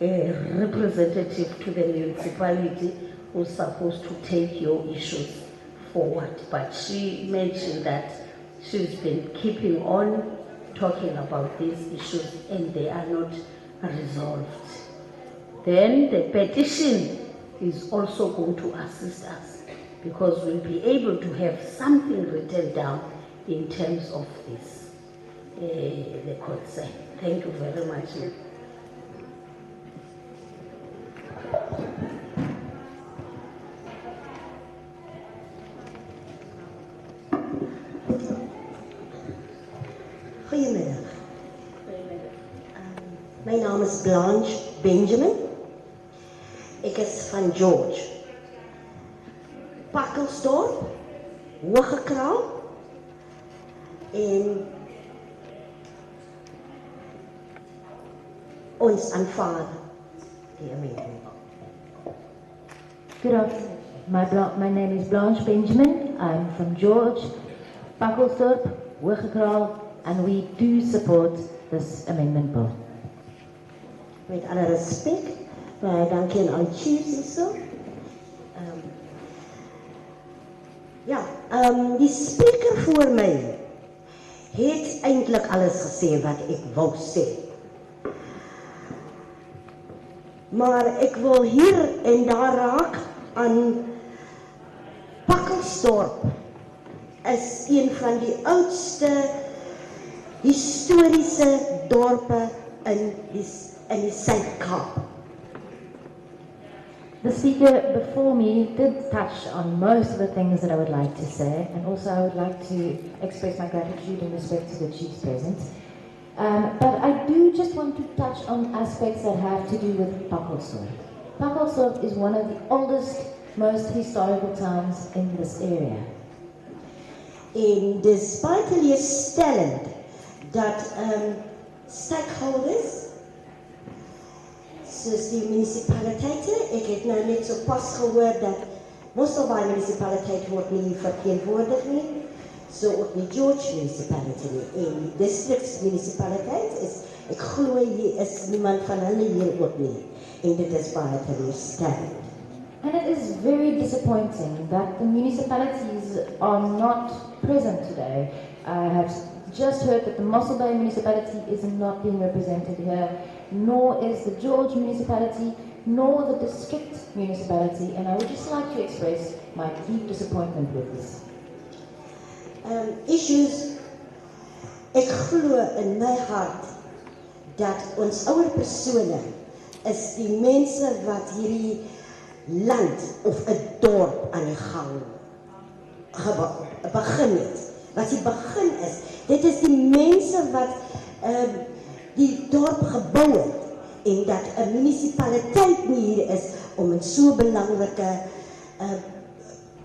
a representative to the municipality who's supposed to take your issues forward. But she mentioned that she's been keeping on talking about these issues and they are not resolved. Then the petition is also going to assist us, because we'll be able to have something written down in terms of this, the concern. Thank you very much. Goedemiddag. Mijn naam is Blanche Benjamin. Ik is van George. Pakkelsdorp, Hogekraal en ons aanvaar die amendement. Good afternoon. My name is Blanche Benjamin. I'm from George, Pakkelsdorp, Hogekraal, and we do support this amendment bill. Met alle respect, dankie aan al die chiefs en so. Die spreker voor my het eintlik alles gesê wat ek wou sê. Maar ek wil hier en daar raak aan Pakkelsdorp is een van die oudste historiese dorpe in die Suid-Kaap. The speaker before me did touch on most of the things that I would like to say, and also I would like to express my gratitude and respect to the chiefs present. But I do just want to touch on aspects that have to do with Pakkelsdorp. Pakkelsdorp is one of the oldest, most historical towns in this area. En dis baie teleurstellend dat stakeholders soos die munisipaliteite, ek het nou net so pas gehoor dat Mosselbaai munisipaliteit word nie verteenwoordig nie, so ook die George munisipaliteit nie. En die distriksmunisipaliteit is, ek glo hier is niemand van hulle hier ook nie. En dit is baie teleurstellend. And it is very disappointing that the municipalities are not present today. I have just heard that the Mossel Bay municipality is not being represented here, nor is the George municipality, nor the district municipality, and I would just like to express my deep disappointment with this. Issues, ek glo in my hart dat ons ouer persone is die mense wat hierdie land of 'n dorp aan die gang begin het. Wat die begin is. Dit is die mense wat die dorp gebou het en dat 'n munisipaliteit nie hier is om in so belangrike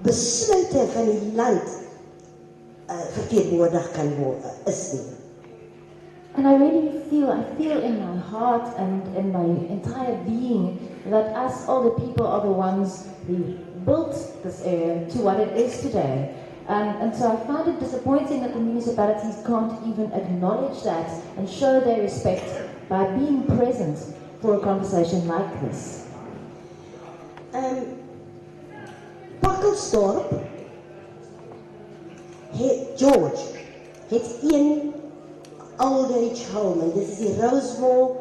besluite van die land verteenwoordig kan word, is nie. And I really feel in my heart and in my entire being that us older people are the ones who built this area to what it is today. And so I find it disappointing that the municipalities can't even acknowledge that and show their respect by being present for a conversation like this. Pakkelsdorp George het een old age home en dit is die Rosemore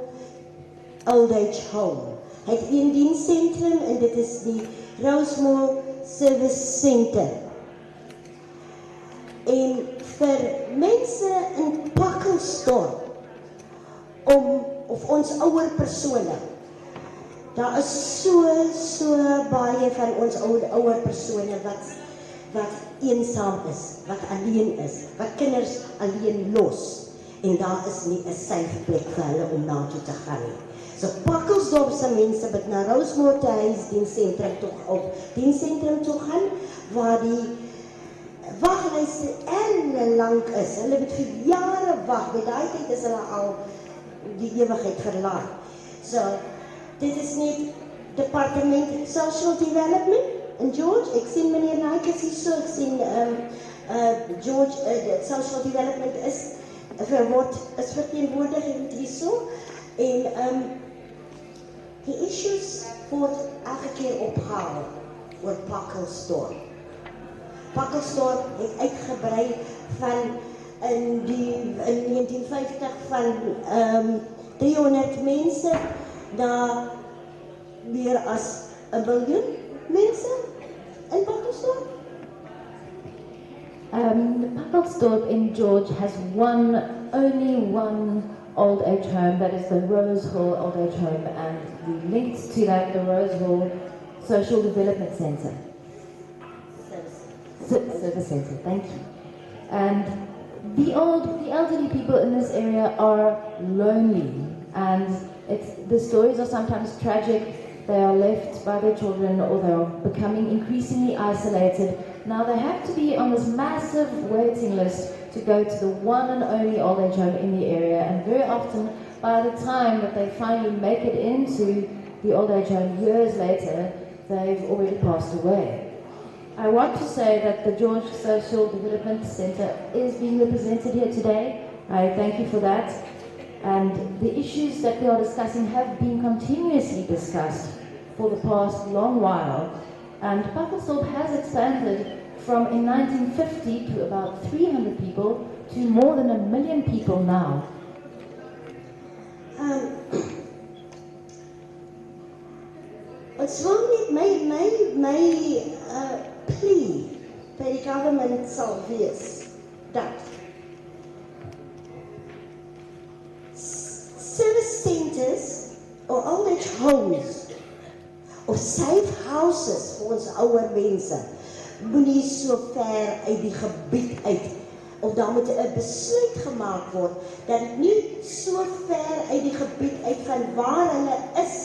Old Age Home. Hy het een dienscentrum en dit is die Rosemore Service Center. En vir mense in Pakkelsdorp of ons ouer persone, daar is so baie van ons ouer persone wat eensaam is, wat alleen is, wat kinders alleen los. En daar is nie 'n safe plek vir hulle om na toe te gaan nie. So Pakkelsdorp se mense wat na Rosemore dienscentrum toe gaan, waar die waglyste lank is. Hulle moet vir jare wag. By daai tyd is hulle al die ewigheid verlaat. So dit is nie Department Social Development in George. Ek sien meneer Naikes hier so, ek sien George Social Development is verteenwoordig hier so. En die issues word elke keer opgehaal oor Pakkelsdorp. Pakkelsdorp het uitgebrei van in 1950 van 300 mense na meer as 1 miljoen mense in Pakkelsdorp. Pakkelsdorp in George has only one old age home, that is the Rose Hall Old Age Home, and we linked to that the Rose Hall Social Development Centre. Service Centre, thank you. And the elderly people in this area are lonely, and the stories are sometimes tragic. They are left by their children, or they are becoming increasingly isolated. Now they have to be on this massive waiting list to go to the one and only old age home in the area, and very often by the time that they finally make it into the old age home years later, they've already passed away. I want to say that the George Social Development Centre is being represented here today. I thank you for that. And the issues that we are discussing have been continuously discussed for the past long while. And Pakkelsdorp has expanded from in 1950 to about 300 people to more than 1 million people now. What's wrong with my plea by the government sal wees dat service centers or old age homes of safe houses vir ons ouer mense moenie so ver uit die gebied uit, of daar moet 'n besluit gemaak word dat dit nie so ver uit die gebied uit van waar hulle is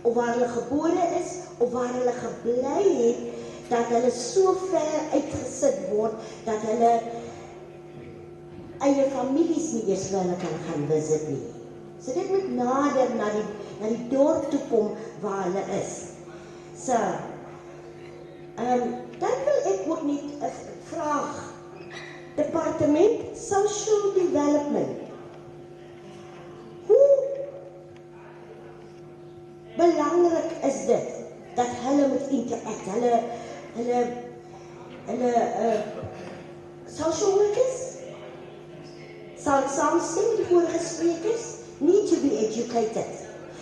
of waar hulle gebore is of waar hulle gebly het, dat hulle so ver uitgesit word dat hulle eie families nie eers vir hulle kan gaan visit nie. So dit moet nader na die dorp toe kom waar hulle is. So, dan wil ek ook net 'n vraag. Departement Social Development. Hoe belangrik is dit dat hulle moet interact, hulle social workers sal saamstem met die vorige sprekers, need to be educated,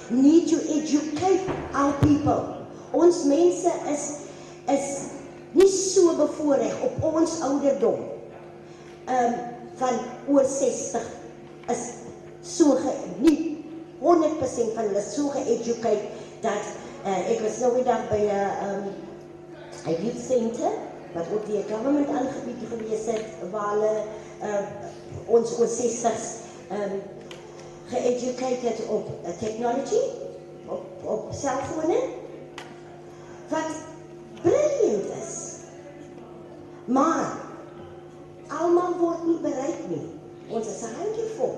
need to educate our people. Ons mense is nie so bevoorreg op ons ouderdom van oor 60 is so nie 100% van hulle so ge-educate dat ek was nou die dag by 'n youth center wat ook deur government aangebied gewees het waar hulle ons oor 60s geeducated op technology, op selfone, wat brilliant is. Maar almal word nie bereik nie. Ons is 'n handjievol.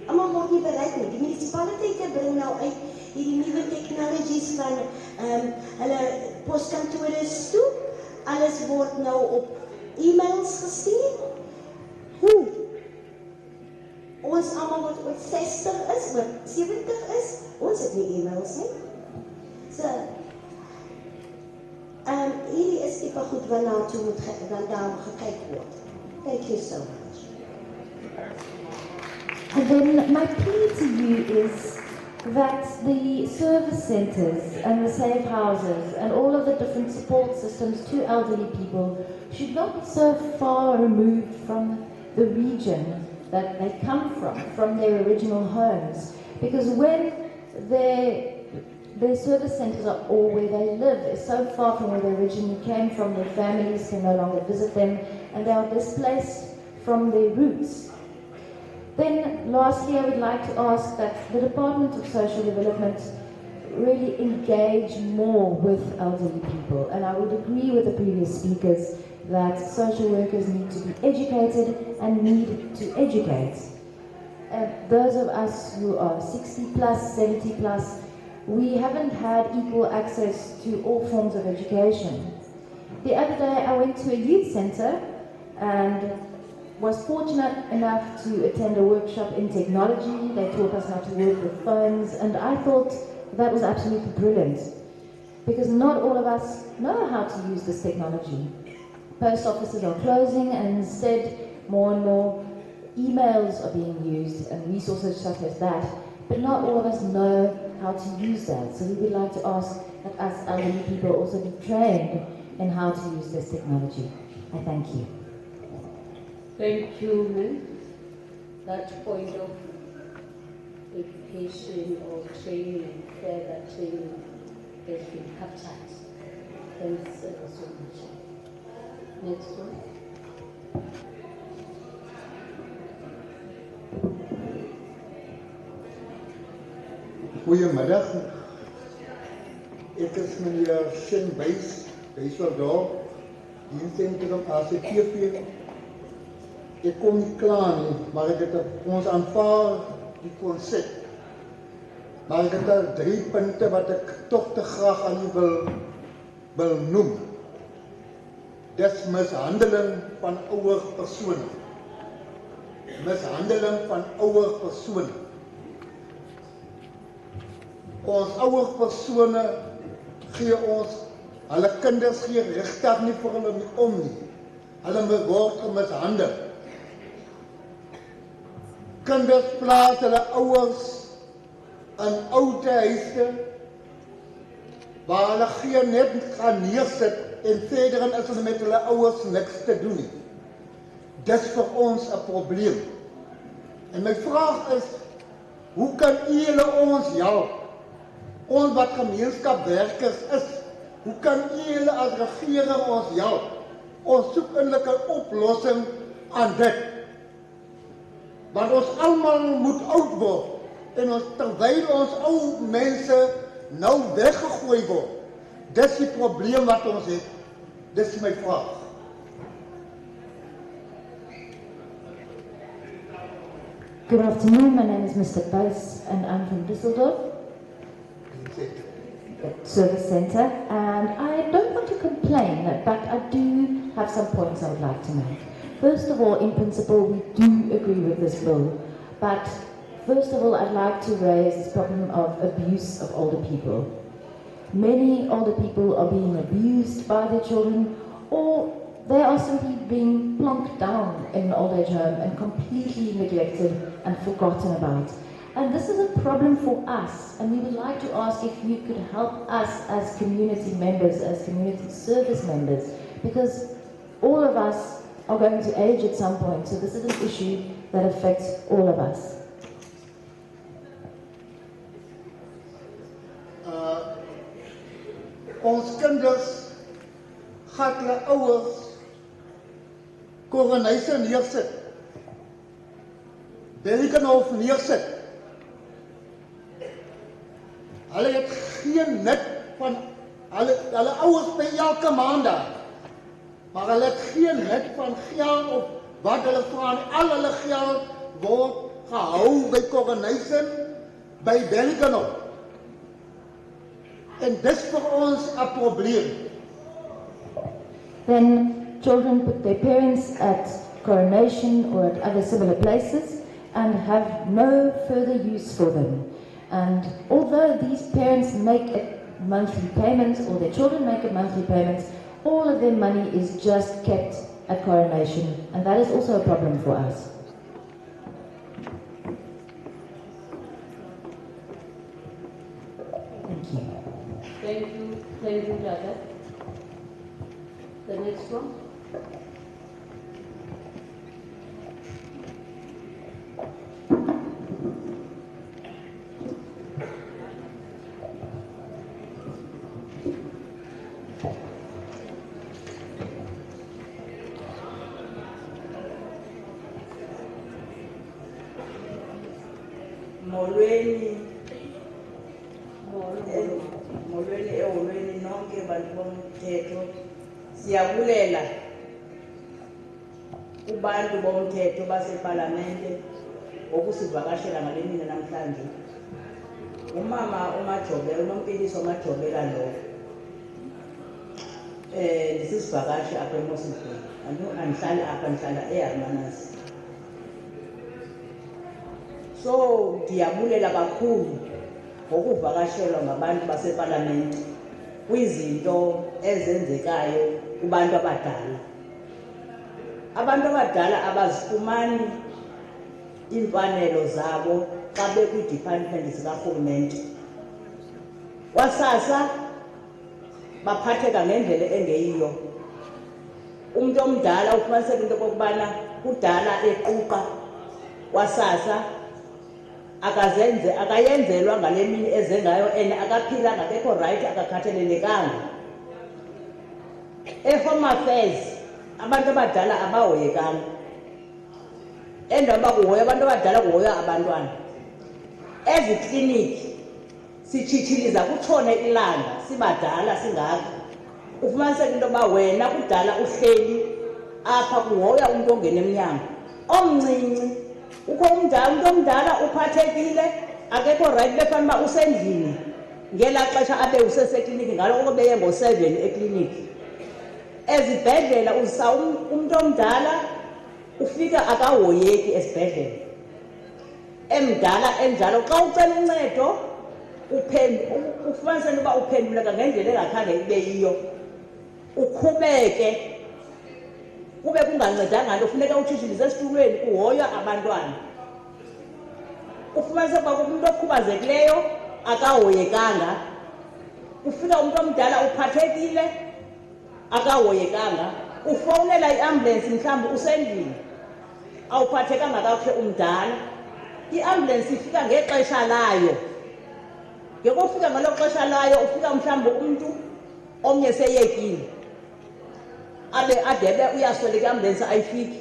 Almal word nie bereik nie. Die munisipaliteite bring nou uit hierdie nuwe technologies van hulle poskantore toe. Alles word nou op e-mails gestuur. Hoe? Ons almal wat oor 60 is, oor 70 is, ons het nie e-mails nie. So, hierdie is tipe goed waarna toe moet daar gekyk word. Thank you so much. And then my plea to you is that the service centres and the safe houses and all of the different support systems to elderly people should not be so far removed from the region that they come from their original homes. Because when their service centres are all where they live, is so far from where they originally came from, their families can no longer visit them, and they are displaced from their roots. Then, lastly, I would like to ask that the Department of Social Development really engage more with elderly people. And I would agree with the previous speakers that social workers need to be educated and need to educate. Those of us who are 60 plus, 70 plus, we haven't had equal access to all forms of education. The other day I went to a youth centre and was fortunate enough to attend a workshop in technology. They taught us how to work with phones, and I thought that was absolutely brilliant because not all of us know how to use this technology. Post offices are closing, and instead more and more emails are being used and resources such as that, but not all of us know how to use that. So we would like to ask that us elderly people also be trained in how to use this technology. I thank you. Thank you, ma'am. That point of education or training, further training has been captured. Thanks so much. Next one. Goedemiddag. Ik is meneer Shin Bijs, Bijswerdorp, dienstcentrum ACTV. Ik kom niet klaar nie, maar ik heb ons aanvaard die concept. Maar ik heb daar 3 punten wat ik toch te graag aan u wil noemen. Dat is mishandeling van oude personen. Mishandeling van oude personen. Ons oude persone gee ons, hulle kinders gee regtig nie vir hulle nie om nie. Hulle word mishandel. Kinders plaas hulle ouers in oude huise waar hulle geen net gaan neersit en verder is hulle met hulle ouers niks te doen nie. Dis vir ons 'n probleem. En my vraag is, hoe kan julle ons help? Ons wat gemeenskapswerkers is, hoe kan julle as regering ons help? Ons soek eintlik 'n oplossing aan dit. Want ons almal moet oud word en ons terwyl ons ou mense nou weggegooi word. Dis die probleem wat ons het. Dis my vraag. Good afternoon, my name is Mr. Buys and I'm from Düsseldorf Service Centre, and I don't want to complain, but I do have some points I would like to make. First of all, in principle, we do agree with this bill, but first of all, I'd like to raise this problem of abuse of older people. Many older people are being abused by their children, or they are simply being plonked down in an old age home and completely neglected and forgotten about. And this is a problem for us, and we would like to ask if you could help us as community members, as community service members, because all of us are going to age at some point, so this is an issue that affects all of us. Ons kinders gaat hulle ouers coronation neersit. Belgenhof neersit. Hulle het geen nut van hulle ouers by elke maand daar. Maar hulle het geen nut van geld of wat hulle vra nie. Al hulle geld word gehou by coronation by Belgenhof. En dis vir ons 'n probleem. Then children put their parents at coronation or at other similar places and have no further use for them. And although these parents make a monthly payments or their children make a monthly payments, all of their money is just kept at coronation, and that is also a problem for us. Thank you. Thank you, Jada. The next one. molweni eholweni nonke bantu bomthetho siyabulela kubantu bomthetho basepalamente ngokusivakashela ngale mina namhlanje. Umama uMajobela unompiliso uMajobela lo ndisisivakashi apha eMosselbaai andihlali apha ndihlala eHermanus. So ndiyabulela kakhulu ngokuvakashelwa ngabantu basepalamente kwizinto ezenzekayo kubantu abadala. Abantu abadala abazifumani iimfanelo zabo xa bekwi-department zikarhulumente. Kwasasa baphatheka ngendlela engeyiyo. Umntu omdala ufumaniseka into okokubana kudala equqa kwasasa akayenzelwa ngale mini eze ngayo and akaphilanga akekho right akakhathalelekanga. E-Home Affairs abantu abadala abahoyekanga. Endaweni bakuhoya abantu abadala kuhoya abantwana. Ezi kliniki sitshitshiliza kutshone ilanga sibadala singaka. Ufumaniseka into yoba wena kudala uhleli apha kuhoya umntu ongena emnyango omncinci. Ukho umuntu omdala uphathekile akekho right befana uba usendlini ngela xesha abe usesekliniki ngalo koko beye ngo-7 ekliniki. Ezibhedlela uzisa umuntu omdala ufika akahoyeki esibhedlela. Emdala enjalo xa ucela uncedo ufumanise into yoba uphenduleka ngendlela engakhange ibe yiyo. Ukhubeke kube kungancedanga nto funeka utshitshilize esitulweni kuhoywa abantwana. Ufumanise ukuba umuntu okhubazekileyo akahoyekanga. Ufika umuntu omdala uphathekile akahoyekanga. Ufowunela iambulensi mhlawumbi usendlini awuphathekanga kakuhle umdala. Iambulensi ifika ngexesha layo. Ngekufika ngalo xesha layo ufika mhlawumbi umntu omnye seyekile adebe uyasweleka iambulensi ayifiki.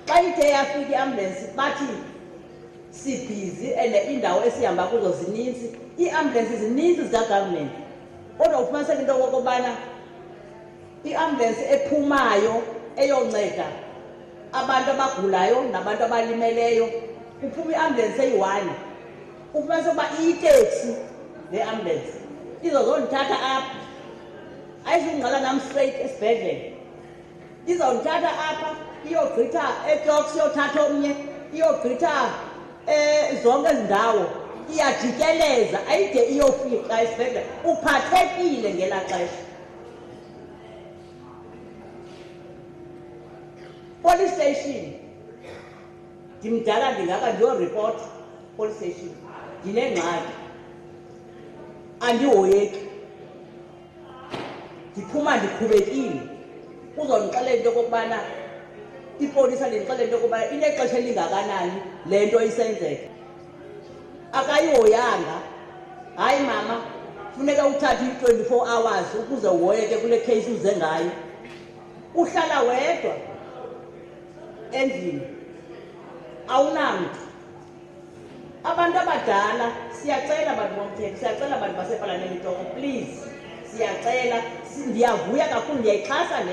Xa ithe yafika iambulensi bathi sibhizi and indawo esihamba kuzo zininzi. Iambulensi zininzi zikagovernment kodwa ufumaniseka into okokubana iambulensi ephumayo eyonceda abantu abagulayo nabantu abalimeleyo uphuma iambulensi eyi-1. Ufumaniseka uba iyiteksi le ambulensi izozondithatha apha ayizungqala nam straight esibhedlele. Izawundithatha apha iyogqitha eCloaks iyothatha omnye iyogqitha zonke ezi ndawo iyajikeleza ayide iyofika esibhedlele uphathekile ngela xesha. Police station ndimdala ndingaka ndiyoripota police station ndinengxaki andihoyeki ndiphuma ndikhubekile. Uzondixelela into okokubana ipolisa ndindixelela into okokubana inexesha elingakanani le nto isenzeka. Akayihoyanga. Hayi mama funeka uthathe 24 hours ukuze uhoyeke kule case uze ngayo. Uhlala wedwa endlini. Awunamntu. Abantu abadala siyacela bantu bomthetho, siyacela bantu baseParliament Toko, please. Siyacela, ndiyavuya kakhulu ndiyayixhasa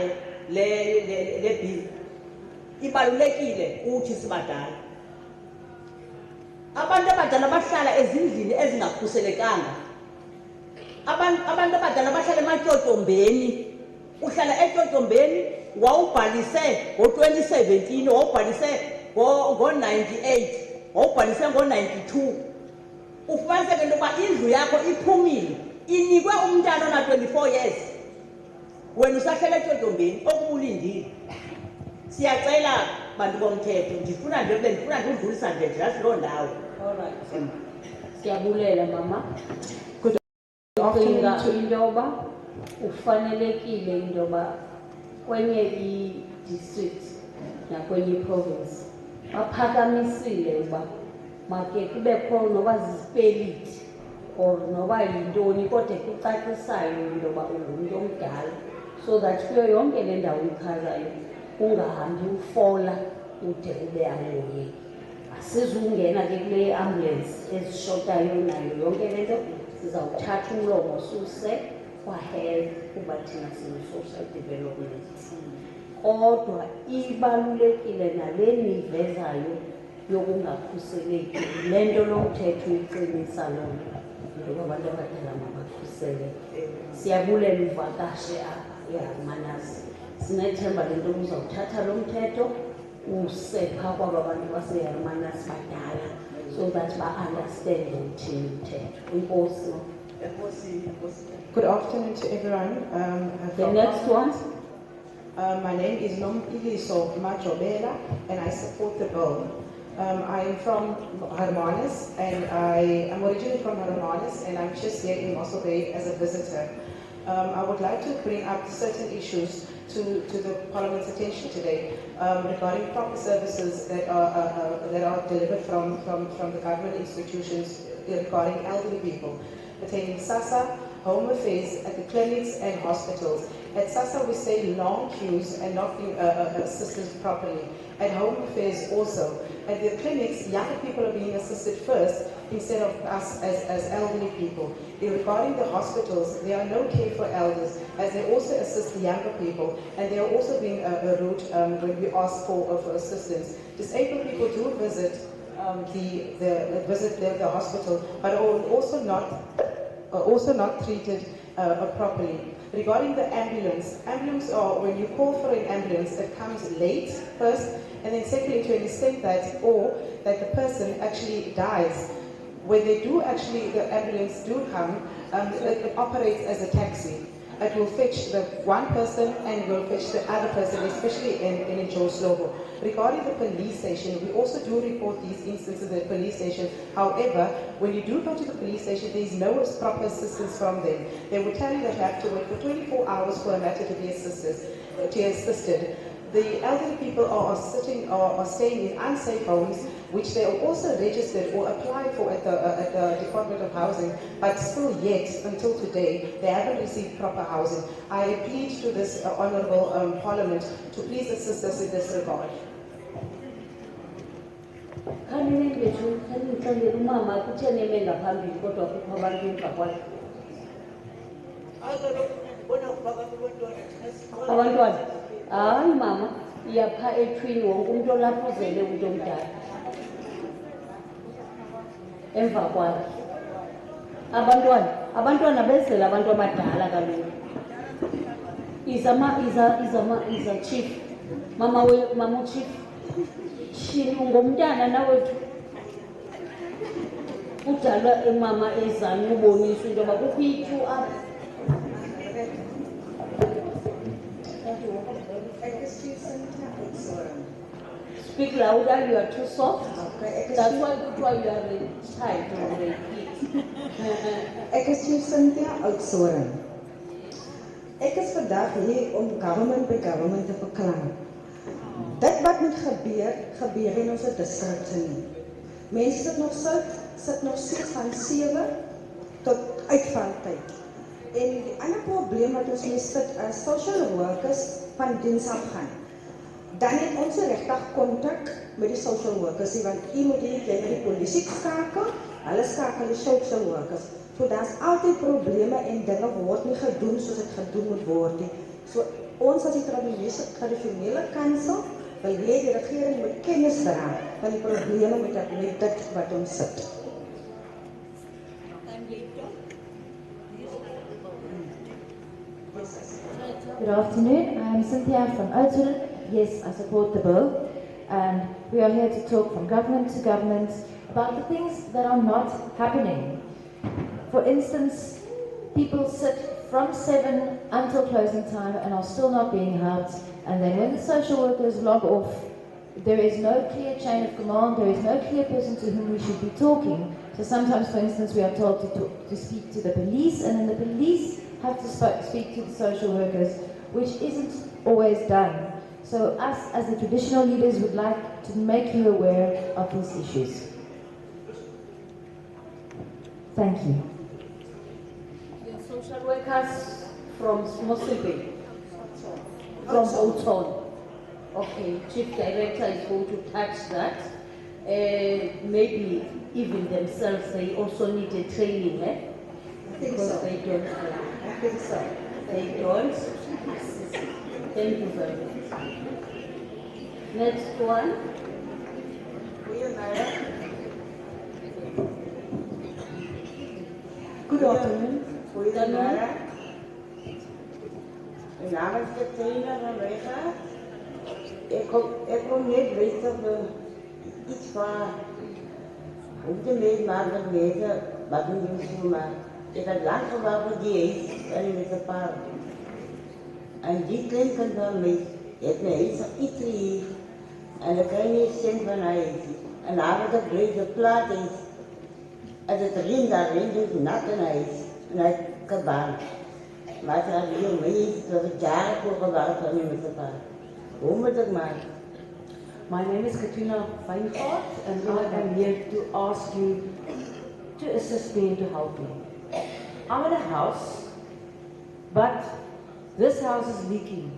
le bill. Ibalulekile uthi sibadala. Abantu abadala bahlala ezindlini ezingakhuselekanga. Abantu abadala bahlala ematyotyombeni. Uhlala etyotyоmbeni wawubhalise ngo-2017, wawubhalise ngo-98, wawubhalise ngo-92. Ufumaniseke into yokuba indlu yakho iphumile, inikwe umntana ona-24 years. Wena usahlala etyotyоmbeni okubulindile. Siyacela bantu bomthetho, ndifuna ndidlulisa nje just loo ndawo. Alright. Siyabulela mama. Good afternoon to indoba ufanelekile indoba kwenye i-district nakwenye i-province baphakamisile uba make kubekho noba zizipeliti or noba yintoni kodwa kucacisayo indoba ungumuntu omdala, so that kuyo yonke le ndawo ichazayo ungahambi ufola ude ube angoyeki. Asizungena ke kule ambulance ezishotayo nayo yonke le nto, sizawuthatha umlomo suse kwa-health kuba thina siyi-social development. Kodwa ibalulekile nale nivezayo yokungakhuseleki, le nto lomthetho uyiqinisa loo nto, intoba abantu abadala mabakhuseleke. Siyabulela uvakashe apha eHermanus. Sinethemba le nto uzawuthatha lo mthetho usepha kwaba bantu baseHermanus badala, so that ba-understand uthini umthetho. Inkosi. Good afternoon to everyone. The next one. My name is Nomiliso Majobela, and I support the bill. I am from Hermanus, and I am originally from Hermanus, and I'm just here in Mossel Bay as a visitor. I would like to bring up certain issues to the Parliament's attention today regarding proper services that are delivered from the government institutions regarding elderly people, pertaining SASA, home affairs, at the clinics and hospitals. At SASA we say long queues and not being assisted properly. At home affairs also. At the clinics, younger people are being assisted first instead of us as elderly people. Regarding the hospitals, there are no care for elders, as they also assist the younger people, and they are also being rude when we ask for assistance. Disabled people do visit the hospital, but are also not treated properly. Regarding the ambulance are when you call for an ambulance, it comes late first, and then secondly to an extent that the person actually dies. When they do actually, the ambulance do come, it operates as a taxi. It will fetch the one person and will fetch the other person, especially in Joe. Regarding the police station, we also do report these instances at the police station. However, when you do go to the police station, there is no proper assistance from them. They will tell you that you have to wait for 24 hours for a matter to be assisted. The elderly people are staying in unsafe homes, which they are also registered or applied for at the Department of Housing, but still yet, until today, they haven't received proper housing. I appeal to this Honourable Parliament to please assist us in this regard. Hayi mama, iyapha ethwini wonke umuntu olapha uzele umuntu omdala. Emva kwakhe. Abantwana bezela abantu abadala kaloku. Iza chief. Mama chief. Shini ungomntana nawethu. Udalwa emama ezami ubonisa into yoba kukho ithu apha. Speak louder, you are too soft. Okay. That's why you are tight or repeat. Ek is Chief Cynthia Oudtshoorn. Ek is vandag hier om government by government te verklaan. Dit wat moet gebeur in onze districten nie. Mense sit nog siek van 7 tot uitvaltyd. En die ander probleem wat ons mee sit is social workers van diens afgaan. Dan het ons regtig kontak met die social workers, want jy moet jy met die polisie skakel, hulle skakel die social workers. So daar's altyd probleme en dinge word nie gedoen soos dit gedoen moet word nie. So ons as die tradisionele kansel wil hê die regering moet kennis dra van die probleme met dit wat ons sit. Good afternoon. I am Cynthia from Older. Yes, I support the bill, and we are here to talk from government to government about the things that are not happening. For instance, people sit from 7 until closing time and are still not being helped, and then when the social workers log off, there is no clear chain of command, there is no clear person to whom we should be talking. So sometimes, for instance, we are told to speak to the police, and then the police have to speak to the social workers, which isn't always done. So us, as the traditional leaders, would like to make you aware of these issues. Thank you. The social workers from Moselby, from Oton. Okay, Chief Director is going to touch that. Maybe even themselves, they also need a training, eh? I think Because so. they don't. I think so. They don't. Thank you very much. Next one. Good afternoon. Goedemorgen. Mijn naam is Katrina van Wega. Ik kom niet weten of iets van hoe te lezen, maar we weten wat we doen. Maar ik heb lang gewacht voor die huis en ik met een paar. En die klinken van mij. Het is iets hier. En dan kan je niet zien van huis. En dan hebben we de plaat is. En het riem daarin is nat en huis. En hij kabaan. Maar het gaat hier mee, dat ik jaren voor gewacht van met een paar. Hoe moet ik maar? My name is Katrina Feinhardt, and I am here to ask you to assist me and to help me. I'm in a house, but this house is leaking.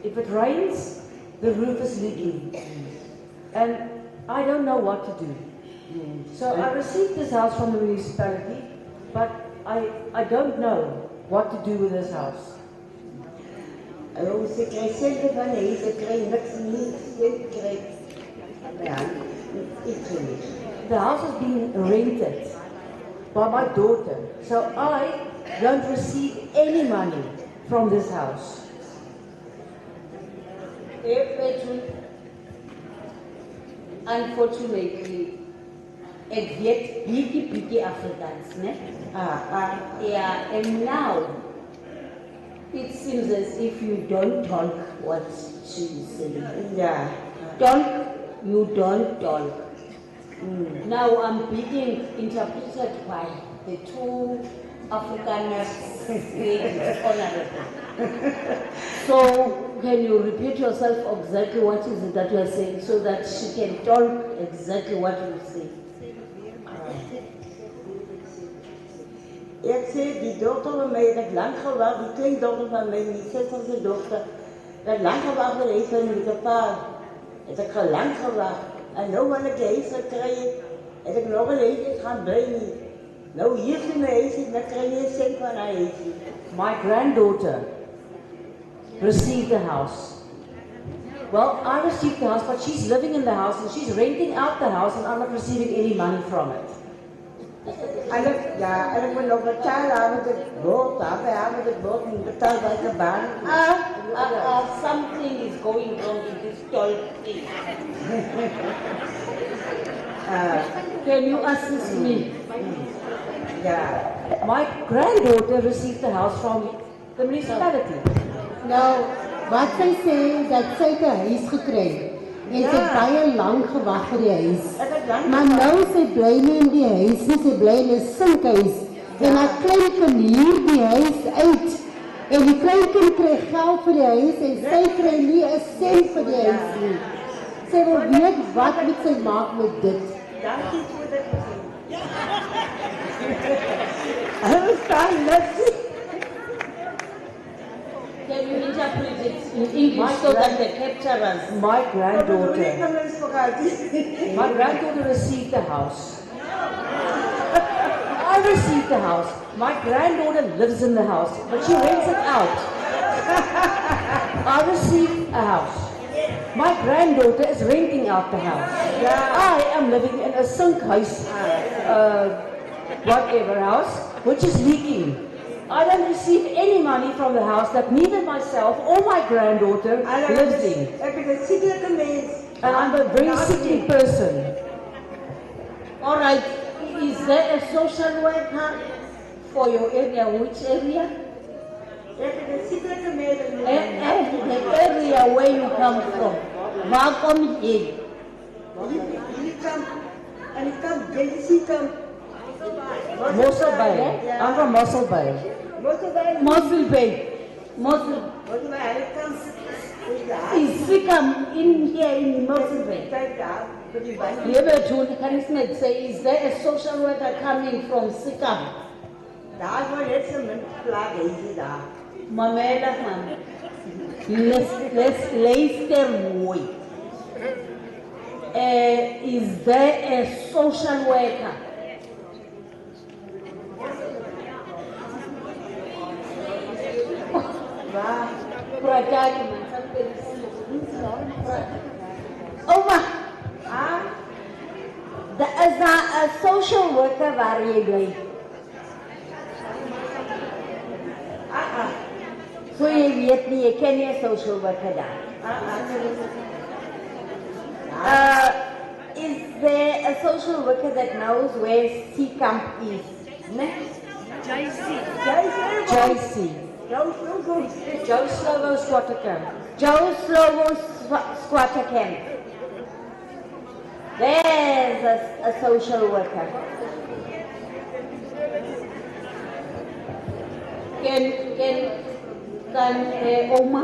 If it rains, the roof is leaking. And I don't know what to do. So I received this house from the municipality, but I don't know what to do with this house. Ze krijgt centen van huis, ze krijgt niks niet, ze krijgt. Ja, iets niet. The house is being rented by my daughter, so I don't receive any money from this house. Unfortunately, ek weet bietjie Afrikaans, né? Yeah, and now it seems as if you don't talk what she is saying. Yeah. You don't talk. Now I'm being interpreted by the two Afrikaners ladies, honorable. So can you repeat yourself exactly what is it that you are saying so that she can talk exactly what you say? Ik zei, die dochter van mij heeft lang gewacht, die kleindochter van mij, die 60e dochter, heeft lang gewacht voor heeft met een paar. Het heb ik lang gewacht. En nu wil ik huis gekregen, heb ik nog een huis gaan brengen. Nou hier is mijn huis, dan krijg je een cent van haar huis. My granddaughter received the house. Well, I received the house, but she's living in the house and she's renting out the house and I'm not receiving any money from it. En ik moet nog betalen aan het boot, aan het boot, en betalen bij de baan. Something is going wrong in this toll thing. Can you assist me? Yeah. My granddaughter received the house from the municipality. Nou, wat sy sê, dat sy het 'n huis gekry. En sy het baie lank gewag vir die huis. Maar nou sy bly nie in die huis nie, sy bly in 'n sinkhuis. En haar kleinkind huur die huis uit. En die kleinkind kry geld vir die huis en sy kry nie 'n sent vir die huis nie. Sy wil weet wat moet sy maak met dit. Dankie voor de Can you interpret it in English so that the capturers? My granddaughter received the house. I received the house. My granddaughter lives in the house, but she rents it out. I received a house. My granddaughter is renting out the house. I am living in a sink house, whatever house, which is leaking. I don't receive any money from the house that neither myself or my granddaughter lives in. And I'm a very sickly person. All right, is there a social worker for your area? Which area? The area where you come from. Welcome here. Mossel Bay. I'm from Mossel Bay. Mossel Bay. Is Sikkim in here in Mossel Bay? Can you say, is there a social worker coming from Sikkim? Mamela, let's Leicester way. Is there a social worker? Oma, is daar 'n social worker waar jy bly? So jy weet nie, jy ken nie 'n social worker daar. Is there a social worker that knows where Sea Camp is? Ne? JC. Joe Slovo Squatter Camp. Joe Slovo Squatter Camp. There's a social worker. Can Oma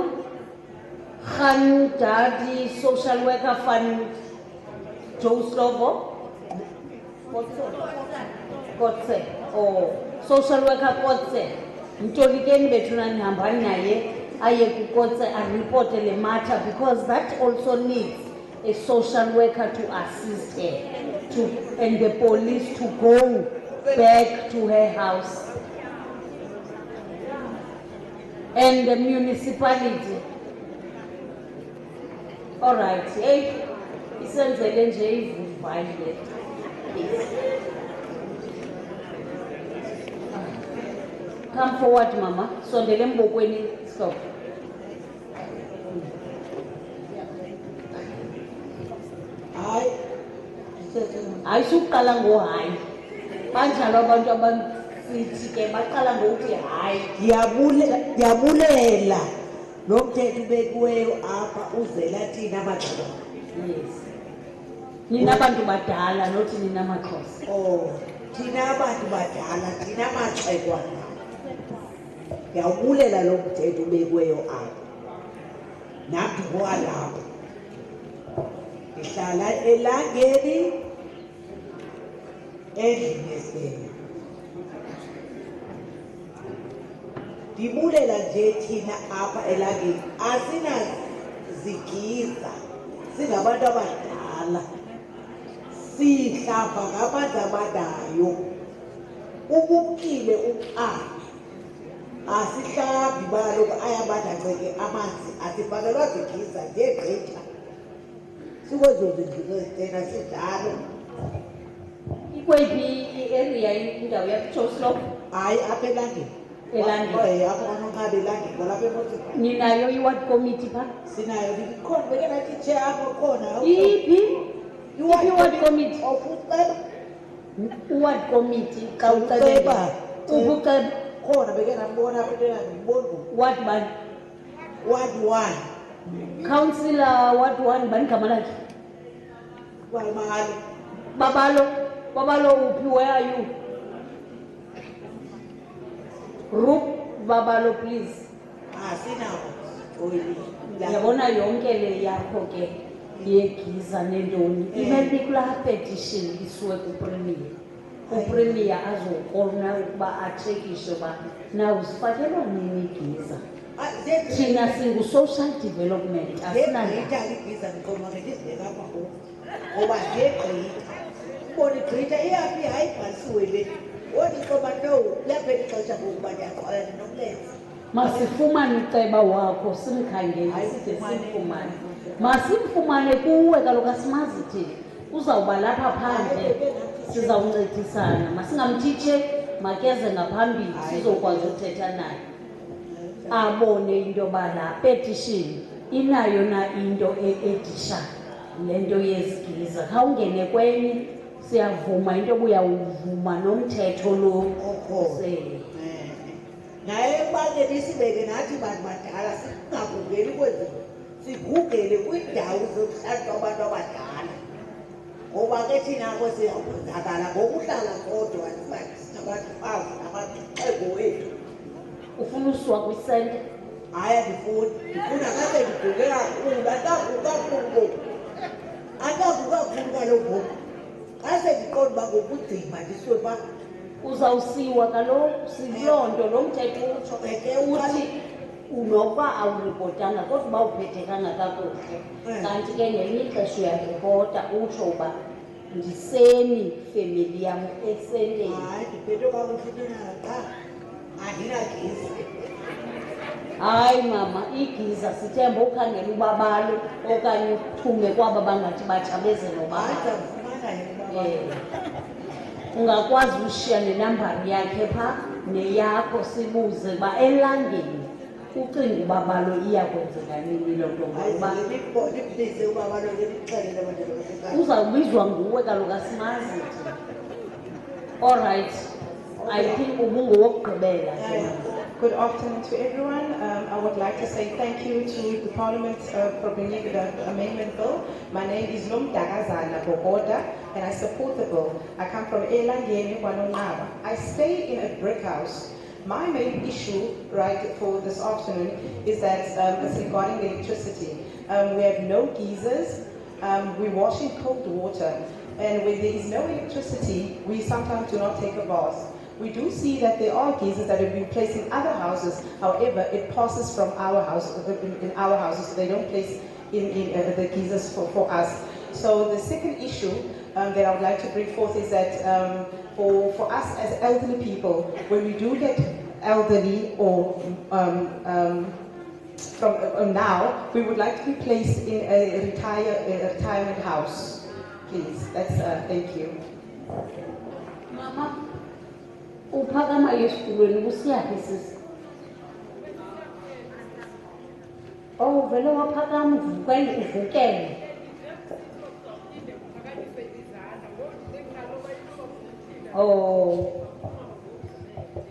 gaan daar die social worker van Joe Slovo? Kotse. Oh, social worker Kotse. Mtolikeni betuna nihamba naye aye kukotse and report the matter, because that also needs a social worker to assist her and the police to go back to her house. And the municipality. All right, isenzele nje ivuvayile. Come forward, Mama. Sondele mbokweni, stop. Ayisuqala ngohayi. Banjalo abantu abasithi ke baqala ngokuthi hayi. Ndiyabulela nomthetho ubekiweyo apha uzela thina amaXhosa. Yes. Nina abantu badala nothi nina amaXhosa. Oh, thina abantu badala, thina amaXhekwana. Ndiyabulela lo mthetho ubekiweyo apha. Nam ndingowalapha. Ndihlala elangeni endlini yesibhedlele. Ndibulela nje thina apha elangeni asinazigiza, singabantu abadala, sihlamba ngabantu abadayo. Ubukile uqala, asihlambi baloku ayabandaceke amanzi, asifanelwa zigiza ngegqitha. Sikwezo zindlu zitena sidlalo. Ikweyiphi i-area indawo yakuJoe Slovo? Hayi, apha elangeni. Elangeni. Apha kwaNonqabe elangeni, kwalapha emotweni. Ninayo i-ward committee pha? Sinayo, ndikhona beke nathi chair apho khona. Iphi? I-ward committee. Uceba. I-ward committee xa uceba. Ubuceba. Khona beke nambona apha elangeni, mbona. Ward bani? Ward 1. Councillor Ward 1 bani gama lakhe? Babalo uphi, where are you? Rup Babalo, please. Sinawo. Yabona yonke le yakho ke yegiza nentoni. Imele kula petition isuwe kupremier. upremier azokona ukuba atshekishe uba na uzifakelwa nini igiza. Thina singu-social development Ziyagqitha igiza ndiqoma ke ndizibeka apha ngoku ngoba ziyagqitha ubona igqitha iyaphi hayi ibhalisiwe le othi qoma no liyaphela ixesha ngokuba ndiyaqala ndinokulenza. Masifumane uceba wakho simkhangele side simfumane. Masimfumane kuwe kaloku asimazi thina. Uzawuba lapha phandle sizawuncedisana. Masingamthitshe makeze ngaphambili sizokwazi uthetha naye. Abone into yoba la petition inayo na into edisha le nto yezigiza. Khawungene kwenye siyavuma into obuyawuvuma nomthetho lo. Naye ebangeni isibeke nathi bantu badala singagugeli kwezi sigugele kwiindawo zokuhlalutya abantu abadala ngoba ke thina ko siyakwenzakala ngokuhlala kodwa sinabafazi namaxhego wethu. Ufuna usiwa kwisente? Hayi andifuni, ndifuna kase ndiguge kakhulu akagukakhulu kaloku kase ndiqonda uba ngokudima ndisiwe pha. Uzawusiwa kaloku siloo nto lo mthetho utsho uthi unokuba awuripotanga kodwa uba uphethekanga kakuhle kanti ke ngelinye ixesha uyaripota utsho uba ndiseni family yam esenteni. Hayi ndiphethe kakuhle qha andinagiza. Hayi mama, igiza sithemba ukhangela ubabalo okanye uthume kwaba bangathi bathabezela ubabalo. Ungakwazi ushiya nenambari yakhe pha neyakho sibuze uba elangeni ucinga ubabalo iyakwenzeka nini loo nto ngoba uzawubizwa nguwe kaloku asimazi. All right, I think ubungowokugqibela. Good afternoon to everyone. I would like to say thank you to the Parliament for bringing the amendment bill. My name is Nomdagazana Bogoda and I support the bill. I come from Elangeni, Wanonaba. I stay in a brick house. My main issue for this afternoon is that it's regarding electricity. We have no geysers. We wash in cold water. And when there is no electricity, we sometimes do not take a bath. We do see that there are geysers that have been placed in other houses. However, it passes from our house in our houses. So they don't place in the geysers for us. So the second issue that I would like to bring forth is that for us as elderly people, when we do get elderly or from now, we would like to be placed in a retirement house. Please, that's thank you. Mama. Uphakama esikolweni kusiyaphi sisi? Oh, vele waphakama uvukele. Oh.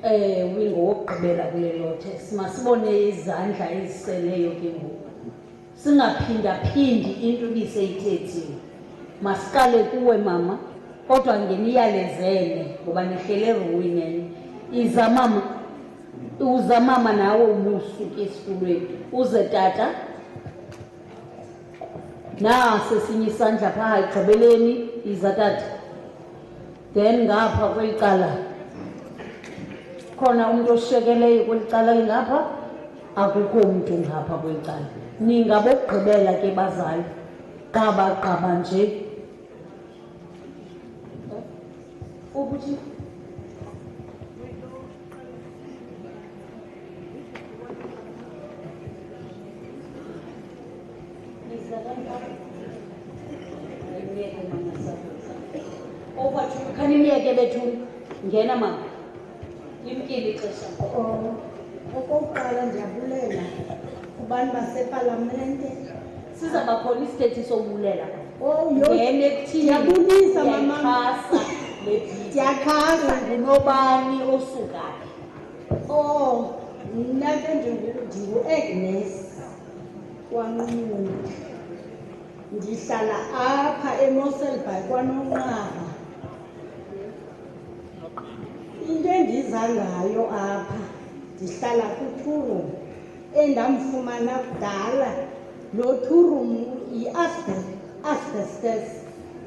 Wingowokugqibela kule lothe. Simasibone izandla eziseleyo ke ngoku. Singaphinda-phindi into ibiseyithethiwe. Masiqale kuwe mama. Kodwa ngeniyalezele ngoba nihlele eruwineni. Uza mama nawe umusuke esikolweni. Uze tata. Nasi esinye isandla phaa ekugqibeleni iza tata. Then ngapha kweli cala. Khona umuntu oshekeleyo kweli cala lingapha? Akukho umuntu ngapha kweli cala. Ningabokugqibela ke bazali. Qaba nje. Ukuthi khani niyeke bethuni ngena mama limkile ixesha. Okokuqala ndiyabulela kubantu basepalamente. Sizaba khona isithethi sobulela. Ngene ekuthini. Ndiyabulisa mama. Ndiyakhasa. Ngunobani osukaphi? Mna ke ndingu-Agnes kwaNqunu. Ndihlala apha eMosselbaai kwaNonqaba. Into endiza ngayo apha ndihlala kwi-two-room endamfumana kudala. Lo two-room yi-asbestos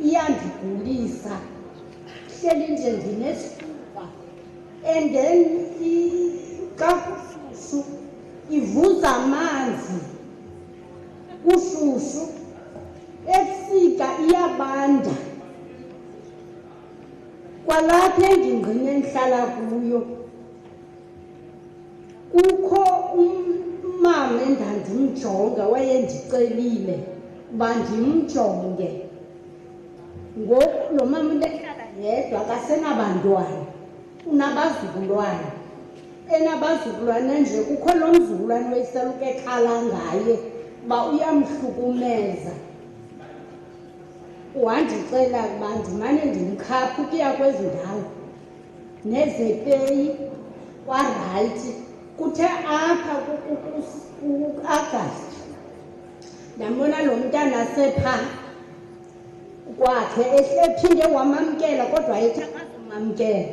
iyandigulisa. ihleli nje nginesifuba and then xa kushushu ivuza amanzi kushushu ebusika iyabanda kwalapha engingqini endihlala kuyo kukho umama endandimjonga wayendicelile uba ndimjonge ngoku lo mama into ehlala yedwa akasenabantwana unabazukulwana enabazukulwana nje kukho lo mzukulwana weseluka ekhala ngaye uba uyamhlukumeza wandicela uba ndimane ndimkhapha ukuya kwezi ndawo nezepeyi kwarayithi kuthe apha ku-Agasti ndambona lo mntana sepha kwakhe ephinde wamamkela kodwa ayethi akazumamkela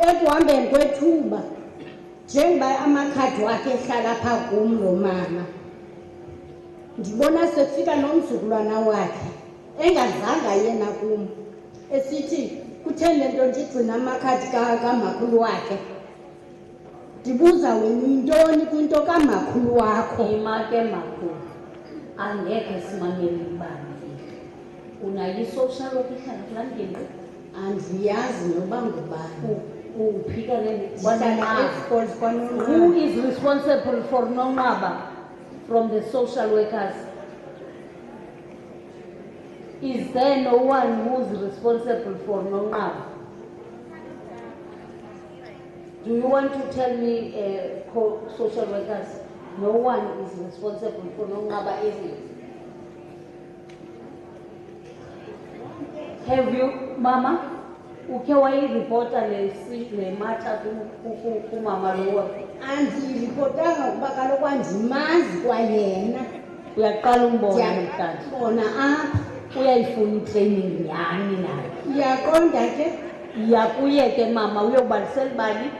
ekuhambeni kwethuba njengoba amakhadi wakhe ehlala pha kum lo mama ndibona sekufika nomzukulwana wakhe engazanga yena kum esithi kutheni le nto ndigcina amakhadi kamakhulu wakhe ndibuza wena yintoni kwinto kamakhulu wakho Imake makhulu angeke simamele ibani unayo i-social worker ihlala kulaa ndini andiyazi noba ngubani uphika Who is responsible for Nongaba from the social workers? Is there no one who's responsible for Nongaba? Do you want to tell me, social workers, no one is responsible for Nongaba, is it? Have you, Mama? Uke wayiripota le matter kumama lowa? Andiyiripotanga kuba kaloku andimazi kwayena. Uyaqala umbona namhlanje. Bona apha. Uyayifuna itraining yani nayo. Uyaqonda ke? Yakuye ke mama uyobalisela ibali.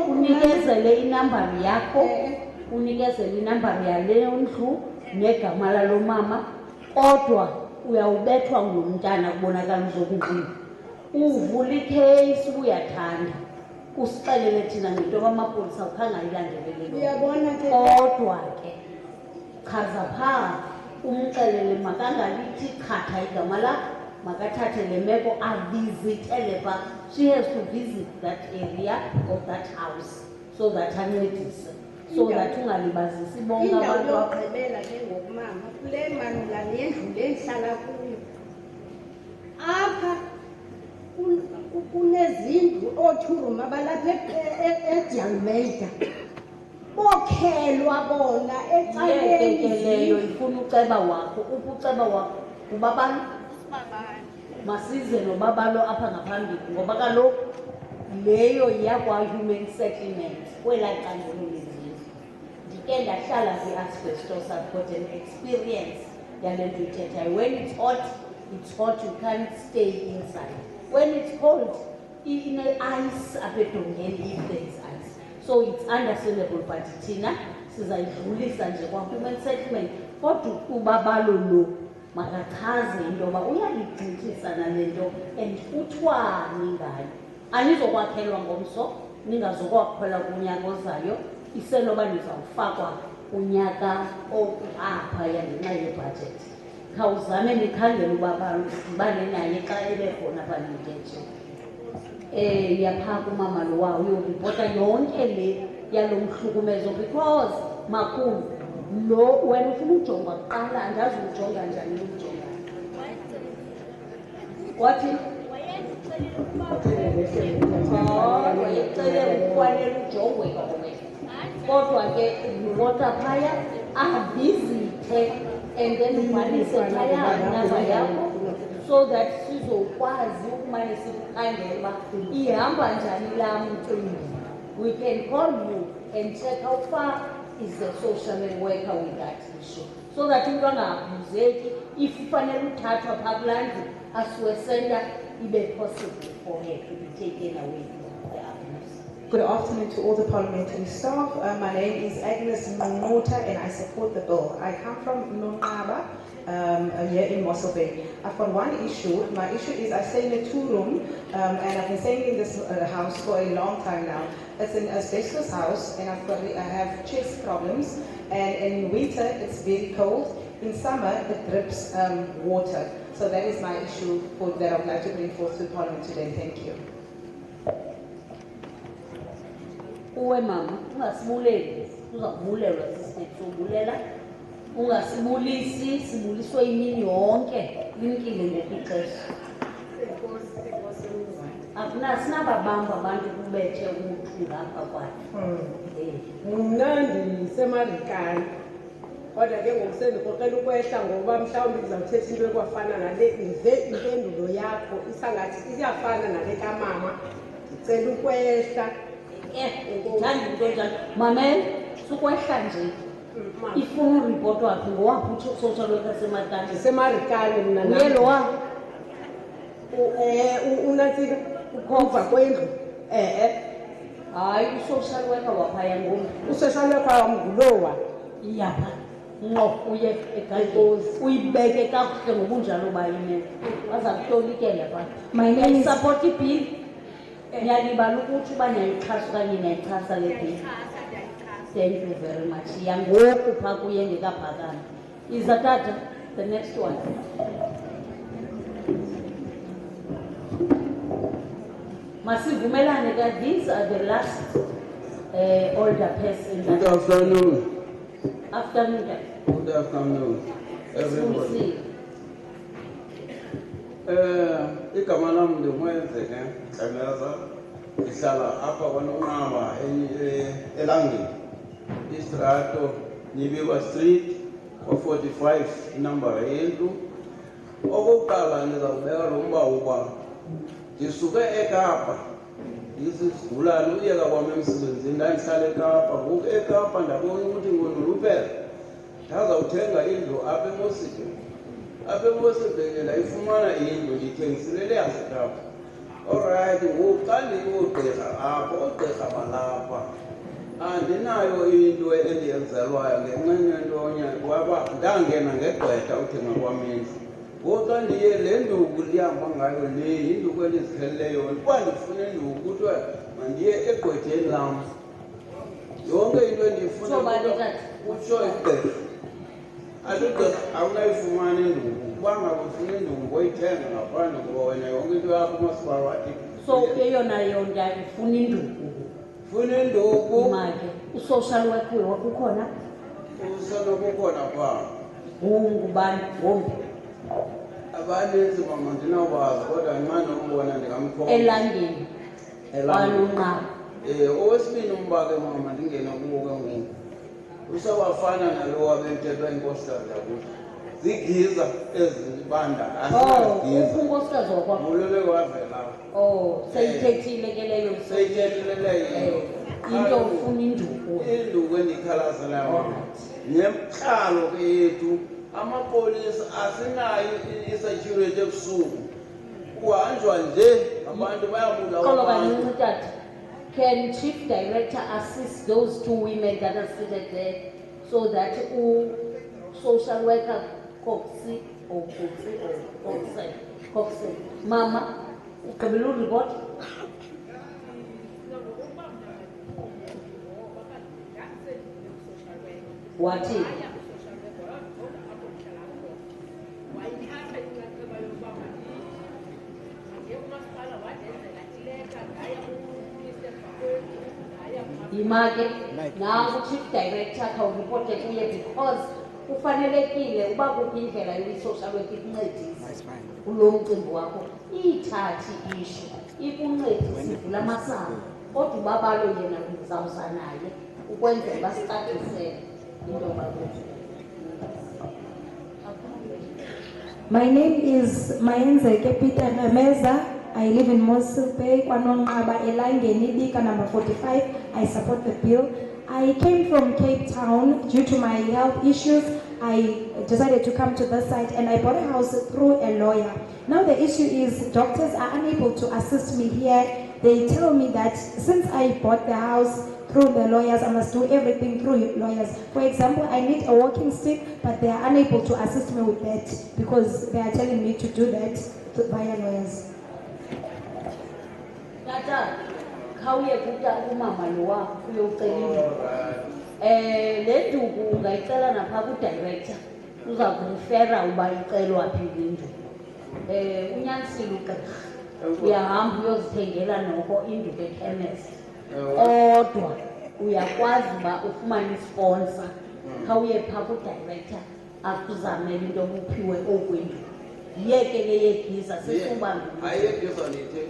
Unikezele inambari yakho. Unikezele inambari yale ndlu negama lalo mama. Kodwa uyawubethwa ngumntana kubonakala uzokuqina. Uvula ikheyisi uyathanda usixelele thina ngento abamapolisa ukhanga ilandelele uyabona ke kodwa ke chaza phaa umxelele makangalithi chatha igama lakhe makathathe le meko avizitele phaa. She has to visit that area of that house so that ancedise so that ungalibazisi bonke abantu. Indawo yokugqibela ke ngokumama kule manula nendlu le ndihlala kuyo apha kunezindlu othuruma balapha eDialmeida bokhelwa bona ecaleni leyo ifuna uceba wakho uceba wakho ubabalo masize nobabalo apha ngaphambili ngoba kaloku leyo iyakwa-human settlement kwelaa candelo lezindlu. Ndike ndahlala zii-asbestos, I've got an experience yale nto ithethayo. When it's hot, you can't stay inside. When it's cold, ice apha edongeni if there is ice. So it's understandable, but thina sizayidlulisa nje kwa-human settlement. Kodwa ubabalo lo makachaze into yoba uyaligxithisa nale nto and uthwani ngayo. Anizokwakhelwa ngomso, ningazokwakhwela kunyaka ozayo, isenoba nizawufakwa unyaka ophaya ngenxa yebhajethi. Khawuzame nikhangele ubabalo sidibane naye xa ebekhona banikeje. Yaphaa kumama lo wawo uyoripota yonke le yalo mhlukumezo because makhulu lo wena ufuna ujonga kuqala andazi ujonga njani ujonga. Wathi wayecele ukufanele ujongwe kawe kodwa ke uripota phaya avizithe and then ubhalise namba yakho so that sizokwazi ukumane sikukhangela uba ihamba njani laa mcimbi. We can call you and check how far is the social worker with that issue so that umntu angaabhuzeki if ufanele uthathwa phaa kulaa ndlu asiwe center ibe possible for her to be taken away from the abuse. Good afternoon to all the parliamentary staff. My name is Agnes Manota and I support the bill. I come from Nongaba, here in Mossel Bay. I've got one issue. My issue is I stay in a two-room and I've been staying in this house for a long time now. It's an asbestos house and I have chest problems, and in winter it's very cold. In summer it drips water. So that is my issue that I would like to bring forth to Parliament today. Thank you. Uwe mama, ungasibuleli, uzakubulelwa sisithi sobulela. Ungasibulisi, sibuliswe imini yonke, limkile ngexesha. Asinababamba abantu kubethe umuthi ngapha kwakhe. Mna ndisemarikani. Kodwa ke ngokusendikhoqela ukwehla ngoba mhlawumbi ndizawuthetha into ekwafana nale ndive impendulo yakho isangathi iyafana nale kamama. Ndicela ukwehla. Ndithanda into enjalo. Mamela, sukwehla nje. Ifuna uripoti wakhe ngowaphi uSocial Worker seMatani? Semarikani mna nami. Uyelo wa? Unatsika ukhomva kwendlu. Hayi, uSocial Worker waphaya ngoku. uSocial Worker wamgulowa. Iyapha. Ngqo uye egadini. Uyibeke kakuhle ngobunjalo bayo imeko. Baza kutolikela pha. My name is support ibill. Ngiyalibala ukuthi uba niyayixhasa okanye niyayixhasa le bill. Thank you very much. Yangoku pha kuye ngekaphakami. Izatata, the next one. Masivumelane ka, these are the last older person. Good afternoon. Afternoon. Good afternoon, everybody. Igama lami ndimwenzeke Xemeza, ngihlala apha kwaNongqaba elangeni, istrato Nyibiwa Street, kwa-45 inambara yendlu. Okokuqala ndizawubeka lo mba uba ndisuke eKapa, isisigulane uyeka kwam emsebenzini, ndandihlala eKapa. Ngoku eKapa ndabona ukuthi ngonuluphela ndazawuthenga indlu apha eMosipeni. Apha eMosipeni ndayifumana indlu ndithengisilele yaseKapa. Alright, ngoku xa ndikugqirha apho, oogqirha balapha andinayo into endiyenzelwayo ngenxa yentonye waba ndangena ngegqwetha uthenga kwam indlu. Ngoku xa ndiye le nduku lihamba ngayo le yinduku elizikheleleyo, uba ndifuna induku kuthiwa mandiye egqwetheni lam. Yonke into endiyifuna kutsho igqirha. Aligqirha awunayifumana induku. Uba ngabufuna induku ngoyithenga ngaphandle ngoba wena yonke into yakho umasipala wathi. So eyona yonke ifuna induku. Funa induku. Imake. U-social worker ukhona? Ukhona pha. Ngubani? Ngombi? Abaninzi mama ndinawubazi kodwa nxa nombona ndingamkhomba. Elangeni. Kwanongqaba. Owesibini umba ke mama ndingena kuwo ke ngoku. Usawafana nalo wabemthethwa inkosikazi yakuthi. Zigiza ezibanda asigiza. Unkosikazi wakwakho. Muloleke wavela. Seyithethile ke leyo. Seyithethile leyo. Into ufuna induku. Induku endikhalaselayo. Nemhlalo ke yethu. Amapolisa asinayo isecurity ebusuku. Kuhanjwa nje abantu bayabulawa abantu. Can Chief Director assist those two women that are seated there so that social worker Coxie or Coxie Mama, Kabilu report? What is? Imake now Chief Director report kuye because ufanelekile uba kuphi indlela yokuyi-social worker ikuncedise kulo mcimbi wakho iyithathi ishu ikuncedise ivula amasango kodwa ubabalo yena ndizawuza naye ukwenzela basicacisele into bakuthi. My name is Mayenzeke Peter Rameza. I live in Mossel Bay, Kwanongqaba, Elangeni, Bika number 45. I support the bill. I came from Cape Town due to my health issues. I decided to come to this side and I bought a house through a lawyer. Now the issue is doctors are unable to assist me here they tell me that since I bought the house through the lawyers, I must do everything through lawyers. For example, I need a walking stick, but they are unable to assist me with that because they are telling me to do that via lawyers. Tata, khawuye kuta umama lo wakho uyocela indlu. Le nduku ungayicela napha ku-director, uza kurifera uba icelwa phi indlu. Unyanisile ugqirha, uyahamba uyozithengela noko indlu ekhemesti. Kodwa uyakwazi uba ufumane isponsor, khawuye phaa ku-director akuzamele into obuphiwe okwendlu. Yiyeke ke yegiza sesubambile. Ayegiza nithe.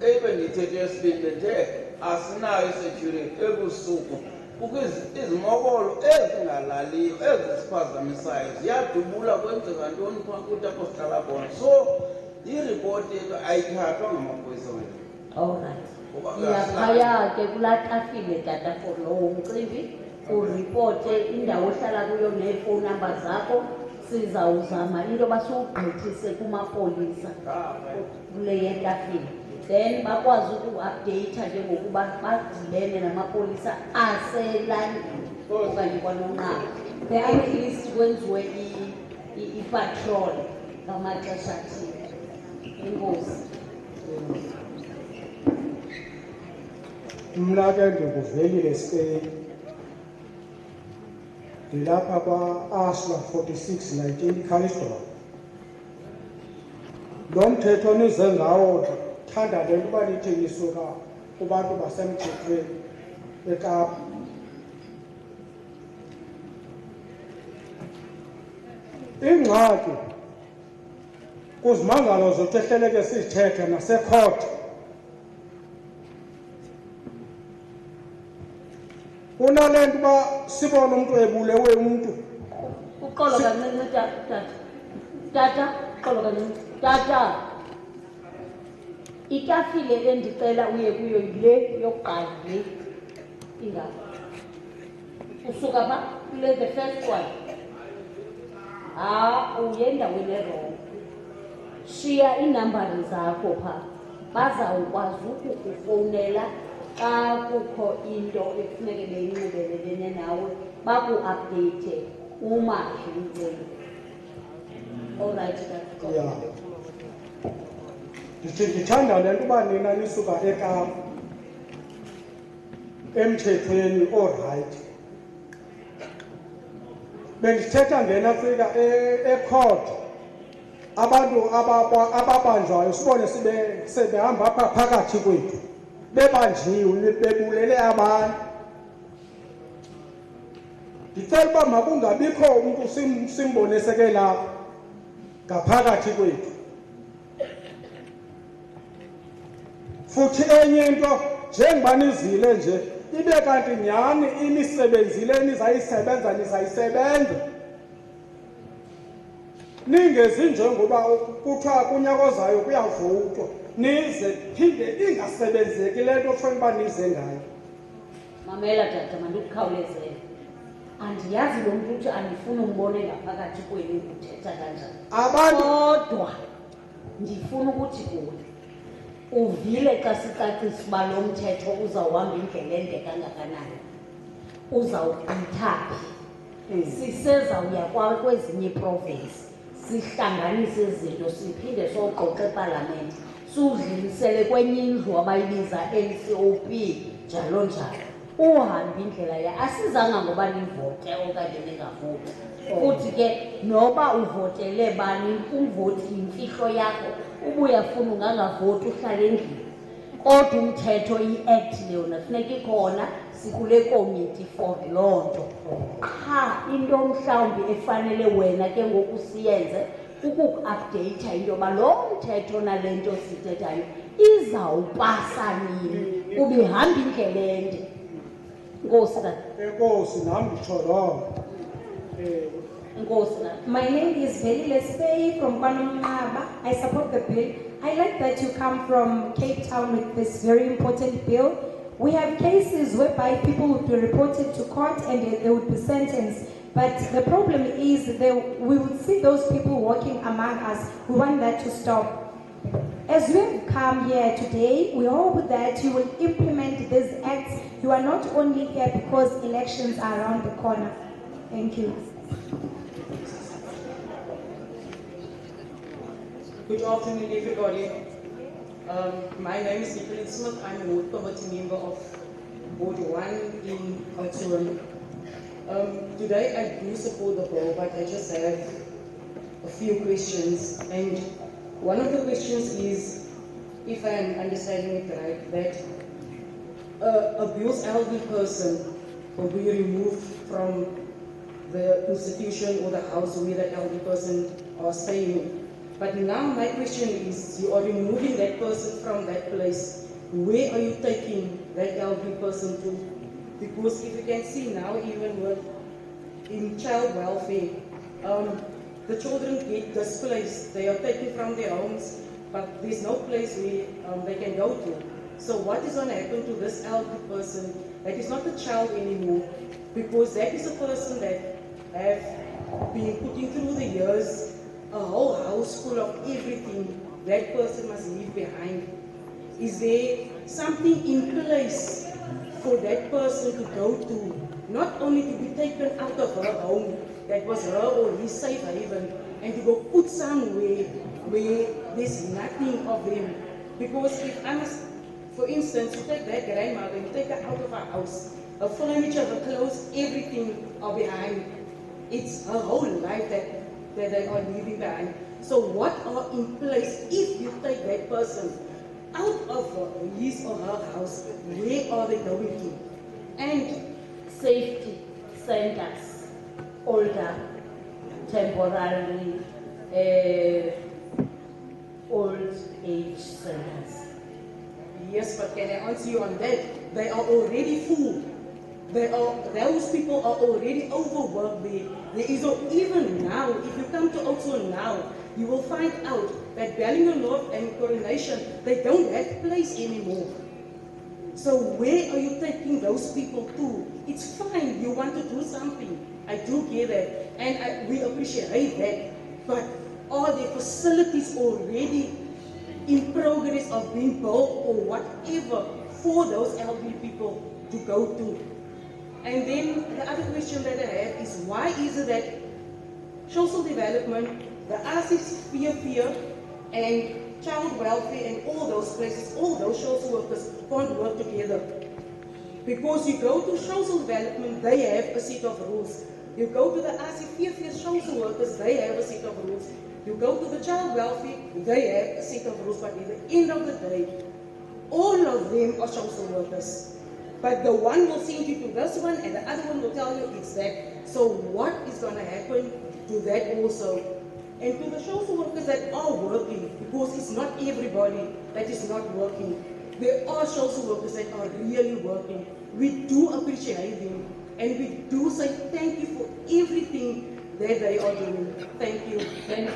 Even ithethe yesibini bethe asinayo isecurity ebusuku kukho izimokolo ezingalaliyo ezisiphazamisayo ziyadubula kwenzeka ntoni phaa apho sihlala khona. So iripoti yethu ayithathwa ngamapolisa wethu. Alright. Iyaphaya ke kulaa tafile tata for lowo mcimbi uripote indawo ohlala kuyo nee-phone number zakho, sizawuzama into basiwugqithise kumapolisa kule yetafile. Then bakwazi uku-update ke ngokuba badibene namapolisa aselandini okanye kwanonqaba. Then at least kwenziwe i-patrol ngamaxesha athile. Inkosi. Mna ke ndikuvelile Spain. Ndilapha kwa-Asla 4619 Calisdor. Lo mthetho nize ngawo thanda le nto uba nithi nisuka kubantu basemthethweni eKapa. Ingxaki kuzimangalo zethu ehleleke sithethe nasecourt. Kunale nto uba sibone umntu ebulewe umntu. Uxolo kancinci tata. Tata, uxolo kancinci. Tata. Itafile endicela uye kuyo yile yokuqala le. Ingapha. Usuka pha kule the first one. Uye endaweni erong. Shiya iinambari zakho pha. Bazawukwazi ukukufowunela xa kukho into ekufuneke beyinxibelelene nawe baku-update umaphi umceli. Alright, that's Yeah. Ndithanda le nto uba nina nisuka eKapa emthethweni orayithi. Bendithetha ngenafrika ecourt abantu ababanjwayo sibone sebehamba apha phakathi kwethu bebanjiwe bebulele abantu. Ndicela uba makungabikho umntu simboniseke lapha ngaphakathi kwethu. Futhi enye into njengoba nizile nje ibe kanti nyhani imisebenzi le nizayisebenza. Ningezi njengoba kuthiwa kunyaka ozayo kuyavotwa nize phinde ingasebenzeki le nto fanele uba nize ngayo. Mamela tata mandikukhawulezele. Andiyazi lo mntu uthi andifuna umbone ngaphakathi kwenu uthetha kanjani. Kodwa ndifuna ukuthi kuwe uvile xa sicacisa uba lo mthetho uzawuhamba indlela ende kangakanani. Uzawugqitha phi? Sisezawuya kwezinye iiprovinsi sihlanganise izinto siphinde soxoxa epalamente siwudlulisele kwenye indlu abayibiza LCOP njalo njalo. Uhambe indlela ya asizanga ngoba nivote okanye ningavoti. Futhi ke noba uvotele bani umvoti yimfihlo yakho ubuyafuna ungangavoti uhlale endlini. Kodwa umthetho i-act leyona funeka ikhona sikule committee for loo nto. Qha into mhlawumbi efanele wena ke ngoku siyenze ukuku-update into yoba lo mthetho nale nto sithethayo izawupasa nini ubihamba indlela ende. Enkosi nami nditsho loo. My name is Velile Spey from Kwanomnqaba. I support the bill. I like that you come from Cape Town with this very important bill. We have cases whereby people would be reported to court and they would be sentenced. But the problem is we would see those people walking among us. We want that to stop. As you have come here today, we hope that you will implement these acts. You are not only here because elections are around the corner. Thank you. Good afternoon, everybody. My name is Nicolette Smith. I'm a Ward Committee member of Ward 1 in Oudtshoorn. Today I do support the bill, but I just have a few questions. And one of the questions is, if I am understanding it right, that an abused elderly person will be removed from the institution or the house where the elderly person are staying. But now my question is, you are removing that person from that place. Where are you taking that elderly person to? Because if you can see now, even with in child welfare, the children get displaced. They are taken from their homes, but there's no place where they can go to. So what is going to happen to this elderly person that is not a child anymore? Because that is a person that have been putting through the years a whole house full of everything that person must leave behind. Is there something in place for that person to go to, not only to be taken out of her home, that was her or his safe haven, and to go put somewhere where there's nothing of them? Because if I must, for instance, you take that grandmother, you take her out of her house, her furniture, her clothes, everything are behind. It's her whole life that they are leaving behind. So what are in place if you take that person out of his or her house? Where are they going to? And safety centers, older, temporarily, old age centers. Yes, but can I answer you on that? They are already full. Those people are already overworked there. There is even now, if you come to Oudtshoorn now, you will find out that Bellingham North and Coronation, they don't have place anymore. So where are you taking those people to? It's fine, you want to do something. I do get that, and we appreciate that. But are there facilities already in progress of being built or whatever for those elderly people to go to? And then the other question that I have is, why is it that social development, the RCS, and child welfare and all those places, all those social workers can't work together? Because you go to social development, they have a set of rules. You go to the RCS social workers, they have a set of rules. You go to the child welfare, they have a set of rules. But at the end of the day, all of them are social workers. But the one will send you to this one and the other one will tell you it's that. So what is going to happen to that also? And to the social workers that are working, because it's not everybody that is not working. There are social workers that are really working. We do appreciate them and we do say thank you for everything that they are doing. Thank you. Can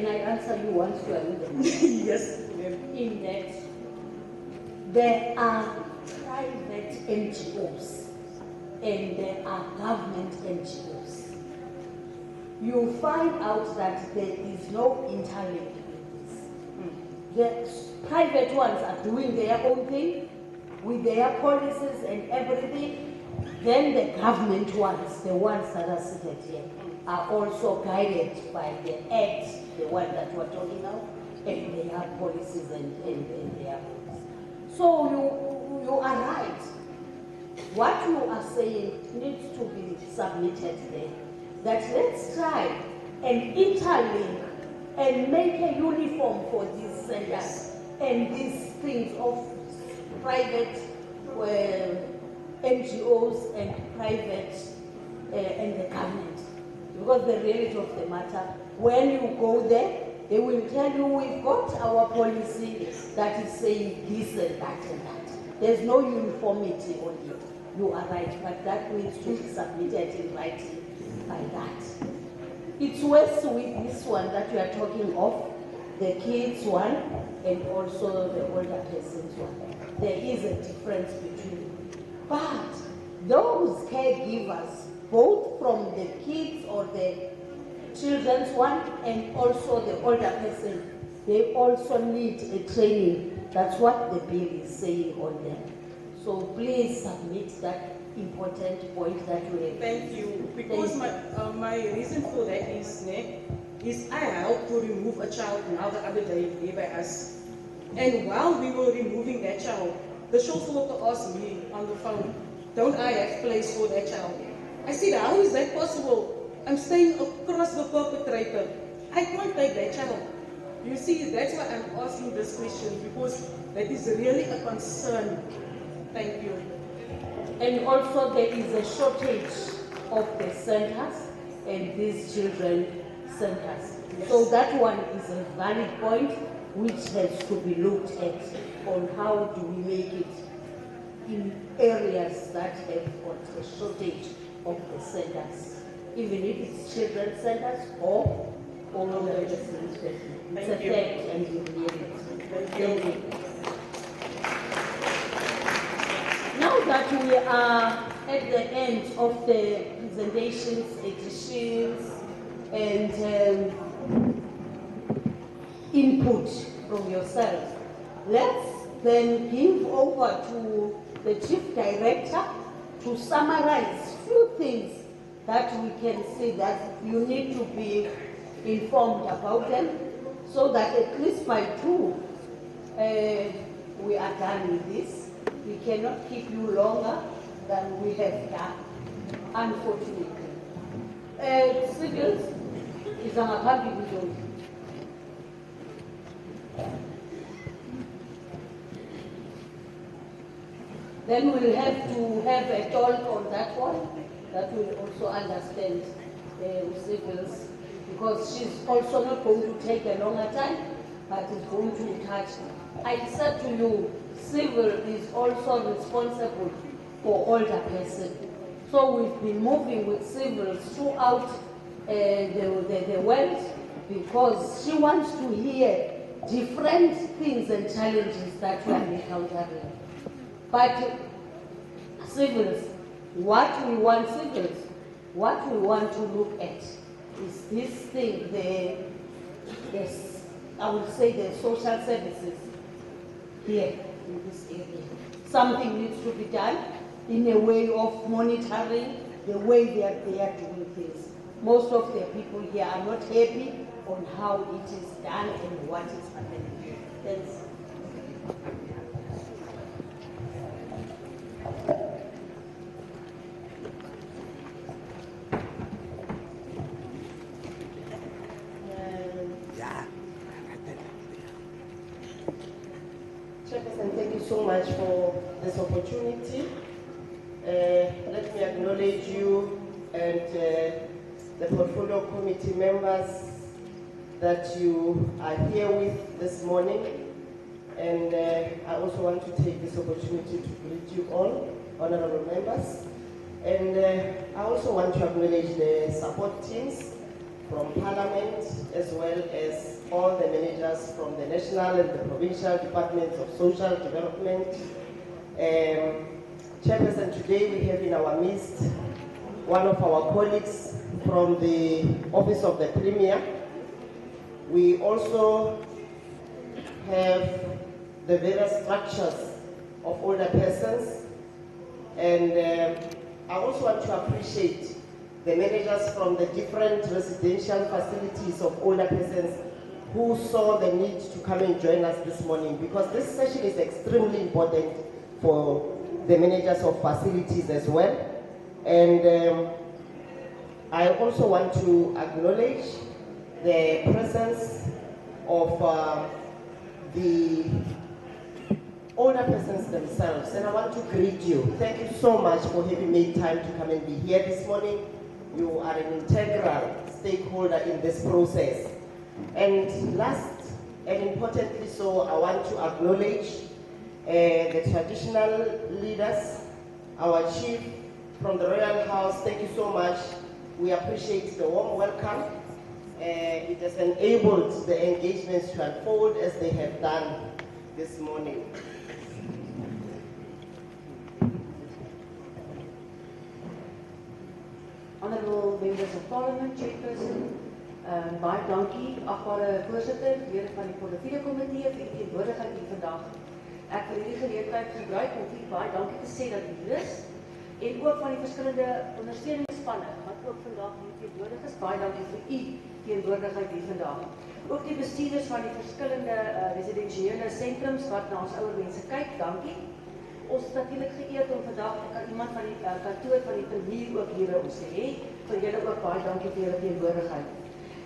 I answer you once you are in the Yes. In that there are private NGOs and there are government NGOs. You find out that there is no interlink with this. The private ones are doing their own thing with their policies and everything. Then the government ones, the ones that are seated here, are also guided by the Act, the one that we're talking about, and they have policies and their rules. So you are right. What you are saying needs to be submitted there. That let's try and interlink and make a uniform for these centers and these things of private NGOs and private and the government. Because the reality of the matter, when you go there, they will tell you we've got our policy that is saying this and that and that. There's no uniformity on it. You are right, but that needs to be submitted in writing by that. It's worse with this one that you are talking of, the kids one and also the older persons one. There is a difference between them. But those caregivers, both from the kids or the children's one and also the older person, they also need a training. That's what the bill is saying on them. So please submit that important point that we have. Thank you. Because my reason for that is I helped to remove a child now the other day here by us. And while we were removing that child, the social worker asked me on the phone, don't I have place for that child? I said, how is that possible? I'm staying across the perpetrator. I can't take that child. You see, that's why I'm asking this question, because that is really a concern. Thank you. And also there is a shortage of the centers and these children centers. Yes. So that one is a valid point which has to be looked at on how do we make it in areas that have got a shortage of the centers, even if it's children's centers or older persons. It's a fact and you really Thank you. Now that we are at the end of the presentations, editions, and input from yourself, let's then give over to the Chief Director to summarize few things that we can see that you need to be informed about them, so that at least by 2 we are done with this. We cannot keep you longer than we have done, unfortunately. Civils is a public zone. Then we'll have to have a talk on that one, that will also understand civils, because she's also not going to take a longer time, but is going to touch. I said to you, civil is also responsible for older persons. So we've been moving with civils throughout the world, because she wants to hear different things and challenges that we are encountering. But civils, what we want to look at is this thing, I would say the social services here in this area. Something needs to be done in a way of monitoring the way they are doing things. Most of the people here are not happy on how it is done and what is happening. Thanks. Chairperson, thank you so much for this opportunity. Let me acknowledge you and the portfolio committee members that you are here with this morning. And I also want to take this opportunity to greet you all, honorable members. And I also want to acknowledge the support teams from Parliament, as well as all the managers from the national and the provincial departments of social development. Chairperson, today we have in our midst one of our colleagues from the Office of the Premier. We also have the various structures of older persons, and I also want to appreciate the managers from the different residential facilities of older persons who saw the need to come and join us this morning, because this session is extremely important for the managers of facilities as well. And I also want to acknowledge the presence of the older persons themselves, and I want to greet you. Thank you so much for having made time to come and be here this morning. You are an integral stakeholder in this process. And last and importantly so, I want to acknowledge the traditional leaders, our chief from the Royal House. Thank you so much. We appreciate the warm welcome. It has enabled the engagements to unfold as they have done this morning. Honourable members of Parliament, Chairperson, Baie dankie, agbare voorsitter, lede van die portefeulje komitee vir die teenwoordigheid hier vandag. Ek wil hierdie geleentheid gebruik om vir baie dankie te sê dat u hier is en ook van die verskillende ondersteuningsspanne wat ook vandag hier teenwoordig is. Baie dankie vir u teenwoordigheid hier vandag. Ook die bestuurders van die verskillende residensiële sentrums wat na ons ouer mense kyk, dankie. Ons is natuurlik geëerd om vandag iemand van die kantoor van die premier ook hier by ons te hê. Vir julle ook baie dankie vir julle teenwoordigheid.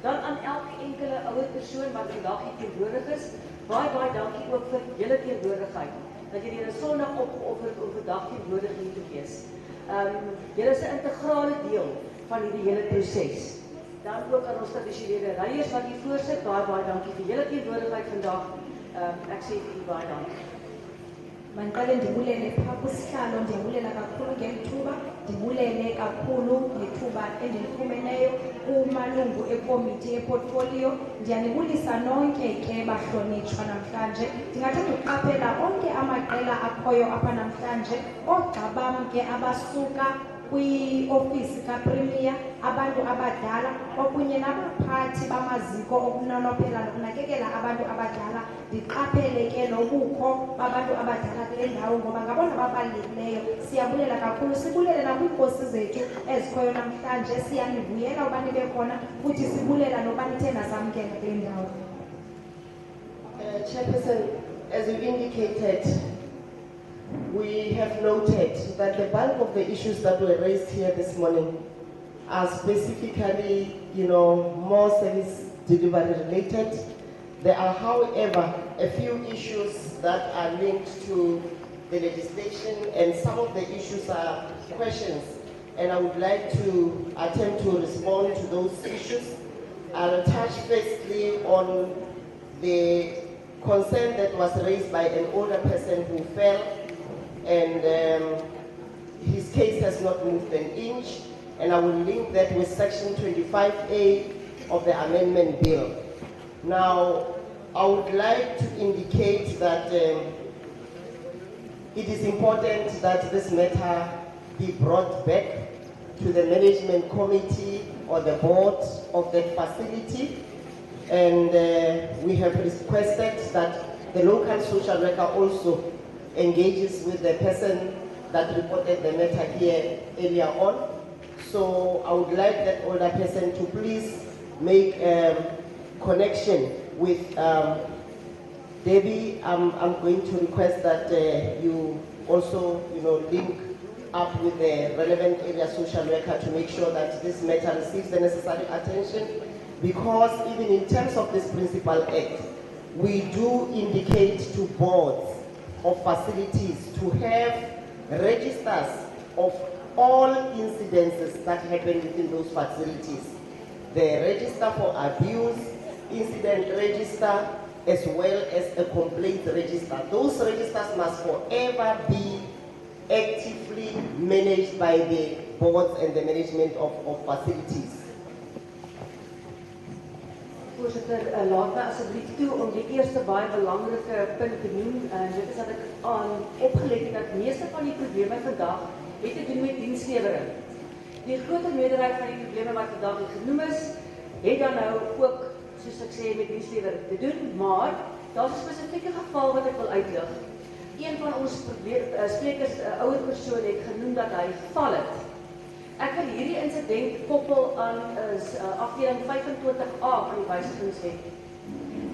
Dan aan elke enkele ouer persoon wat vandag hier teenwoordig is, baie dankie ook vir julle teenwoordigheid. Dat julle julle Sondag opgeoffer om vandag teenwoordig hier te wees. Julle is 'n integrale deel van hierdie hele proses. Dan ook aan ons tradisionele leiers wat hier voorsit, baie dankie vir julle teenwoordigheid vandag. Ek sê vir u baie dankie. Mandicela ndibulele phaa kusihlalo, ndiyabulela kakhulu ngethuba, ndibulele kakhulu ngethuba endilifumeneyo kumalungu ekomiti yeportfolio. Ndiyanibulisa nonke ke bahlonitshwa namhlanje. Ndingathanda ukuqaphela onke amaqela akhoyo apha namhlanje, oogxa bam ke abasuka kwi-ofisi kaPremier, abantu abadala, okunye nabaphathi bamaziko okunonophela nokunakekela abantu abadala. Ndiqaphele ke nobukho babantu abadala kule ndawo ngoba ngabona ababalulekileyo. Siyabulela kakhulu, sibulele nakwiinkosi zethu ezikhoyo namhlanje. Siyanivuyela uba nibe khona, futhi sibulela noba nithe nasamkela kule ndawo. Chairperson, as you indicated, we have noted that the bulk of the issues that were raised here this morning are specifically, more service delivery related. There are, however, a few issues that are linked to the legislation, and some of the issues are questions, and I would like to attempt to respond to those issues. I'll touch firstly on the concern that was raised by an older person who fell, and his case has not moved an inch, and I will link that with Section 25A of the Amendment Bill. Now, I would like to indicate that it is important that this matter be brought back to the management committee or the board of that facility, and we have requested that the local social worker also engages with the person that reported the matter here earlier on. So I would like that older person to please make a connection with Debbie. I'm going to request that you also, link up with the relevant area social worker to make sure that this matter receives the necessary attention, because even in terms of this principal act, we do indicate to boards of facilities to have registers of all incidences that happen within those facilities. The register for abuse, incident register, as well as a complaint register. Those registers must forever be actively managed by the boards and the management of facilities. Voorzitter, laat my asseblief toe om die eerste baie belangrike punt te noem. Dit is dat ek opgelet het dat meeste van die probleme vandag het te doen met dienslewering. Die groter meerderheid van die probleme wat vandag genoem is, het dan nou ook, soos ek sê, met dienslewering te doen, maar daar is 'n spesifieke geval wat ek wil uitlig. Een van ons sprekers, 'n ouer persoon, het genoem dat hy geval het. Ek wil hierdie insident koppel aan afdeling 25A van die wysigingswet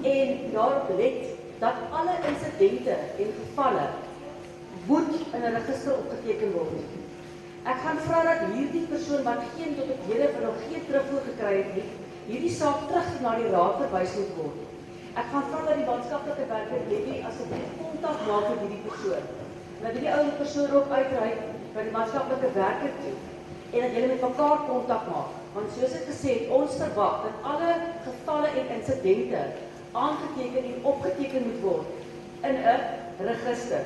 en daarop let dat alle insidente en gevalle moet in 'n register opgeteken word. Ek gaan vra dat hierdie persoon wat tot op hede van nog geen terugvoer gekry het nie, hierdie saak terug na die raad verwys moet word. Ek gaan vra dat die maatskaplike werker Debbie asseblief kontak maak met hierdie persoon. Dat die ouer persoon ook uitreik by die maatskaplike werker toe en dat julle met mekaar kontak maak. Want soos ek gesê het, ons verwag dat alle gevalle en insidente aangeteken en opgeteken moet word in 'n register.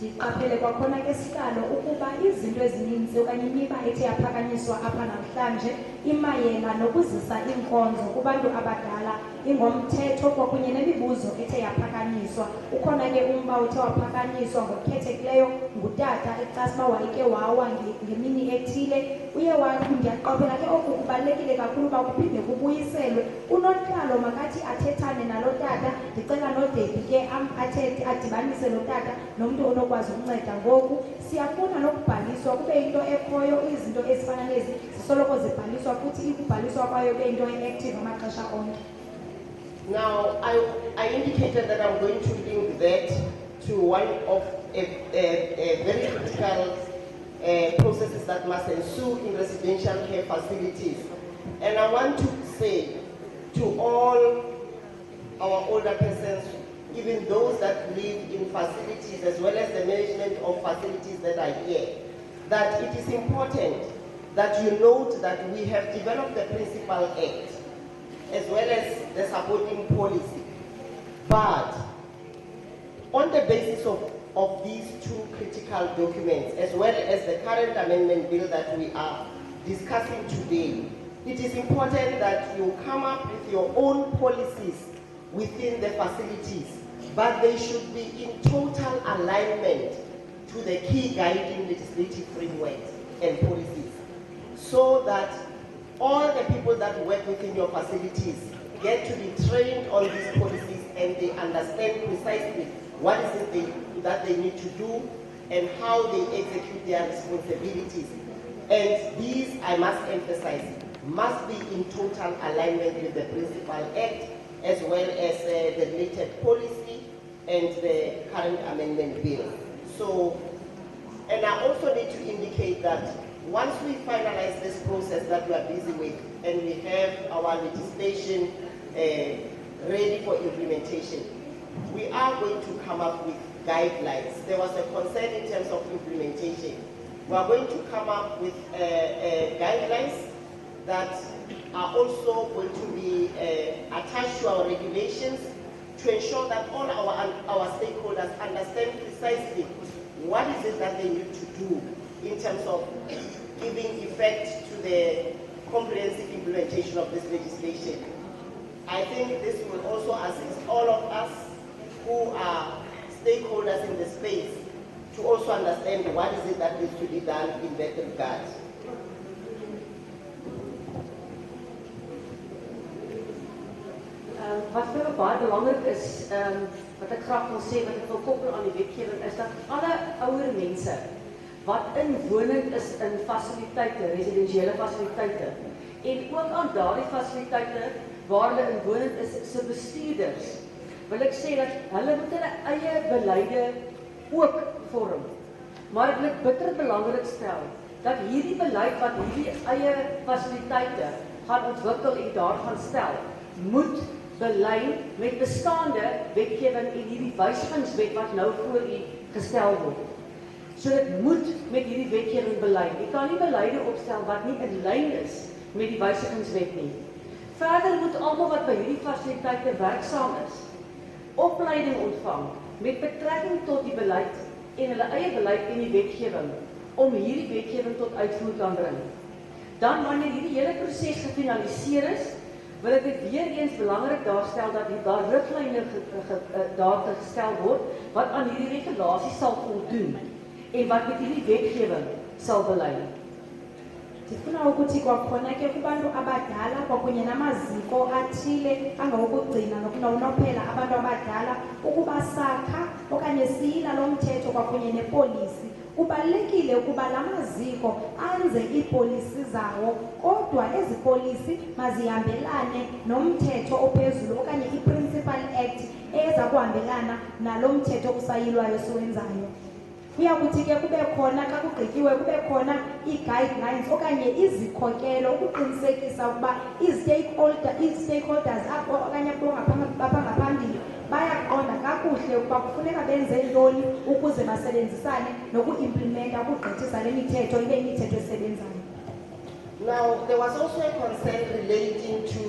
Ndiqaphele kwakhona ke sihlalo ukuba izinto ezininzi okanye imiba ethe yaphakanyiswa apha namhlanje imayela nokuzisa iinkonzo kubantu abadala ingomthetho kwakunye nemibuzo ethe yaphakanyiswa. Ukhona ke umba othe waphakanyiswa ngokhethekileyo ngutata ecasa uba wayeke wawa ngemini ethile. Uye ndiyaqaphela ke oku kubalulekile kakhulu uba kuphinde kubuyiselwe. Unontlalo makathi athethane nalo tata. Ndicela noDebbie ke athethe adibanise lo tata nomntu onokwazi ukunceda ngoku. Siyafuna nokubhaliswa kube into ekhoyo izinto ezifana nezi zisoloko zibhaliswa futhi ikubhaliswa kwayo kube into e-active amaxesha onke. Now, I indicated that I'm going to link that to one of a very critical processes that must ensue in residential care facilities. And I want to say to all our older persons, even those that live in facilities as well as the management of facilities that are here, that it is important that you note that we have developed the Principal Act as well as the supporting policy. But on the basis of these two critical documents, as well as the current amendment bill that we are discussing today, it is important that you come up with your own policies within the facilities, but they should be in total alignment to the key guiding legislative frameworks and policies, so that all the people that work within your facilities get to be trained on these policies and they understand precisely what is it that they need to do and how they execute their responsibilities. And these, I must emphasize, must be in total alignment with the Principal Act as well as the related policy and the current amendment bill. So, and I also need to indicate that once we finalize this process that we are busy with and we have our legislation ready for implementation, we are going to come up with guidelines. There was a concern in terms of implementation. We are going to come up with guidelines that are also going to be attached to our regulations to ensure that all our stakeholders understand precisely what is it that they need to do in terms of giving effect to the comprehensive implementation of this legislation. I think this will also assist all of us who are stakeholders in the space to also understand what is it that needs to be done in that regard. Wat vir my baie belangrik is, wat ek graag wil sê, wat ek wil koppel aan die wetgewing, is dat alle ouer mense wat inwonend is in fasiliteite, residensiële fasiliteite, en ook aan daardie fasiliteite waar hulle inwonend is, se bestuurders, wil ek sê dat hulle moet hulle eie beleide ook vorm. Maar ek wil bitter belangrik stel, dat hierdie beleid wat hierdie eie fasiliteite gaan ontwikkel en daar gaan stel, moet belyn met bestaande wetgewing en hierdie wysigingswet wat nou voor u gestel word. So dit moet met hierdie wetgewing belyn. Jy kan nie beleide opstel wat nie in lyn is met die wysigingswet nie. Verder moet almal wat by hierdie fasiliteite werksaam is, opleiding ontvang met betrekking tot die beleid en hulle eie beleid en die wetgewing om hierdie wetgewing tot uitvoer kan bring. Dan wanneer hierdie hele proses gefinaliseer is, wil ek dit weer eens belangrik daarstel dat daar riglyne daar gestel word wat aan hierdie regulasie sal voldoen en wat met hierdie wetgewing sal belyn. Ndifuna ukuthi kwakhona ke kubantu abadala kwakunye namaziko athile angawokugcina nokunonophela abantu abadala ukuba sakha okanye siyila lo mthetho kwakunye nepolisi. Kubalulekile ukuba la maziko anze iipolisi zawo, kodwa ezi polisi mazihambelane nomthetho ophezulu okanye i-Principal Act eza kuhambelana nalo mthetho kusayilwayo siwenzayo. Kuya kuthi ke kube khona xa kugqityiwe kube khona ii-guidelines okanye izikhokelo ukuqinisekisa ukuba ii-stakeholders apho okanye ngaphambili bayaqonda kakuhle ukuba kufuneka benze ntoni ukuze basebenzisane noku-implementa ukugqithisa le mithetho ibe imithetho esebenzayo. Now, there was also a concern relating to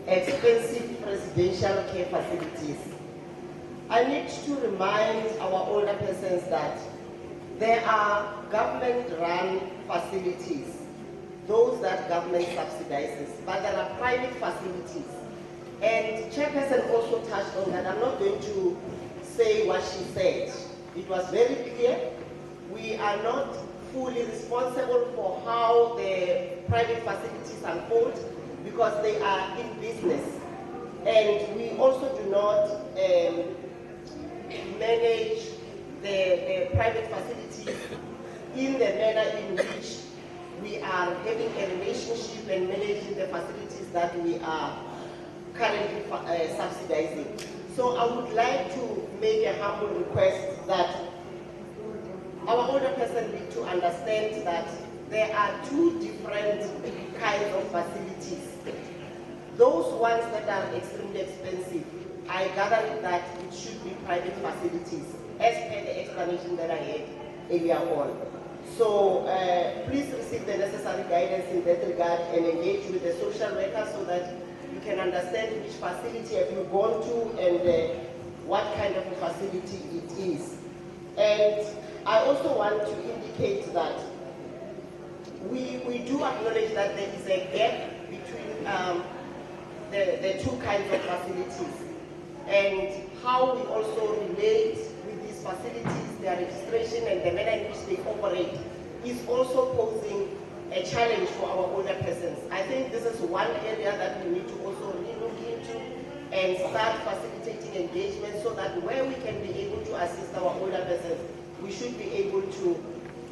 expensive residential care facilities. I need to remind our older persons that There are government-run facilities, those that government subsidizes, but there are private facilities. And Chairperson also touched on that. I'm not going to say what she said. It was very clear. We are not fully responsible for how the private facilities unfold because they are in business. And we also do not manage the private facilities in the manner in which we are having a relationship and managing the facilities that we are currently subsidizing. So I would like to make a humble request that our older person need to understand that there are two different kinds of facilities. Those ones that are extremely expensive, I gather that it should be private facilities, as per the explanation that I had earlier on. So please receive the necessary guidance in that regard and engage with the social worker so that you can understand which facility have you gone to and what kind of a facility it is. And I also want to indicate that we do acknowledge that there is a gap between the two kinds of facilities and how we also relate with these facilities, their registration and the manner in which they operate is also posing a challenge for our older persons. I think this is one area that we need to also look into and start facilitating engagement so that where we can be able to assist our older persons, we should be able to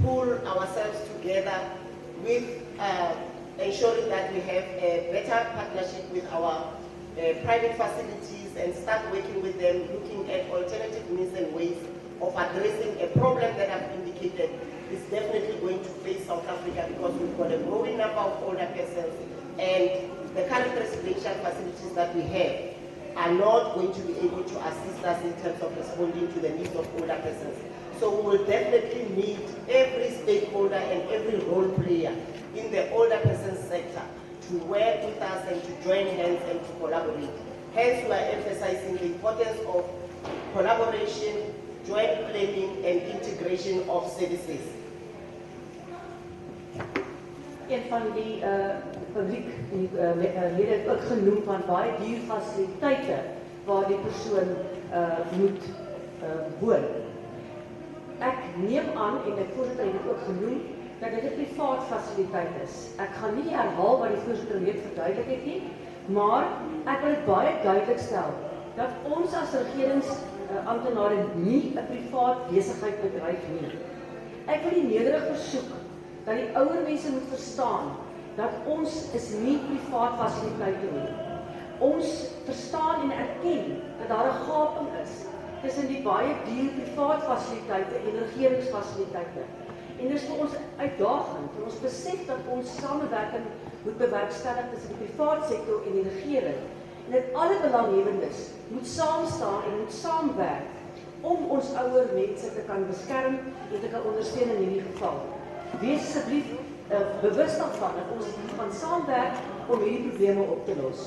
pull ourselves together with ensuring that we have a better partnership with our private facilities and start working with them, looking at alternative means and ways of addressing a problem that I've indicated is definitely going to face South Africa because we've got a growing number of older persons and the current residential facilities that we have are not going to be able to assist us in terms of responding to the needs of older persons. So we will definitely need every stakeholder and every role player in the older persons sector to work with us and to join hands and to collaborate. Hence, we are emphasizing the importance of collaboration, joint planning, and integration of services. Een van die publiek lede het ook genoem van baie duur fasiliteite waar die persoon moet woon. Ek neem aan en die voorsitter het dit ook genoem dat dit 'n privaat fasiliteit is. Ek gaan nie herhaal wat die voorsitter net verduidelik het nie, maar ek wil dit baie duidelik stel dat ons as regeringsamptenare nie 'n privaat besigheid bedryf nie. Ek wil die nederig versoek dat die ouer mense moet verstaan dat ons is nie privaat fasiliteite nie. Ons verstaan en erken dat daar 'n gaping is tussen die baie duur privaat fasiliteite en regeringsfasiliteite. En dit is vir ons uitdaging, vir ons besef dat ons samewerking moet bewerkstellig tussen die privaat sektor en die regering. En dat alle belanghebbendes moet saam staan en moet saamwerk om ons ouer mense te kan beskerm en te kan ondersteun in hierdie geval. Wees asseblief bewus daarvan dat ons gaan saamwerk om hierdie probleme op te los.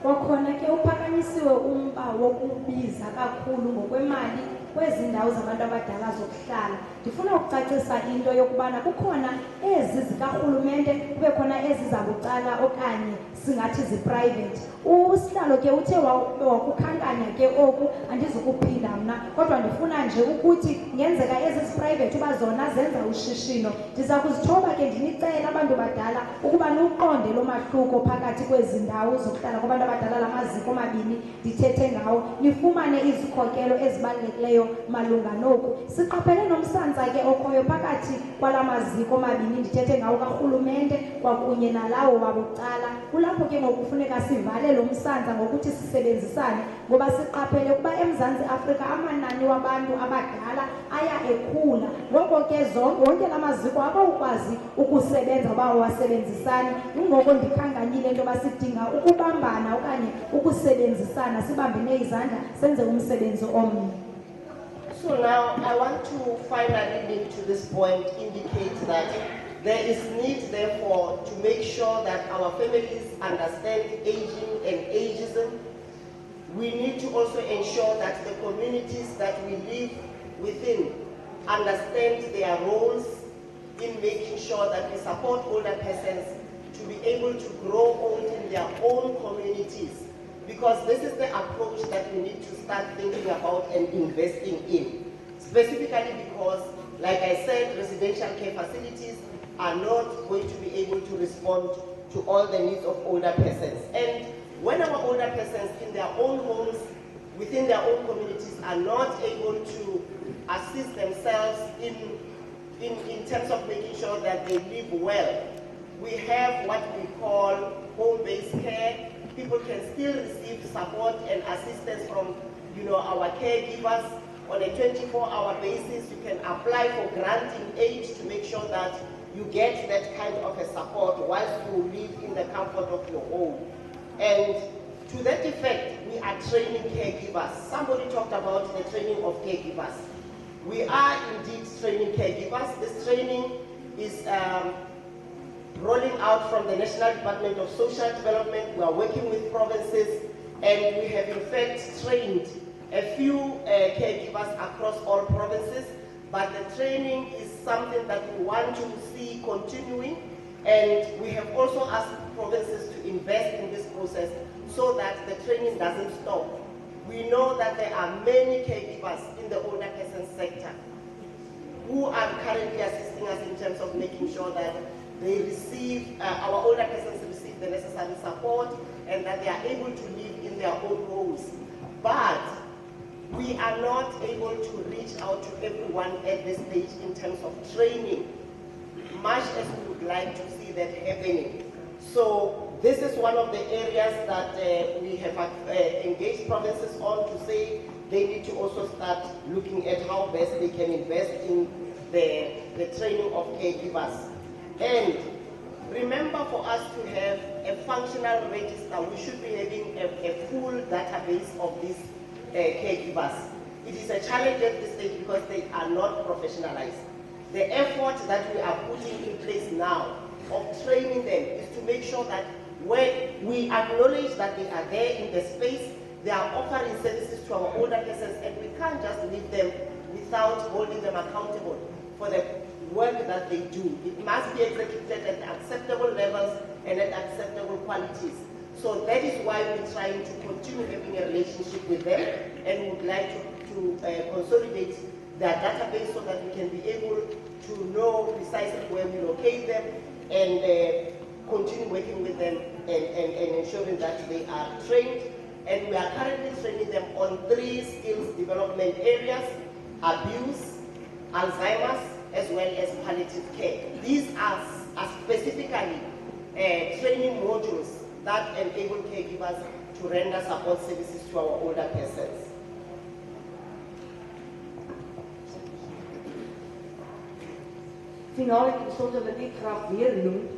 Kwakhona ke uphakanyisiwe umba wokubiza kakhulu ngokwemali kwezindawo zabantu abadala zokuhlala. Ndifuna ukucacisa into yokubana kukhona ezi zikarhulumente kube khona ezi zabucala okanye singathi zi-private. Usihlalo ke uthe wakukhankanya ke oku andizukuphinda mna kodwa ndifuna nje ukuthi ngenzeka ezi zi-private uba zona zenza ushishino. Ndiza kuzithoba ke ndinicela abantu badala ukuba niwuqonde lo mahluko phakathi kwezi ndawo zokuhlala kwabantu abadala la maziko mabini ndithethe ngawo nifumane izikhokelo ezibalulekileyo malunga noku. Siqaphele nomsantsa ke okhoyo phakathi kwala maziko mabini ndithethe ngawo karhulumente kwakunye nalawo wabucala. Kulapho ke ngokufuneka sivale lo msantsa ngokuthi sisebenzisane ngoba siqaphele ukuba eMzantsi Afrika amanani wabantu abadala aya ekhula. Ngoko ke wonke la maziko akawukwazi ukusebenza uba wasebenzisane. Ingoko ndikhanganyile into basidinga ukubambana okanye ukusebenzisana sibambene izandla senze umsebenzi omnye. So now I want to finally link to this point, indicate that there is need therefore to make sure that our families understand aging and ageism. We need to also ensure that the communities that we live within understand their roles in making sure that we support older persons to be able to grow old in their own communities. Because this is the approach that we need to start thinking about and investing in. Specifically because, like I said, residential care facilities are not going to be able to respond to all the needs of older persons. And when our older persons in their own homes, within their own communities, are not able to assist themselves in terms of making sure that they live well, we have what we call home-based care. People can still receive support and assistance from, our caregivers on a 24-hour basis. You can apply for granting aid to make sure that you get that kind of a support whilst you live in the comfort of your home. And to that effect, we are training caregivers. Somebody talked about the training of caregivers. We are indeed training caregivers. This training is rolling out from the National Department of Social Development. We are working with provinces, and we have in fact trained a few caregivers across all provinces, but the training is something that we want to see continuing, and we have also asked provinces to invest in this process so that the training doesn't stop. We know that there are many caregivers in the older person sector who are currently assisting us in terms of making sure that they receive, our older persons receive the necessary support and that they are able to live in their own homes. But we are not able to reach out to everyone at this stage in terms of training, much as we would like to see that happening. So this is one of the areas that we have engaged provinces on to say they need to also start looking at how best they can invest in the training of caregivers. And remember, for us to have a functional register, we should be having a full database of these caregivers. It is a challenge at this stage because they are not professionalized. The effort that we are putting in place now of training them is to make sure that when we acknowledge that they are there in the space, they are offering services to our older persons, and we can't just leave them without holding them accountable for the work that they do. It must be executed at acceptable levels and at acceptable qualities. So that is why we're trying to continue having a relationship with them, and would like to consolidate their database so that we can be able to know precisely where we locate them and continue working with them and ensuring that they are trained. And we are currently training them on 3 skills development areas: abuse, Alzheimer's, as well as palliative care. These are specifically training modules that enable caregivers to render support services to our older persons. Finale, ek wil dit graag weer noem,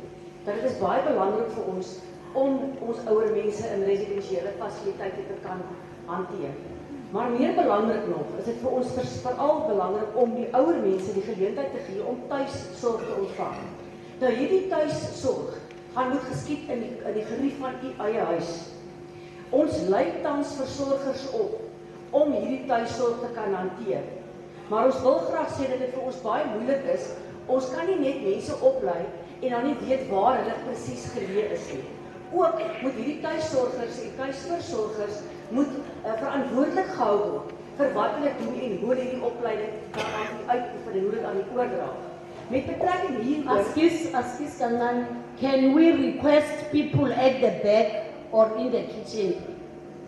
dat dit is baie belangrik vir ons om ons ouer mense in residensiële fasiliteite te kan hanteer. Maar meer belangrik nog, is dit vir ons veral belangrik om die ouer mense die geleentheid te gee om tuiszorg te ontvang. Nou hierdie tuiszorg gaan moet geskied in die gerief van u eie huis. Ons lei tans versorgers op om hierdie tuiszorg te kan hanteer. Maar ons wil graag sê dat dit vir ons baie moeilik is. Ons kan nie net mense oplei en dan nie weet waar hulle presies geleë is nie. Ook moet hierdie tuiszorgers en tuisversorgers moet verantwoordelik gehou word vir wat hulle doen en hoe hulle die opleiding kan uitoefen en hoe dit aan die oordra. Met betrekking hieroor, Excuse, Kangan, can we request people at the back or in the kitchen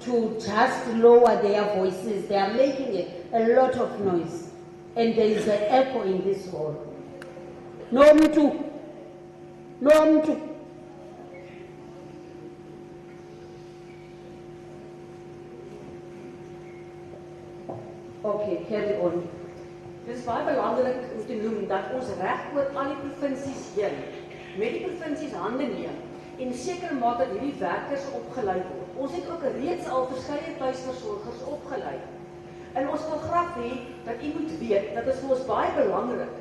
to just lower their voices? They are making a lot of noise, and there is an echo in this hall. No mtu. Okay, carry on. Dit is baie belangrik om te noem dat ons reg oor al die provinsies heen met die provinsies hande neem en seker maak dat hierdie werkers opgelei word. Ons het ook reeds al verskeie tuisversorgers opgelei. En ons wil graag hê dat u moet weet dat dit vir ons baie belangrik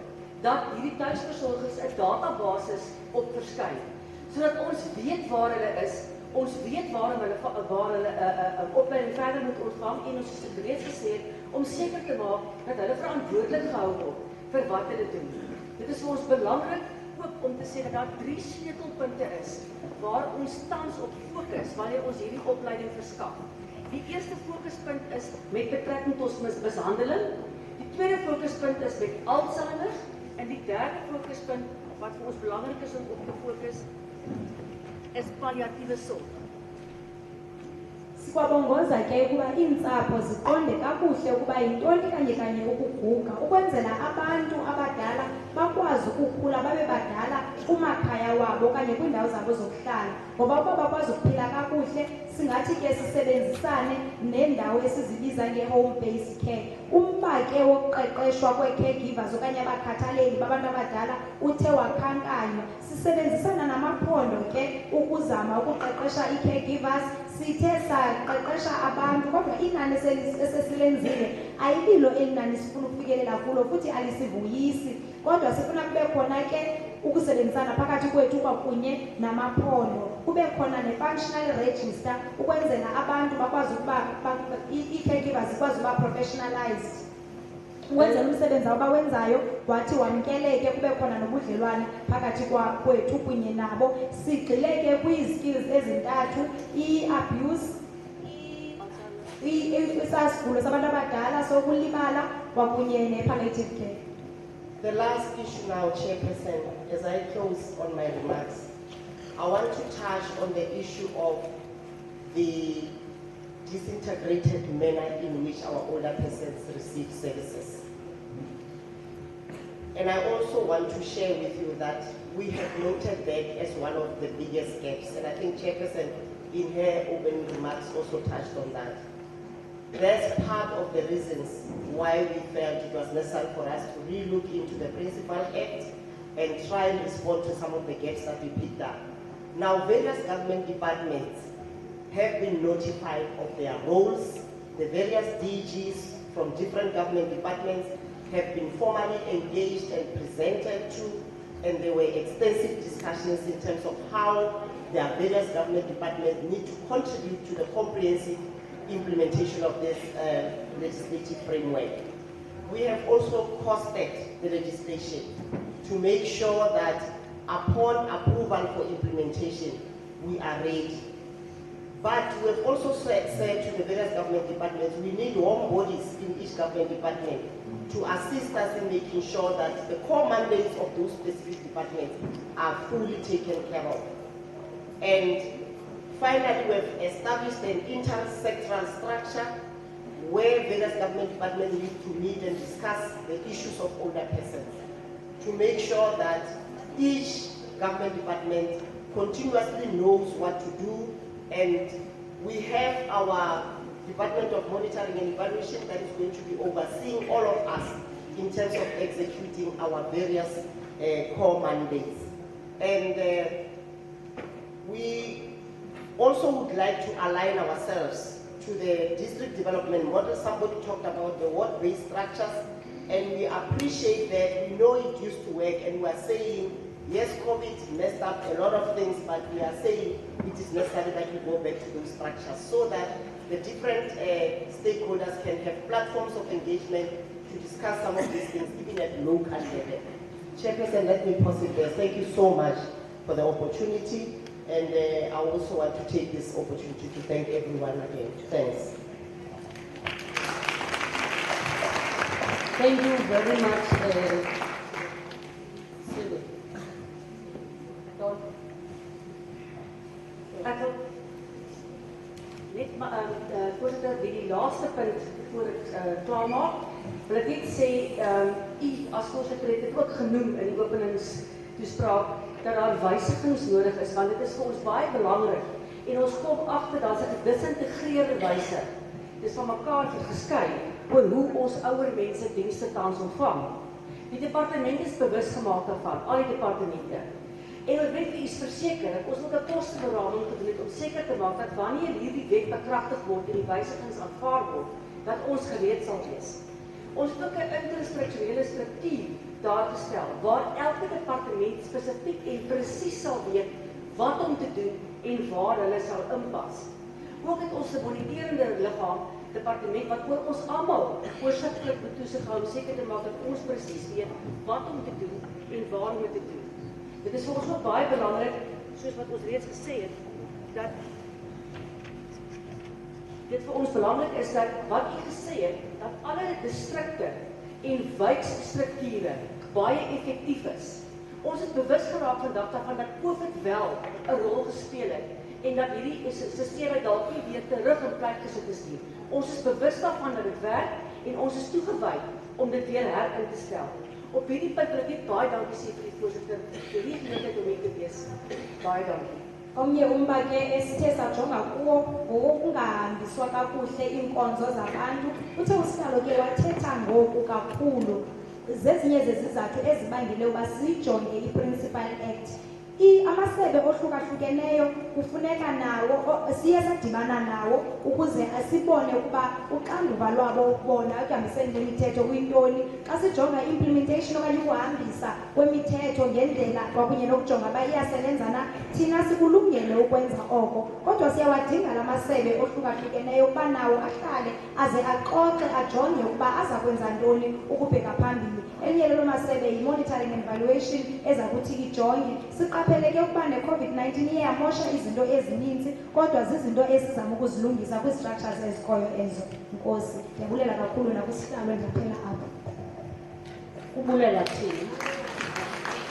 dat hierdie tuisversorgers 'n databasis op verskyn, sodat ons weet waar hulle is, Ons weet waarom hulle opleiding verder moet ontvang en ons het reeds gesê om seker te maak dat hulle verantwoordelik gehou word vir wat hulle doen. Dit is vir ons belangrik ook om te sê dat daar 3 sleutelpunte is waar ons tans op fokus wanneer ons hierdie opleiding verskaf. Die eerste fokuspunt is met betrekking tot mishandeling, die tweede fokuspunt is met Alzheimer en die derde fokuspunt wat vir ons belangrik is om op te fokus is palliatiewe sorg. Sikwabongoza ke ukuba iintsapho ziqonde kakuhle ukuba yintoni kanye ukuguga ukwenzela abantu abadala bakwazi ukukhula babe badala kumakhaya wabo okanye kwiindawo zabo zokuhlala ngoba uba bakwazi ukuphila kakuhle singathi ke sisebenzisane neendawo esizibiza nge-home based care. Umba ke wokuqeqeshwa kwee-caregivers okanye abakhathaleli babantu abadala uthe wakhankanywa sisebenzisana namaphondo ke ukuzama ukuqeqesha ii-caregivers. Sithe saqeqesha abantu kodwa inani esesilenzile ayililo elinani sifuna ukufikelela kulo futhi alisivuyisi kodwa sifuna kube khona ke ukusebenzisana phakathi kwethu kwakunye namaphondo kube khona ne-functional register ukwenzela abantu bakwazi ukuba ii-caregivers zikwazi ukuba professionalized ukwenzela umsebenzi abawenzayo wathi wamkeleke kube khona nobudlelwane phakathi kwethu kunye nabo sigxileke kwizikills ezintathu i-abuse isasigulo sabantu abadala sokulimala kwakunye ne-palliative care. The last issue now, Chairperson, as I close on my remarks, I want to touch on the issue of the disintegrated manner in which our older persons receive services. And I also want to share with you that we have noted that as one of the biggest gaps, and I think Chairperson in her opening remarks also touched on that. That's part of the reasons why we felt it was necessary for us to re-look into the Principal Act and try and respond to some of the gaps that we picked up. Now, various government departments have been notified of their roles. The various DGs from different government departments have been formally engaged and presented to, and there were extensive discussions in terms of how their various government departments need to contribute to the comprehensive implementation of this legislative framework. We have also costed the legislation to make sure that upon approval for implementation, we are ready. But we have also said to the various government departments, we need warm bodies in each government department to assist us in making sure that the core mandates of those specific departments are fully taken care of. And finally, we have established an intersectoral structure where various government departments need to meet and discuss the issues of older persons to make sure that each government department continuously knows what to do. And we have our Department of Monitoring and Evaluation that is going to be overseeing all of us in terms of executing our various core mandates. And we also would like to align ourselves to the district development model. Somebody talked about the ward-based structures, and we appreciate that. We know it used to work, and we are saying, yes, COVID messed up a lot of things, but we are saying it is necessary that we go back to those structures so that the different stakeholders can have platforms of engagement to discuss some of these things, even at local level. Chairperson, let me pause it there. Thank you so much for the opportunity, and I also want to take this opportunity to thank everyone again. Thanks. Thank you very much. Voorzitter, die laaste punt voor ek klaarmaak, wil ek net sê, u as voorzitter het het ook genoem in die openingstoespraak dat daar wysigings nodig is, want dit is vir ons baie belangrik en ons kom agter dat se gedisintegreerde wyse dis van mekaar geskei oor hoe ons ouer mense dienste tans ontvang. Die departement is bewus gemaak daarvan, al die departemente. En ons wil iets verseker, dat ons ook 'n kosteberaming gedoen het om seker te maak dat wanneer hierdie wet bekragtig word en die wysigings aanvaar word, dat ons gereed sal wees. Ons het ook 'n interstrukturele struktuur daar gestel, waar elke departement spesifiek en presies sal weet wat om te doen en waar hulle sal inpas. Ook het ons 'n moniterende liggaam, departement wat oor ons almal oorsigtelik moet toesig hou om seker te maak dat ons presies weet wat om te doen en waar om dit te doen. Dit is vir ons ook baie belangrik, soos wat ons reeds gesê het, dat dit vir ons belangrik is dat wat u gesê het, dat alle distrikte en wijkstrukture baie effektief is. Ons het bewus geraak vandag daarvan dat COVID wel 'n rol gespeel het en dat hierdie stelsel dalk nie weer terug in plek gesit is nie. Ons is bewus daarvan dat dit werk en ons is toegewy om dit weer herin te stel. Op hierdie punt wil ek net baie dankie sê vir die voorsitter vir die geleentheid om hier te wees. Baie dankie. Omnye umba ke esithe sajonga kuwo ngokungahambiswa kakuhle iinkonzo zabantu uthe usihlalo ke wathetha ngoku kakhulu zezinye zezizathu ezibangile uba siyijonge i-Principal Act. Amasebe ohlukahlukeneyo kufuneka nawo siye sadibana nawo ukuze asibone ukuba uxanduva lwabo ukubona ekuhambiseni lemithetho kuyintoni. Xa sijonga i-implementation okanye ukuhambisa kwemithetho ngendlela kwakunye nokujonga uba iyasebenza na, thina sikulungele ukwenza oko. Kodwa siyawadinga la masebe ohlukahlukeneyo ukuba nawo ahlale aze axoxe ajonge ukuba aza kwenza ntoni ukubheka phambili. Elinye lelo masebe yi-monitoring and evaluation eza kuthi ijonge. Siqapheleke ukuba ne-COVID-19 iye yamosha izinto ezininzi kodwa zizinto esizama ukuzilungisa kwi-structures ezikhoyo ezo. Nkosi, ndiyabulela kakhulu nakusihlalo endiyaphela apha. Kubulela thina.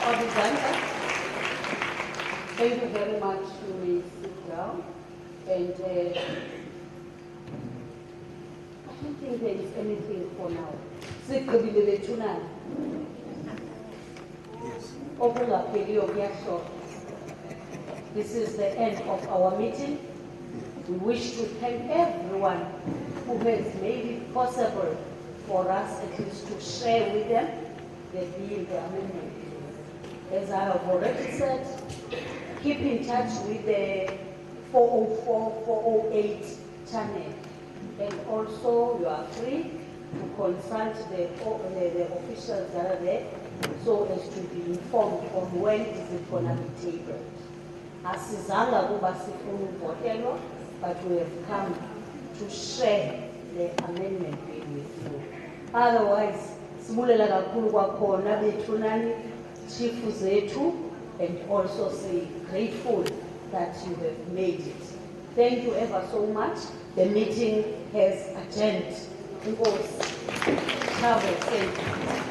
Abizanka, thank you very much. You may sit down. And I don't think there is anything for now. Sigqibile bethunana. Okungapheliyo kuyahlola. This is the end of our meeting. We wish to thank everyone who has made it possible for us at least to share with them the bill, the amendment. As I have already said, keep in touch with the 404, 408 channel. And also you are free to consult the officials that are there so as to be informed on when is it going to be tabled. Asizanga kuba sifuna uvotelwa, but we have come to share the amendment bill with you. Otherwise, sibulela kakhulu kwakhona bethunani, chifu zethu, and also say grateful that you have made it. Thank you ever so much. The meeting has adjourned. Travel safe.